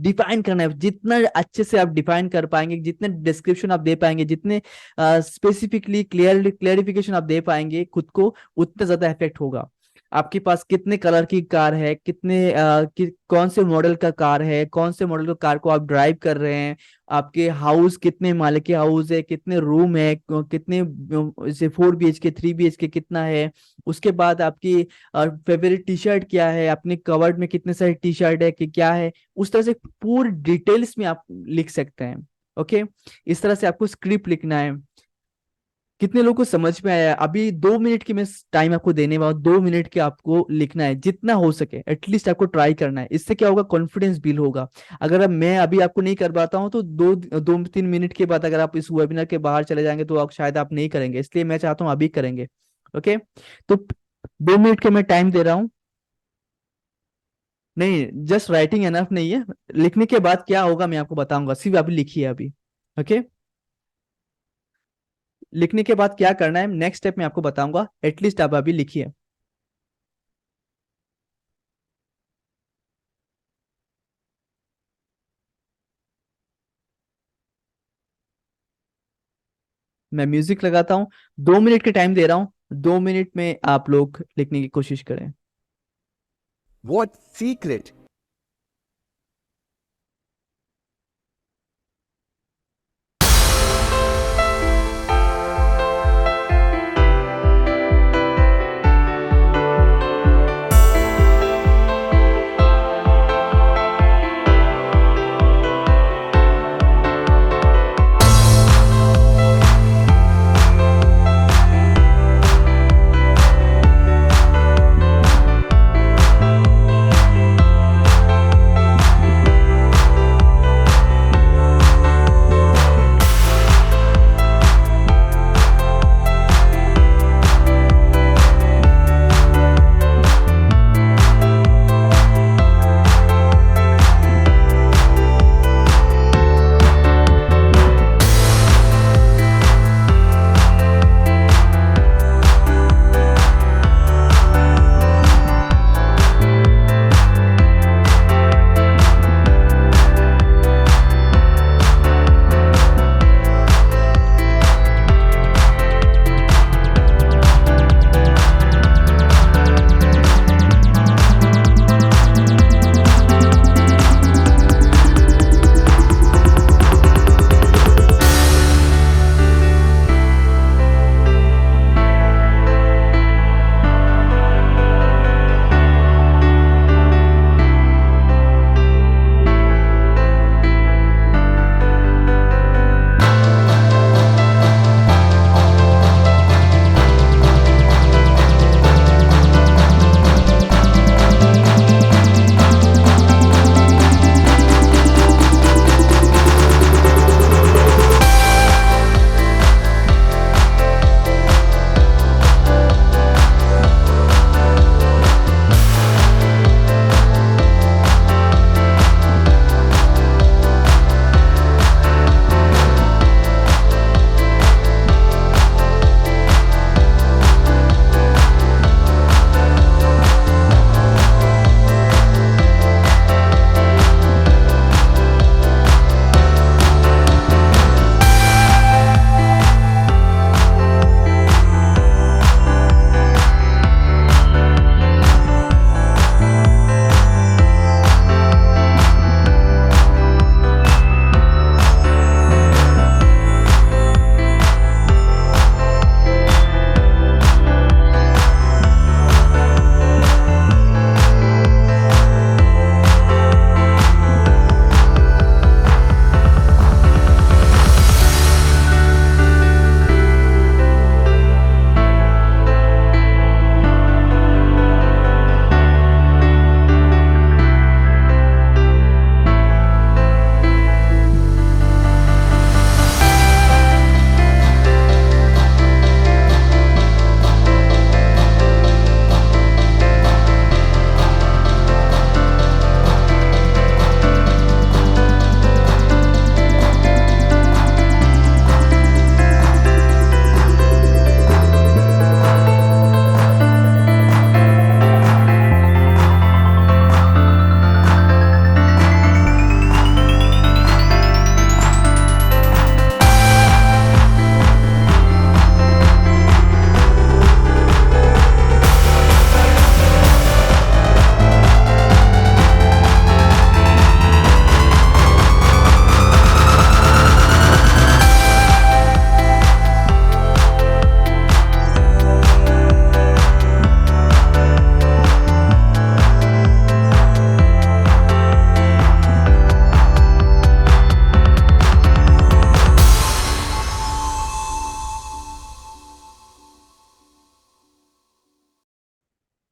डिफाइन करना है। जितना अच्छे से आप डिफाइन कर पाएंगे, जितने डिस्क्रिप्शन आप दे पाएंगे, जितने स्पेसिफिकली क्लियरली क्लियरिफिकेशन आप दे पाएंगे खुद को, उतना ज्यादा इफेक्ट होगा। आपके पास कितने कलर की कार है, कौन से मॉडल का कार है, कौन से मॉडल का कार को आप ड्राइव कर रहे हैं, आपके हाउस कितने माले के हाउस है, कितने रूम है, कितने जैसे 4 BHK 3 BHK कितना है। उसके बाद आपकी फेवरेट टी शर्ट क्या है, अपने कवर्ड में कितने सारे टी शर्ट है कि क्या है। उस तरह से पूरी डिटेल्स में आप लिख सकते हैं। ओके, इस तरह से आपको स्क्रिप्ट लिखना है। कितने लोगों को समझ में आया? अभी 2 मिनट की मैं टाइम आपको देने वाला हूं, 2 मिनट के आपको लिखना है जितना हो सके, एटलीस्ट आपको ट्राई करना है। इससे क्या होगा, कॉन्फिडेंस बिल्ड होगा। अगर अब मैं अभी आपको नहीं कर पाता हूं तो 2-3 मिनट के बाद अगर आप इस वेबिनार के बाहर चले जाएंगे तो आप शायद आप नहीं करेंगे, इसलिए मैं चाहता हूँ अभी करेंगे। ओके, तो 2 मिनट के मैं टाइम दे रहा हूँ। नहीं, जस्ट राइटिंग एनफ नहीं है। लिखने के बाद क्या होगा मैं आपको बताऊंगा, सिर्फ अभी लिखिए अभी। ओके, लिखने के बाद क्या करना है नेक्स्ट स्टेप मैं आपको बताऊंगा, एटलीस्ट आप अभी लिखिए। मैं म्यूजिक लगाता हूँ। 2 मिनट के टाइम दे रहा हूँ, 2 मिनट में आप लोग लिखने की कोशिश करें। What secret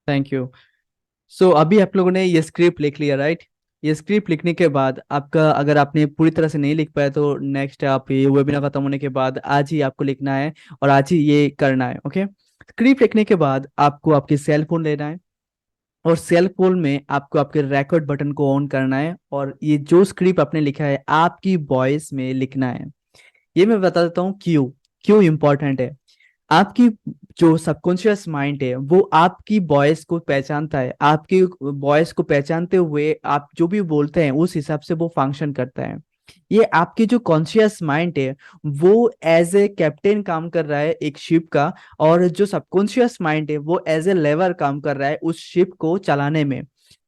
thank you. So अभी आप लोगों ने ये स्क्रिप्ट लिख लिया, राइट? ये स्क्रिप्ट लिखने के बाद आपका, अगर आपने पूरी तरह से नहीं लिख पाया तो नेक्स्ट, आप ये वेबिनार खत्म होने के बाद आज ही आपको लिखना है और आज ही ये करना है, ओके? स्क्रिप्ट लिखने के बाद आपको आपकी सेल फोन लेना है और सेल फोन में आपको आपके रिकॉर्ड बटन को ऑन करना है और ये जो स्क्रिप्ट आपने लिखा है आपकी वॉइस में लिखना है। ये मैं बता देता हूँ क्यों, क्यों इम्पोर्टेंट है। आपकी जो सबकॉन्शियस माइंड है वो आपकी वॉइस को पहचानता है, आपकी वॉइस को पहचानते हुए आप जो भी बोलते हैं उस हिसाब से वो फंक्शन करता है। ये आपकी जो कॉन्शियस माइंड है वो एज ए कैप्टन काम कर रहा है एक शिप का, और जो सबकॉन्शियस माइंड है वो एज ए लेवर काम कर रहा है उस शिप को चलाने में।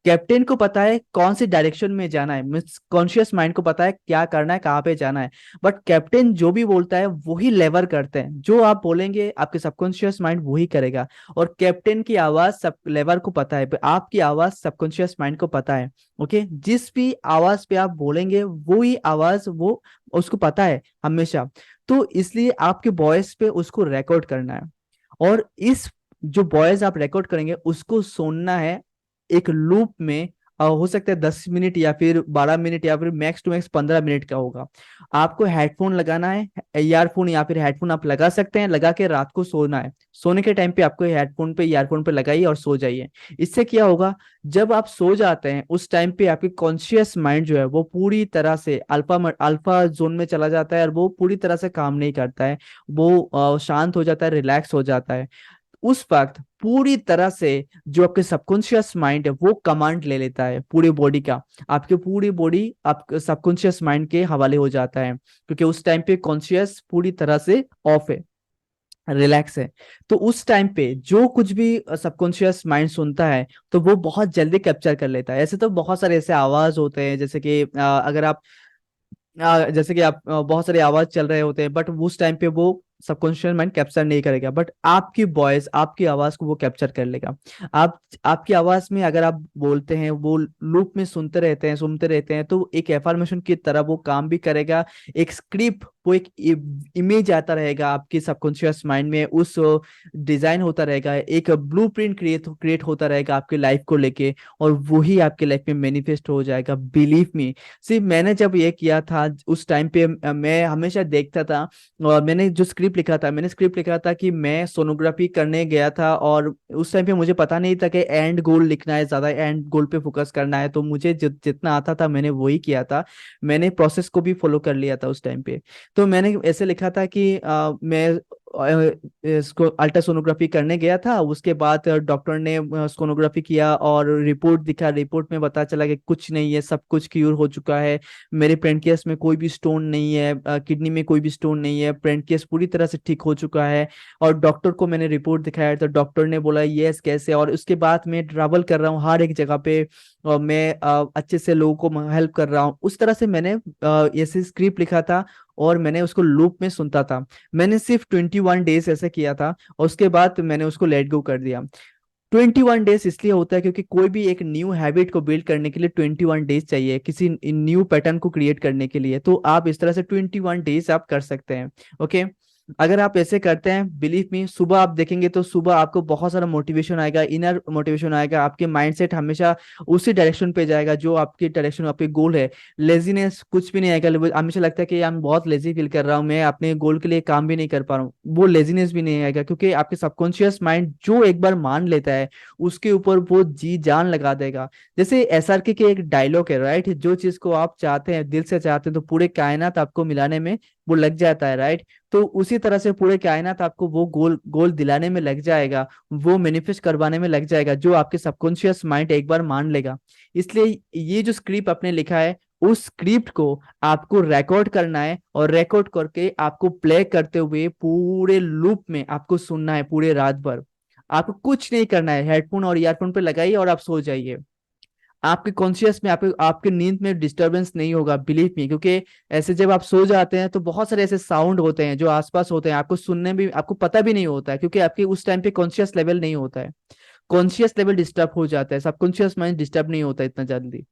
कैप्टन को पता है कौन सी डायरेक्शन में जाना है, मीन्स कॉन्शियस माइंड को पता है क्या करना है, कहाँ पे जाना है। बट कैप्टन जो भी बोलता है वही लेवर करते हैं, जो आप बोलेंगे आपके सबकॉन्शियस माइंड वही करेगा। और कैप्टन की आवाज सब लेवर को पता है, आपकी आवाज सबकॉन्शियस माइंड को पता है। ओके, जिस भी आवाज पे आप बोलेंगे वही आवाज वो उसको पता है हमेशा। तो इसलिए आपके वॉइस पे उसको रिकॉर्ड करना है और इस जो वॉइस आप रिकॉर्ड करेंगे उसको सुनना है एक लूप में। हो सकता है 10 मिनट या फिर 12 मिनट या फिर मैक्स टू मैक्स 15 मिनट का होगा। आपको हेडफोन लगाना है, ईयरफोन या फिर हेडफोन आप लगा सकते हैं, लगा के रात को सोना है। सोने के टाइम पे आपको हेडफोन पे ईयरफोन पे लगाइए और सो जाइए। इससे क्या होगा, जब आप सो जाते हैं उस टाइम पे आपकी कॉन्शियस माइंड जो है वो पूरी तरह से अल्फा जोन में चला जाता है और वो पूरी तरह से काम नहीं करता है। वो शांत हो जाता है, रिलैक्स हो जाता है। उस वक्त पूरी तरह से जो आपके सबकॉन्शियस माइंड है वो कमांड ले लेता है पूरी बॉडी का। आपकी पूरी बॉडी आप सबकॉन्शियस माइंड के हवाले हो जाता है, क्योंकि उस टाइम पे कॉन्शियस पूरी तरह से ऑफ है, रिलैक्स है। तो उस टाइम पे जो कुछ भी सबकॉन्शियस माइंड सुनता है तो वो बहुत जल्दी कैप्चर कर लेता है। ऐसे तो बहुत सारे ऐसे आवाज होते हैं, जैसे कि अगर आप बहुत सारे आवाज चल रहे होते हैं, बट उस टाइम पे वो सबकॉन्शियस माइंड कैप्चर नहीं करेगा, बट आपकी वॉइस आपकी आवाज को वो कैप्चर कर लेगा। आप आपकी आवाज में अगर आप बोलते हैं वो लूप में सुनते रहते हैं तो एक एफर्मेशन की तरह वो काम भी करेगा। एक स्क्रिप्ट, वो एक इमेज आता रहेगा आपके सबकॉन्शियस माइंड में, उस डिजाइन होता रहेगा, एक ब्लूप्रिंट क्रिएट होता रहेगा आपके लाइफ को लेके, और वही आपके लाइफ में मैनिफेस्ट हो जाएगा। बिलीव मी, सिर्फ मैंने जब ये किया था उस टाइम पे मैं हमेशा देखता था। और मैंने जो स्क्रिप्ट लिखा था, मैंने स्क्रिप्ट लिखा था कि मैं सोनोग्राफी करने गया था और उस टाइम पे मुझे पता नहीं था कि एंड गोल लिखना है, ज्यादा एंड गोल पे फोकस करना है। तो मुझे जितना आता था मैंने वही किया था। मैंने प्रोसेस को भी फॉलो कर लिया था उस टाइम पे। तो मैंने ऐसे लिखा था कि मैं इसको अल्ट्रासोनोग्राफी करने गया था। उसके बाद डॉक्टर ने सोनोग्राफी किया और रिपोर्ट दिखा। रिपोर्ट में पता चला कि कुछ नहीं है, सब कुछ क्यूर हो चुका है। मेरे पेनक्रियास में कोई भी स्टोन नहीं है, किडनी में कोई भी स्टोन नहीं है, पेनक्रियास पूरी तरह से ठीक हो चुका है। और डॉक्टर को मैंने रिपोर्ट दिखाया तो डॉक्टर ने बोला यस कैसे। और उसके बाद मैं ट्रैवल कर रहा हूँ हर एक जगह पे और मैं अच्छे से लोगों को हेल्प कर रहा हूँ। उस तरह से मैंने ऐसे स्क्रिप्ट लिखा था और मैंने उसको लूप में सुनता था। मैंने सिर्फ 21 डेज ऐसे किया था और उसके बाद मैंने उसको लेट गो कर दिया। 21 डेज इसलिए होता है क्योंकि कोई भी एक न्यू हैबिट को बिल्ड करने के लिए 21 डेज चाहिए, किसी न्यू पैटर्न को क्रिएट करने के लिए। तो आप इस तरह से 21 डेज आप कर सकते हैं। ओके, अगर आप ऐसे करते हैं, बिलीव मी, सुबह आप देखेंगे तो सुबह आपको बहुत सारा मोटिवेशन आएगा, इनर मोटिवेशन आएगा। आपके माइंडसेट हमेशा उसी डायरेक्शन पे जाएगा जो आपकी डायरेक्शन, आपके गोल है। लेजीनेस कुछ भी नहीं आएगा। हमेशा लगता है कि यार मैं बहुत लेजी फील कर रहा हूँ, मैं अपने गोल के लिए काम भी नहीं कर पा रहा हूँ, वो लेजीनेस भी नहीं आएगा, क्योंकि आपके सबकॉन्शियस माइंड जो एक बार मान लेता है उसके ऊपर वो जी जान लगा देगा। जैसे एसआरके के एक डायलॉग है, राइट? जो चीज को आप चाहते हैं, दिल से चाहते हैं, तो पूरे कायनात आपको मिलाने में वो लग जाता है, राइट? तो उसी तरह से पूरे कायनात आपको वो गोल गोल दिलाने में लग जाएगा, वो मैनिफेस्ट करवाने में लग जाएगा, जो आपके सबकॉन्शियस माइंड एक बार मान लेगा। इसलिए ये जो स्क्रिप्ट आपने लिखा है उस स्क्रिप्ट को आपको रिकॉर्ड करना है और रिकॉर्ड करके आपको प्ले करते हुए पूरे लूप में आपको सुनना है पूरे रात भर। आपको कुछ नहीं करना है, हेडफोन और ईयरफोन पे लगाइए और आप सो जाइए। आपके कॉन्शियस में आपके नींद में डिस्टरबेंस नहीं होगा, बिलीव मी, क्योंकि ऐसे जब आप सो जाते हैं तो बहुत सारे ऐसे साउंड होते हैं जो आसपास होते हैं, आपको सुनने भी, आपको पता भी नहीं होता है, क्योंकि आपके उस टाइम पे कॉन्शियस लेवल नहीं होता है। कॉन्शियस लेवल डिस्टर्ब हो जाता है, सबकॉन्शियस माइंड डिस्टर्ब नहीं होता इतना जल्दी।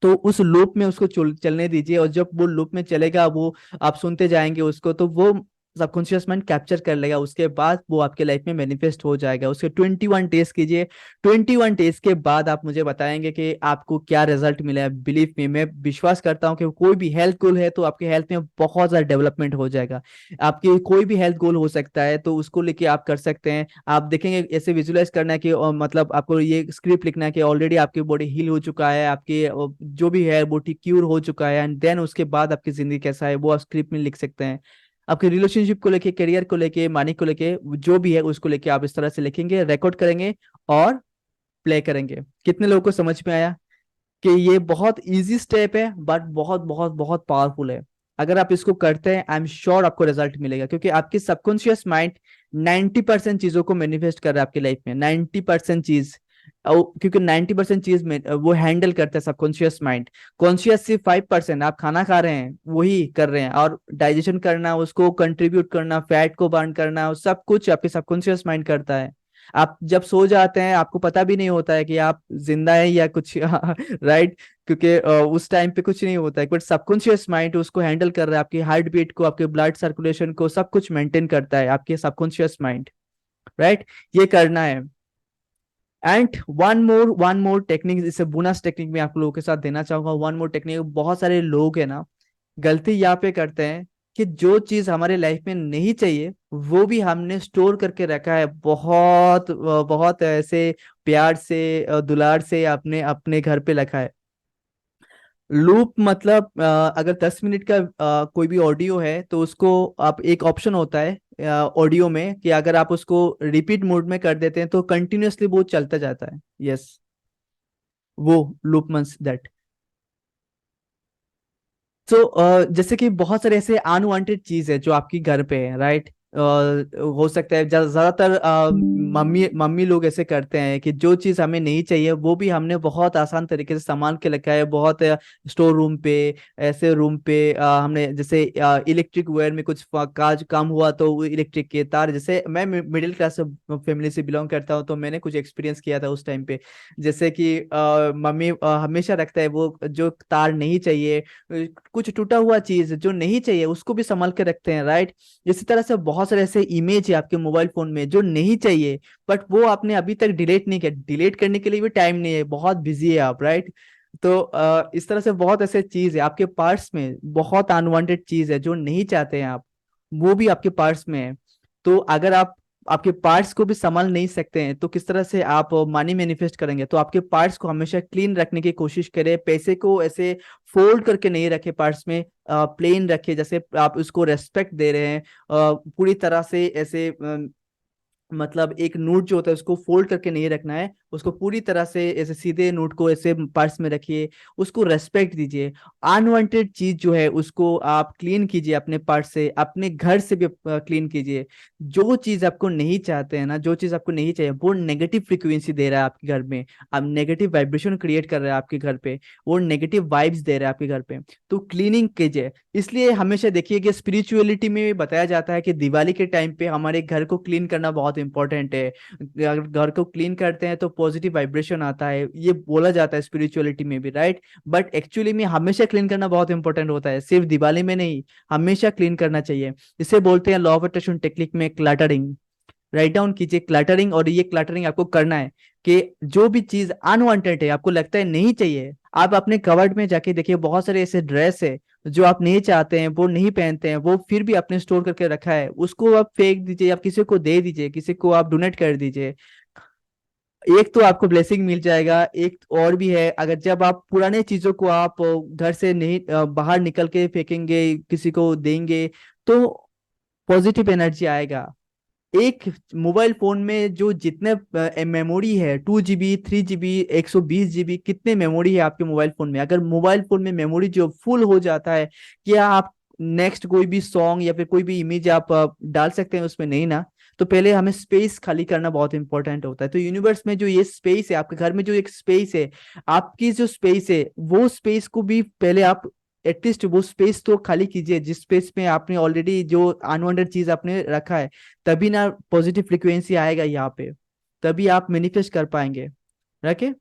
तो उस लूप में उसको चलने दीजिए और जब वो लूप में चलेगा वो आप सुनते जाएंगे उसको, तो वो सबकॉन्शियस माइंड कैप्चर कर लेगा, उसके बाद वो आपके लाइफ में मैनिफेस्ट हो जाएगा। उसके 21 डेज कीजिए। 21 डेज के बाद आप मुझे बताएंगे कि आपको क्या रिजल्ट मिला है। बिलीव मी, मैं विश्वास करता हूँ कि कोई भी हेल्थ गोल है तो आपके हेल्थ में बहुत ज्यादा डेवलपमेंट हो जाएगा। आपकी कोई भी हेल्थ गोल हो सकता है तो उसको लेके आप कर सकते हैं। आप देखेंगे ऐसे विजुलाइज करना है कि मतलब आपको ये स्क्रिप्ट लिखना है कि ऑलरेडी आपकी बॉडी हील हो चुका है, आपके जो भी है वो ठीक क्यूर हो चुका है, एंड देन उसके बाद आपकी जिंदगी कैसा है वो आप स्क्रिप्ट में लिख सकते हैं। आपके रिलेशनशिप को लेके, करियर को लेके, मनी को लेके, जो भी है उसको लेके आप इस तरह से लिखेंगे, रिकॉर्ड करेंगे और प्ले करेंगे। कितने लोगों को समझ में आया कि ये बहुत इजी स्टेप है बट बहुत बहुत बहुत पावरफुल है। अगर आप इसको करते हैं, आई एम श्योर आपको रिजल्ट मिलेगा, क्योंकि आपकी सबकॉन्शियस माइंड 90% चीजों को मैनिफेस्ट कर रहा है आपकी लाइफ में। 90% चीज, क्योंकि 90% चीज में वो हैंडल करता है सबकॉन्शियस माइंड। कॉन्शियस सिर्फ 5%। आप खाना खा रहे हैं वही कर रहे हैं, और डाइजेशन करना, उसको कंट्रीब्यूट करना, फैट को बर्न करना, सब कुछ आपके सबकॉन्शियस माइंड करता है। आप जब सो जाते हैं आपको पता भी नहीं होता है कि आप जिंदा हैं या कुछ राइट, क्योंकि उस टाइम पे कुछ नहीं होता है, बट सबकॉन्शियस माइंड उसको हैंडल कर रहा है। आपकी हार्ट बीट को, आपके ब्लड सर्कुलेशन को, सब कुछ मेंटेन करता है आपके सबकॉन्शियस माइंड, राइट। ये करना है। एंड वन मोर टेक्निक, इसे बोनस टेक्निक में आप लोगों के साथ देना चाहूंगा। वन मोर टेक्निक, बहुत सारे लोग है ना गलती यहाँ पे करते हैं कि जो चीज हमारे लाइफ में नहीं चाहिए वो भी हमने स्टोर करके रखा है, बहुत बहुत ऐसे प्यार से, दुलार से अपने अपने घर पे रखा है। लूप मतलब अगर 10 मिनट का कोई भी ऑडियो है तो उसको आप, एक ऑप्शन होता है ऑडियो में कि अगर आप उसको रिपीट मोड में कर देते हैं तो कंटिन्यूअसली वो चलता जाता है। यस, वो लूप मीन्स दैट। तो जैसे कि बहुत सारे ऐसे अनवांटेड चीज है जो आपकी घर पे है, राइट। हो सकता है ज्यादातर मम्मी मम्मी लोग ऐसे करते हैं कि जो चीज हमें नहीं चाहिए वो भी हमने बहुत आसान तरीके से संभाल के रखा है। बहुत स्टोर रूम पे, ऐसे रूम पे हमने जैसे इलेक्ट्रिक वायर में कुछ काज काम हुआ तो वो इलेक्ट्रिक के तार, जैसे मैं मिडिल क्लास फैमिली से बिलोंग करता हूँ तो मैंने कुछ एक्सपीरियंस किया था उस टाइम पे। जैसे कि मम्मी हमेशा रखता है वो जो तार नहीं चाहिए, कुछ टूटा हुआ चीज जो नहीं चाहिए उसको भी संभाल के रखते हैं, राइट। इसी तरह से बहुत सारे ऐसे इमेज है आपके मोबाइल फोन में जो नहीं चाहिए, बट वो आपने अभी तक डिलीट नहीं किया। डिलीट करने के लिए भी टाइम नहीं है, बहुत बिजी है आप, राइट। तो इस तरह से बहुत ऐसे चीज है आपके पार्ट्स में, बहुत अनवांटेड चीज है जो नहीं चाहते हैं आप, वो भी आपके पार्ट्स में है। तो अगर आप आपके पार्ट्स को भी संभाल नहीं सकते हैं तो किस तरह से आप मनी मैनिफेस्ट करेंगे। तो आपके पार्ट्स को हमेशा क्लीन रखने की कोशिश करें। पैसे को ऐसे फोल्ड करके नहीं रखे पार्ट्स में, प्लेन रखे, जैसे आप उसको रेस्पेक्ट दे रहे हैं। पूरी तरह से ऐसे मतलब एक नोट जो होता है उसको फोल्ड करके नहीं रखना है, उसको पूरी तरह से ऐसे सीधे नोट को ऐसे पर्स में रखिए, उसको रेस्पेक्ट दीजिए। अनवांटेड चीज जो है उसको आप क्लीन कीजिए, अपने पर्स से, अपने घर से भी क्लीन कीजिए। जो चीज आपको नहीं चाहते हैं ना, जो चीज आपको नहीं चाहिए, वो नेगेटिव फ्रिक्वेंसी दे रहा है आपके घर में, अब नेगेटिव वाइब्रेशन क्रिएट कर रहा है आपके घर पे, वो नेगेटिव वाइब्स दे रहा है आपके घर पे। तो क्लीनिंग कीजिए। इसलिए हमेशा देखिए कि स्पिरिचुअलिटी में भी बताया जाता है कि दिवाली के टाइम पे हमारे घर को क्लीन करना बहुत इंपॉर्टेंट है। अगर घर को क्लीन करते हैं तो पॉजिटिव वाइब्रेशन आता है, ये बोला जाता है स्पिरिचुअलिटी में भी, राइट। बट एक्चुअली में हमेशा क्लीन करना बहुत इंपॉर्टेंट होता है, सिर्फ दिवाली में नहीं, हमेशा क्लीन करना चाहिए। इसे बोलते हैं लॉ ऑफ अट्रैक्शन टेक्निक में क्लटरिंग। राइट डाउन कीजिए क्लटरिंग, और ये क्लटरिंग आपको करना है कि जो भी चीज अनवांटेड है, आपको लगता है नहीं चाहिए, आप अपने कवर्ड में जाके देखिए, बहुत सारे ऐसे ड्रेस है जो आप नहीं चाहते हैं, वो नहीं पहनते हैं, वो फिर भी आपने स्टोर करके रखा है, उसको आप फेंक दीजिए, आप किसी को दे दीजिए, किसी को आप डोनेट कर दीजिए। एक तो आपको ब्लेसिंग मिल जाएगा, एक और भी है, अगर जब आप पुराने चीजों को आप घर से नहीं बाहर निकल के फेंकेंगे, किसी को देंगे, तो पॉजिटिव एनर्जी आएगा। एक मोबाइल फोन में जो जितने मेमोरी है, 2 GB, 3 GB, 120 GB, कितने मेमोरी है आपके मोबाइल फोन में। अगर मोबाइल फोन में मेमोरी जो फुल हो जाता है, क्या आप नेक्स्ट कोई भी सॉन्ग या फिर कोई भी इमेज आप डाल सकते हैं उसमें? नहीं ना। तो पहले हमें स्पेस खाली करना बहुत इंपॉर्टेंट होता है। तो यूनिवर्स में जो ये स्पेस है, आपके घर में जो एक स्पेस है, आपकी जो स्पेस है, वो स्पेस को भी पहले आप एटलीस्ट वो स्पेस तो खाली कीजिए जिस स्पेस में आपने ऑलरेडी जो अनवांटेड चीज आपने रखा है। तभी ना पॉजिटिव फ्रिक्वेंसी आएगा यहाँ पे, तभी आप मैनिफेस्ट कर पाएंगे। रखे।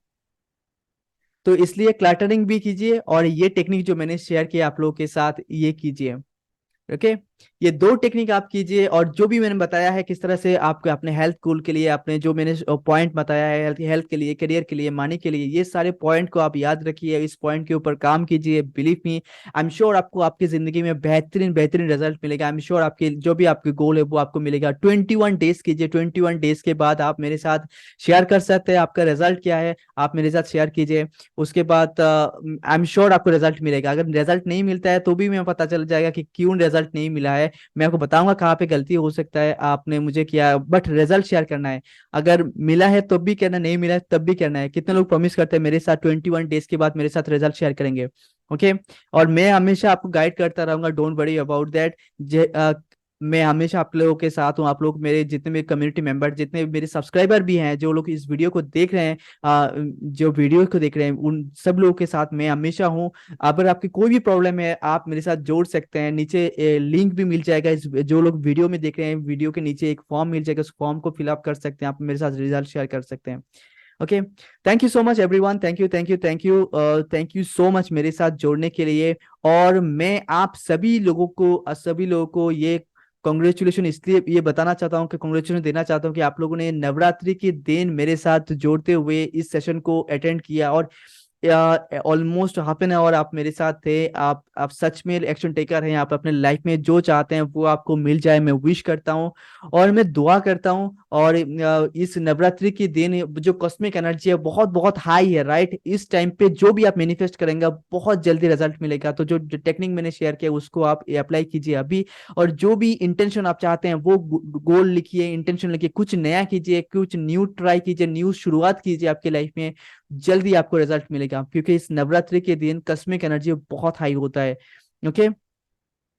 तो इसलिए क्लटरिंग भी कीजिए और ये टेक्निक जो मैंने शेयर किया आप लोगों के साथ, ये कीजिए। ओके। ये दो टेक्निक आप कीजिए, और जो भी मैंने बताया है किस तरह से आपको अपने हेल्थ गोल के लिए, अपने जो मैंने पॉइंट बताया है हेल्थ हेल्थ के लिए, करियर के लिए, मनी के लिए, ये सारे पॉइंट को आप याद रखिए, इस पॉइंट के ऊपर काम कीजिए। Believe me, I am sure आपको आपकी जिंदगी में बेहतरीन बेहतरीन रिजल्ट मिलेगा। आई एम श्योर आपके जो भी आपके गोल है वो आपको मिलेगा। 21 डेज कीजिए, 21 डेज के बाद आप मेरे साथ शेयर कर सकते हैं आपका रिजल्ट क्या है, आप मेरे साथ शेयर कीजिए। उसके बाद आई एम श्योर आपको रिजल्ट मिलेगा। अगर रिजल्ट नहीं मिलता है तो भी मैं पता चल जाएगा कि क्यों रिजल्ट नहीं मिला है, मैं आपको बताऊंगा कहाँ पे गलती हो सकता है आपने मुझे किया, बट रिजल्ट शेयर करना है। अगर मिला है तब भी करना, नहीं मिला है तब भी करना है। कितने लोग प्रॉमिस करते हैं मेरे साथ 21 डेज के बाद मेरे साथ रिजल्ट शेयर करेंगे? ओके। और मैं हमेशा आपको गाइड करता रहूंगा, डोंट वरी अबाउट दैट। मैं हमेशा आप लोगों के साथ हूँ। आप लोग मेरे जितने भी कम्युनिटी मेंबर, जितने मेरे सब्सक्राइबर भी हैं, जो लोग इस वीडियो को देख रहे हैं, जो वीडियो को देख रहे हैं, उन सब लोगों के साथ मैं हमेशा हूँ। अगर आपकी कोई भी प्रॉब्लम है आप मेरे साथ जोड़ सकते हैं। नीचे लिंक भी मिल जाएगा, इस जो लोग वीडियो में देख रहे हैं वीडियो के नीचे एक फॉर्म मिल जाएगा, उस फॉर्म को फिलअप कर सकते हैं, आप मेरे साथ रिजल्ट शेयर कर सकते हैं। Okay. Thank you so much everyone, thank you thank you thank you thank you so much मेरे साथ जोड़ने के लिए। और मैं आप सभी लोगों को ये कॉन्ग्रेचुलेशन इसलिए ये बताना चाहता हूँ, कि कॉन्ग्रेचुलेशन देना चाहता हूँ कि आप लोगों ने नवरात्रि के दिन मेरे साथ जोड़ते हुए इस सेशन को अटेंड किया, और ऑलमोस्ट हाफ एन आवर आप मेरे साथ थे। आप सच में एक्शन टेकर हैं, आप अपने लाइफ में जो चाहते हैं वो आपको मिल जाए, मैं विश करता हूँ और मैं दुआ करता हूँ। और इस नवरात्रि के दिन जो कॉस्मिक एनर्जी है बहुत बहुत हाई है, राइट? इस टाइम पे जो भी आप मैनिफेस्ट करेंगे बहुत जल्दी रिजल्ट मिलेगा। तो जो टेक्निक मैंने शेयर किया उसको आप अप्लाई कीजिए अभी, और जो भी इंटेंशन आप चाहते हैं वो गोल लिखिए, इंटेंशन लिखिए, कुछ नया कीजिए, कुछ न्यू ट्राई कीजिए, न्यू शुरुआत कीजिए आपके लाइफ में। जल्दी आपको रिजल्ट मिलेगा, क्योंकि इस नवरात्रि के दिन कस्मिक एनर्जी बहुत हाई होता है। ओके।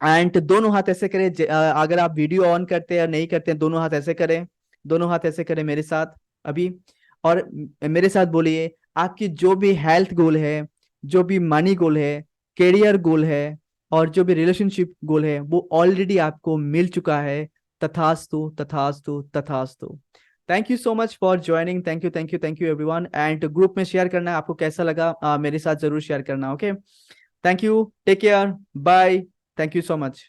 एंड दोनों हाथ ऐसे करें, अगर आप वीडियो ऑन करते हैं या नहीं करते हैं, दोनों हाथ ऐसे करें, दोनों हाथ ऐसे करें मेरे साथ अभी। और मेरे साथ बोलिए, आपकी जो भी हेल्थ गोल है, जो भी मनी गोल है, करियर गोल है, और जो भी रिलेशनशिप गोल है, वो ऑलरेडी आपको मिल चुका है। तथास्तु तथास्तु तथास्तु। Thank you so much for joining, thank you thank you thank you everyone. And group में शेयर करना, आपको कैसा लगा मेरे साथ जरूर शेयर करना। Okay. Thank you, take care, bye. Thank you so much.